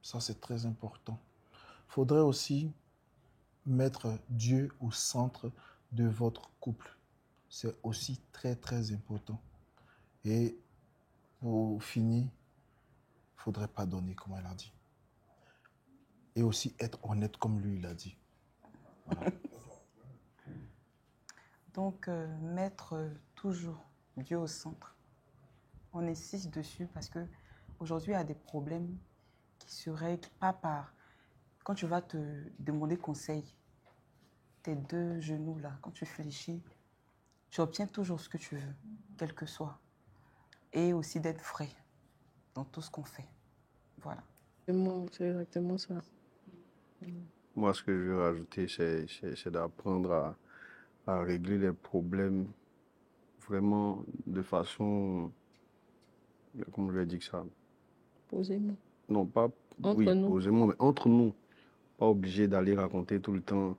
Ça, c'est très important. Il faudrait aussi mettre Dieu au centre de votre couple. C'est aussi très, très important. Et pour finir, il faudrait pardonner, comme elle a dit. Et aussi être honnête, comme lui, il a dit. Voilà. Donc, mettre toujours Dieu au centre. On insiste dessus parce que aujourd'hui, il y a des problèmes qui se règlent pas par... Quand tu vas te demander conseil, tes deux genoux là, quand tu fléchis, tu obtiens toujours ce que tu veux, quel que soit. Et aussi d'être vrai dans tout ce qu'on fait. Voilà. C'est exactement ça. Moi, ce que je veux rajouter, c'est d'apprendre à régler les problèmes vraiment de façon, comment je vais dire ça? Posément. Non, pas Entre oui, nous. posément, mais entre nous. Pas obligé d'aller raconter tout le temps.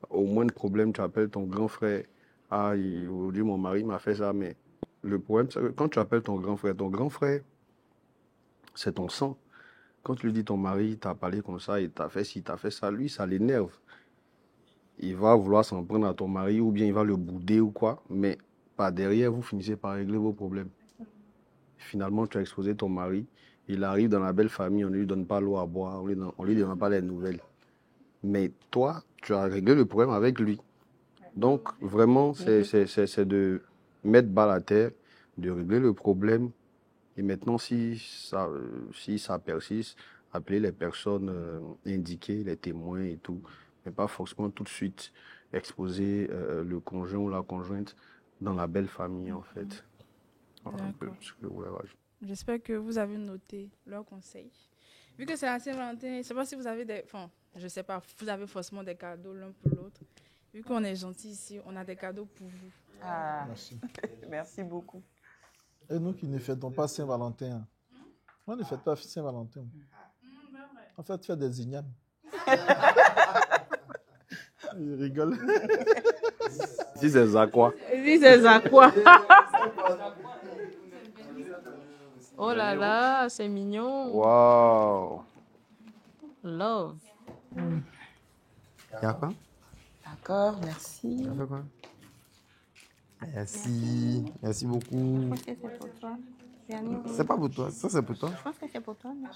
Au moindre problème, tu appelles ton grand frère. Ah, aujourd'hui, mon mari m'a fait ça, mais le problème, c'est que quand tu appelles ton grand frère, c'est ton sang. Quand tu lui dis ton mari t'a parlé comme ça, il t'a fait ci, il t'a fait ça, lui, ça l'énerve. Il va vouloir s'en prendre à ton mari ou bien il va le bouder ou quoi, mais par derrière, vous finissez par régler vos problèmes. Finalement, tu as exposé ton mari, il arrive dans la belle famille, on ne lui donne pas l'eau à boire, on lui demande pas les nouvelles. Mais toi, tu as réglé le problème avec lui. Donc, vraiment, c'est de mettre balle à terre, de régler le problème. Et maintenant, si ça persiste, appeler les personnes indiquées, les témoins et tout. Mais pas forcément tout de suite exposer le conjoint ou la conjointe dans la belle famille, en fait. Voilà un peu ce que je voulais rajouter. J'espère que vous avez noté leurs conseils. Vu que c'est la Saint-Valentin, je ne sais pas si vous avez des... Enfin, je sais pas, vous avez forcément des cadeaux l'un pour l'autre. Vu qu'on est gentil ici, on a des cadeaux pour vous. Ah, Merci. merci beaucoup. Et nous qui ne fêtons pas Saint-Valentin, on ne fête pas Saint-Valentin. En fait, tu fais des ignames. Il rigole. Si c'est ça, quoi? Si c'est ça, quoi? Oh là là, c'est mignon. Waouh! Love. Il y a quoi? D'accord, merci. Ça fait quoi? Merci. Merci beaucoup. Je pense que c'est pour toi. Dernier rouge. C'est pas pour toi. Ça, c'est pour toi. Je pense que c'est pour toi, non?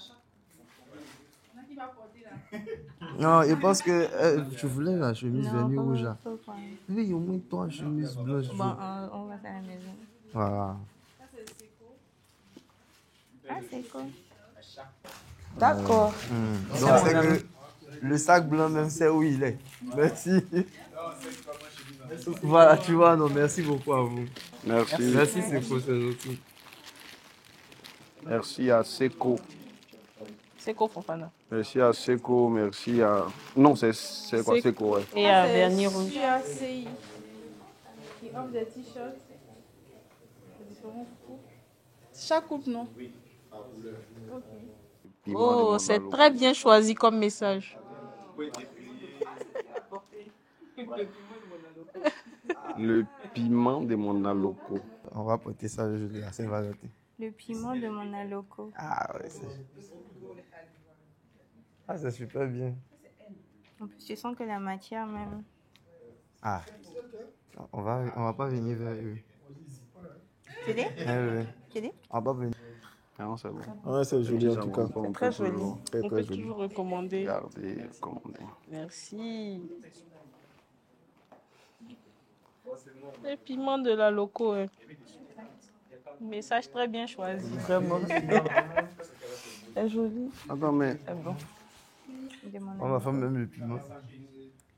Non, je pense que je voulais la chemise Non, vernis pas rouge là. pour toi. Oui, au moins toi, chemise blanche. Bon, on va à la maison. Voilà. Ah, c'est cool. D'accord. Donc, c'est que le sac blanc, même, c'est où il est. Merci. Voilà, tu vois, non, merci beaucoup à vous. Merci. Merci, c'est cool, c'est gentil. Merci à Seco. C'est quoi, Fofana? Merci à Seco, merci à... Non, c'est quoi, Seco, ouais. Et à vernis rouge. CI qui offre des t-shirts de différents couples. Chaque couple, non? Oui, par couleur. Ok. Oh, c'est très bien choisi comme message. Le piment de mon aloco. On va porter ça le jour de la Saint-Valentin. Le piment de mon aloco. Ah ouais, c'est super bien. En plus, tu sens que la matière même. Ah, on va pas venir vers eux. Tu dis? Oui. Tu dis? On va pas venir. Non, c'est bon. Ouais, c'est joli en tout cas. C'est très joli. Très, On très peut joli. toujours recommander. Regardez, commandez. Merci. Le piment de la loco. Message très bien choisi, vraiment. C'est joli. Attends, mais C'est bon. De mon Ma aloco. femme aime le piment.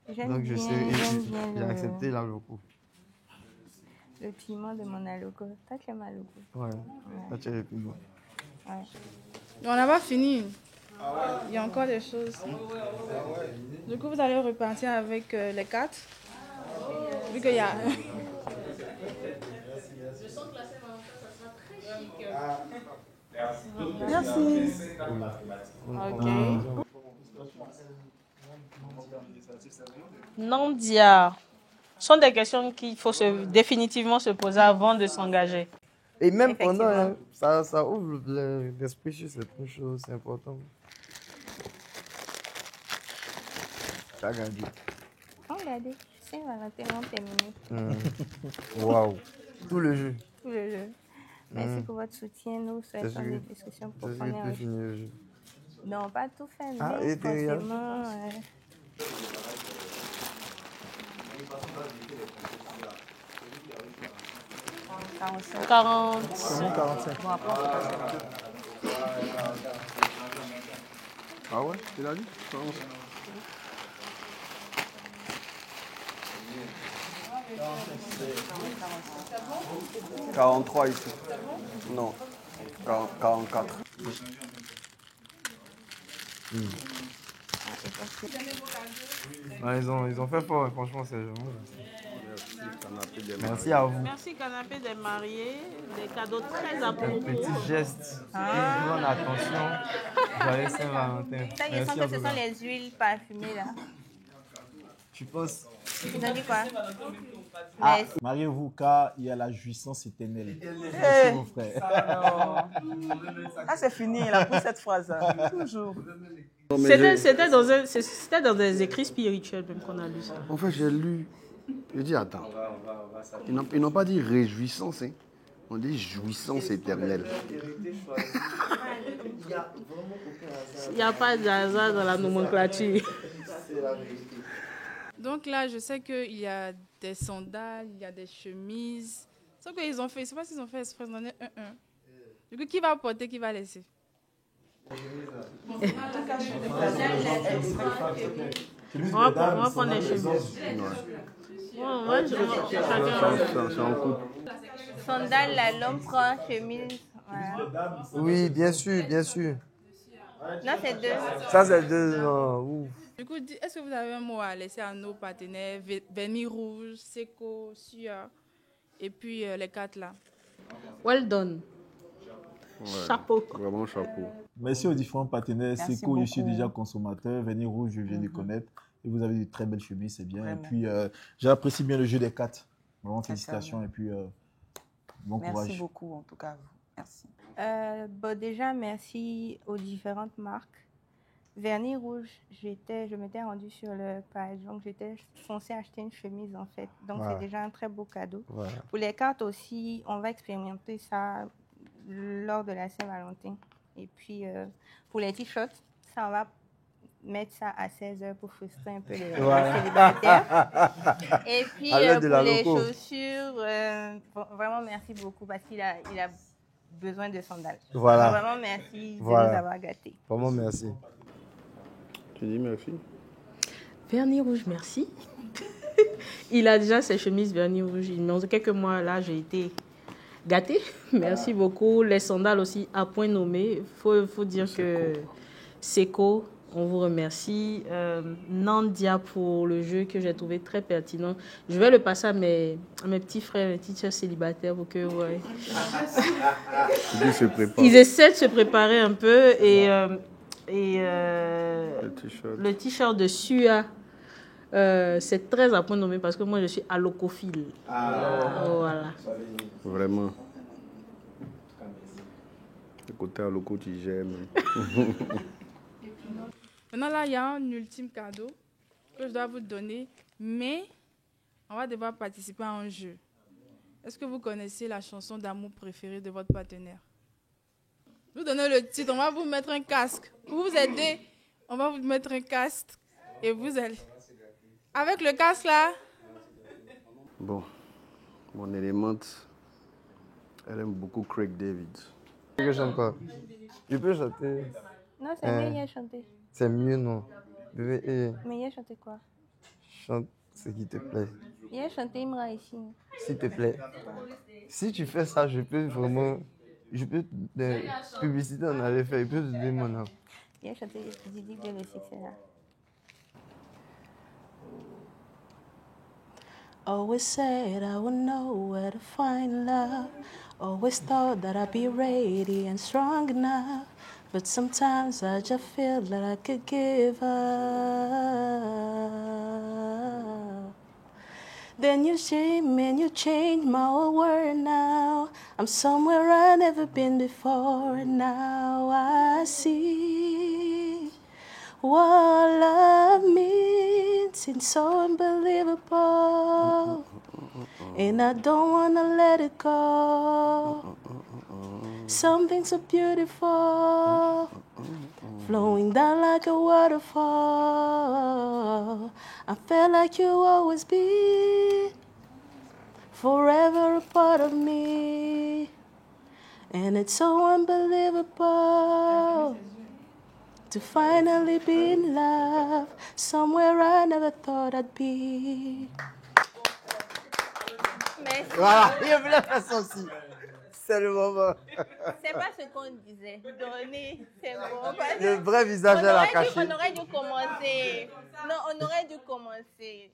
J'aime Donc bien, je sais, j'aime bien j'ai accepté la loco. le piment de mon aloco. Toi, tu aimes aloco? Ouais, là tu as le piment. Ouais. On n'a pas fini. Il y a encore des choses. Du coup, vous allez repartir avec les 4. Vu qu'il y a... Merci. Ok. Nandia. Ce sont des questions qu'il faut définitivement se poser avant de s'engager. Et même pendant, Effectivement. hein, ça ouvre l'esprit sur certaines choses, c'est important. Tu as gagné. Regardez, Saint-Valentin, on terminé Waouh. Tout le jeu. tout le jeu. Merci pour votre soutien. Nous C'est souhaitons sûr. des discussions C'est sûr que profondes. tu finis le jeu. Non, pas tout fait, mais Ah, et t'es rien. forcément. 40. Comment 45? Bon, après, on peut passer. Ah ouais, tu l'as dit? 43 ici. Non, 44. Ouais, ils ont fait fort, franchement, c'est vraiment. Canapé des Merci à vous. Merci, canapé des mariés. Des cadeaux très Un appropriés. petit geste, une grande attention. Joyeux Saint-Valentin. Ça, je Merci sens en que ce tout sont cas. les huiles parfumées là. Tu penses? Ils ont dit quoi? Ah, Mais mariez-vous car il y a la jouissance éternelle. Eh. Merci mon frère. Ah, c'est fini, il a pris cette phrase. Toujours. Non, mais C'était dans des écrits spirituels même qu'on a lu ça. en fait, j'ai lu. J'ai dit, attends. Ils n'ont pas dit réjouissance, hein. On dit jouissance éternelle. Il n'y a pas de hasard dans la nomenclature. Donc là, je sais qu'il y a des sandales, il y a des chemises. Ce qu'ils ont fait, je ne sais pas s'ils ont fait exprès, on en est un. Du coup, qui va porter, qui va laisser? On va prendre les chemises. Ouais, C'est en couple. sandales, là, l'homme prend chemise. Voilà. Oui, bien sûr, bien sûr. Non, c'est deux. Ça, c'est deux. Ouf. Du coup, est-ce que vous avez un mot à laisser à nos partenaires, Vernis Rouge, Seco, Sua, et puis les 4 là? well done. Ouais, Chapeau. Vraiment chapeau. Merci aux différents partenaires. Merci Seco, je suis beaucoup. déjà consommateur. Vernis Rouge, je viens de connaître. Et vous avez de très belles chemises, c'est bien. Vraiment. Et puis, j'apprécie bien le jeu des 4. Vraiment, Sincèrement. félicitations. Et puis, bon courage. Merci beaucoup, en tout cas, à vous. Merci. Bon, déjà, merci aux différentes marques. Vernis Rouge, je m'étais rendue sur le page, donc j'étais censée acheter une chemise en fait. Donc Voilà. c'est déjà un très beau cadeau. Voilà. Pour les cartes aussi, on va expérimenter ça lors de la Saint-Valentin. Et puis pour les t-shirts, ça on va mettre ça à 16h pour frustrer un peu les célibataires. Et puis À l'aide de pour la les loco. chaussures, vraiment merci beaucoup parce qu'il a besoin de sandales. Voilà. Vraiment merci de Voilà. nous avoir gâtés. Vraiment, merci. Tu dis merci? Vernis rouge, merci. Il a déjà ses chemises vernis rouge. Mais en quelques mois, là, j'ai été gâtée. Merci beaucoup. Les sandales aussi, à point nommé. Faut dire que Seco, on vous remercie. Nandia pour le jeu que j'ai trouvé très pertinent. Je vais le passer à mes petits frères, mes petites soeurs célibataires pour que, ouais. Tu dis se prépare. Ils essaient de se préparer un peu et Le t-shirt. le t-shirt de Sua, c'est très à point nommé parce que moi je suis allocophile. Voilà. Vraiment. Le côté à loco, tu j'aime. Maintenant, là, il y a un ultime cadeau que je dois vous donner, mais on va devoir participer à un jeu. Est-ce que vous connaissez la chanson d'amour préférée de votre partenaire? Vous donnez le titre, on va vous mettre un casque. Pour vous aider, on va vous mettre un casque et vous allez... Avec le casque là... Bon, mon élémente, elle aime beaucoup Craig David. Je chante quoi? Je peux chanter. Non, c'est mieux, il a chanté. C'est mieux, non? Bébé, Mais il a chanté quoi? chante ce qui te plaît. Il a chanté Imra ici. S'il te plaît. Si tu fais ça, je peux vraiment... Je peux... Des publicités, on allait faire. Je peux te donner mon nom. Il a chanté Didi de le succès là. Always said I would know where to find love. Always thought that I'd be ready and strong enough. But sometimes I just feel that I could give up. Then you came and you changed my whole world now. I'm somewhere I've never been before. And now I see what love means. It's so unbelievable. And I don't want to let it go. Something so beautiful, flowing down like a waterfall. I felt like you always be forever a part of me. And it's so unbelievable to finally be in love somewhere I never thought I'd be. Merci. Voilà, il voulait faire ça aussi. C'est le moment. C'est pas ce qu'on disait. Donner, c'est bon. Le vrai visage, elle a caché. On aurait dû commencer. Non, on aurait dû commencer.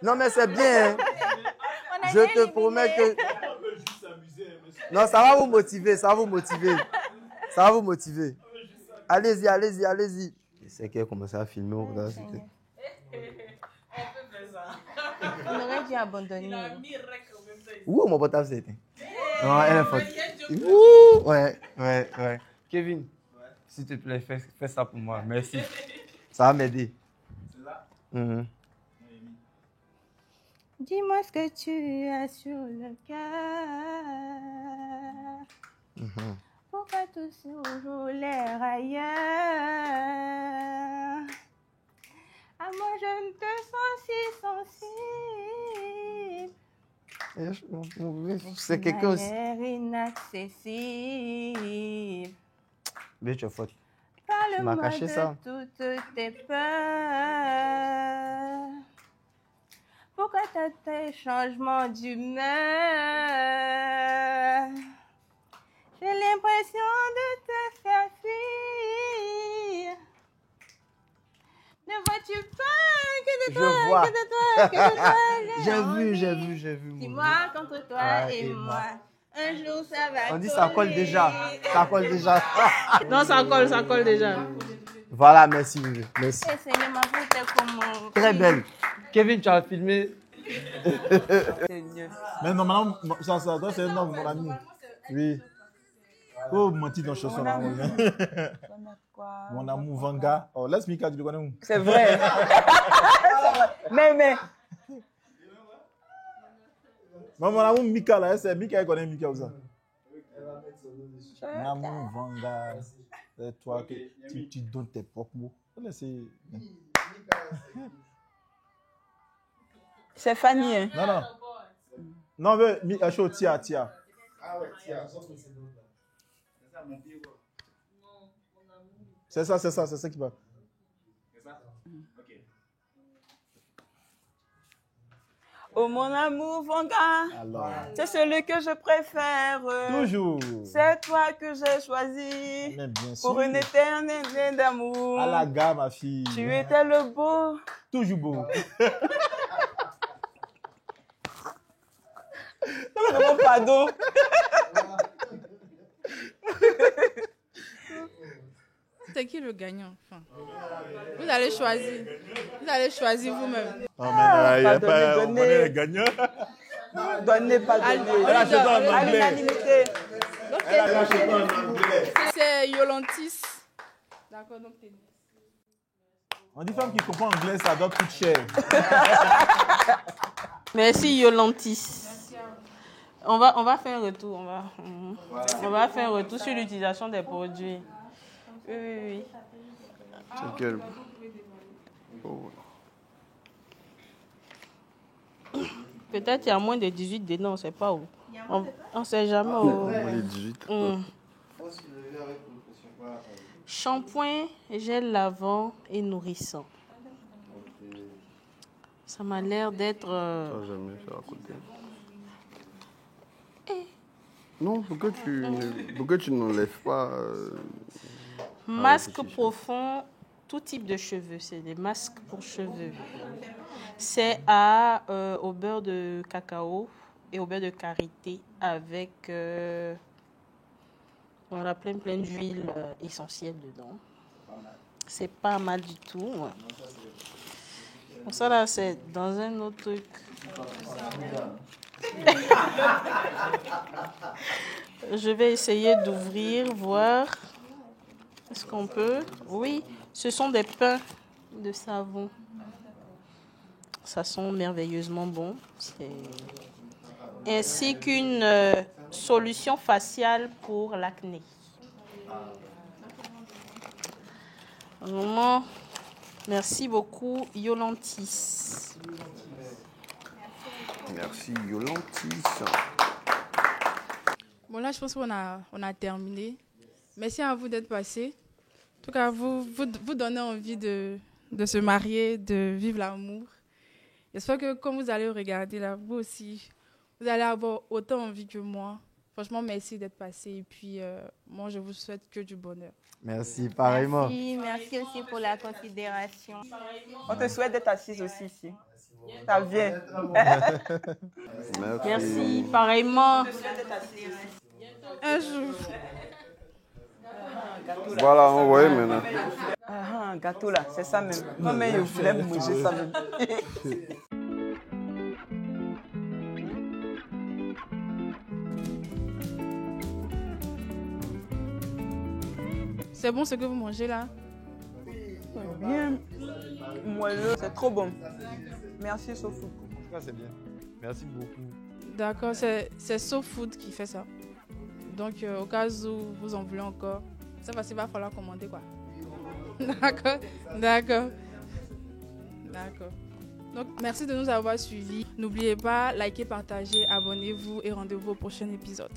Non, mais c'est bien. Hein. Je te promets que... Non, ça va vous motiver, ça va vous motiver. Ça va vous motiver. Allez-y, allez-y, allez-y. C'est qu'elle a commencé à filmer. On aurait dû abandonner. Ouh, mon portable s'est éteint. Non, elle est forte. Ouh, ouais. Kevin, s'il te plaît, fais ça pour moi. Merci. Ça va m'aider. Dis-moi ce que tu as sur le cœur. Pourquoi toujours l'air ailleurs? À moi, je me te sens si sensible. C'est quelqu'un aussi. L'air inaccessible. Mais tu es forte. Parle-moi m'as caché de ça. toutes tes peurs. Pourquoi t'as tes changements d'humeur? J'ai l'impression de te faire fuir. Ne vois-tu pas que de Je toi, vois. que de toi, que de toi, J'ai vu. Dis-moi contre toi et moi. Un jour ça va. On dit ça colle déjà. Ça colle déjà. Non, ça colle déjà. Voilà, merci, bébé. Merci. Et Seigneur, ma vie était comment? Très belle. Kevin, tu as filmé. Mais normalement, ça, c'est un homme, mon ami. Oui. Oh, menti dans la chanson là. Mon amour Vanga. Oh, laisse Mika, tu le connais où? C'est vrai. mais. Mon amour Mika là, c'est Mika, il connaît Mika ou ça? Mon amour Vanga. C'est toi que tu donnes tes propres mots. C'est Fanny. Hein. Non. Non, mais chaud, Tia. Ah ouais, Tia. C'est ça qui va. Oh mon amour Vanga, c'est celui que je préfère. Toujours. C'est toi que j'ai choisi. Mais bien sûr. Pour une éternité d'amour. À la gamme, ma fille. Tu étais le beau. Toujours beau. Mon pardon. C'est qui le gagnant? Enfin, vous allez choisir vous-même. Non, mais il n'y a pas Donnez. on est les gagnants. Donnez, pas donner. On lui donne. À l'unanimité. Ok. Elle a acheté en anglais. C'est Yolantis. D'accord, donc t'es... On dit femme qui comprend anglais, ça doit coûter cher. Merci Yolantis. On va faire un retour. On va faire un retour sur l'utilisation des produits. Oui. C'est quel? Oh. Peut-être il y a moins de 18 dedans, on ne sait pas où. On ne sait jamais où. Les 18. Shampoing, gel lavant et nourrissant. Ça m'a l'air d'être... Ça, jamais faire à côté. Non, pourquoi tu n'enlèves pas... Masque profond, tout type de cheveux. C'est des masques pour cheveux. C'est au beurre de cacao et au beurre de karité avec plein d'huile essentielle dedans. C'est pas mal du tout. Ouais. Bon, ça là, c'est dans un autre truc. Je vais essayer d'ouvrir, voir. Est-ce qu'on peut? Oui, ce sont des pains de savon. Ça sent merveilleusement bon. Ainsi qu'une solution faciale pour l'acné. Vraiment, merci beaucoup, Yolantis. Merci, Yolantis. Bon, là, je pense qu'on a terminé. Merci à vous d'être passés. En tout cas, vous donnez envie de se marier, de vivre l'amour. J'espère que quand vous allez regarder là, vous aussi, vous allez avoir autant envie que moi. Franchement, merci d'être passé. Et puis, moi, je vous souhaite que du bonheur. Merci, pareillement. Merci aussi pour la considération. On te souhaite d'être assise aussi ici. Ça vient. Merci, pareillement. Un jour. Voilà, on voit maintenant. Ah, gâteau là, c'est ça même. Moi-même, je voulais manger ça même. C'est bon ce que vous mangez là? Bien moelleux, c'est trop bon. Merci Sophie. En tout cas, c'est bien. Merci beaucoup. D'accord, c'est SoFood qui fait ça. Donc, au cas où vous en voulez encore, ça va, il va falloir commander quoi. D'accord. Donc, merci de nous avoir suivis. N'oubliez pas, likez, partagez, abonnez-vous et rendez-vous au prochain épisode.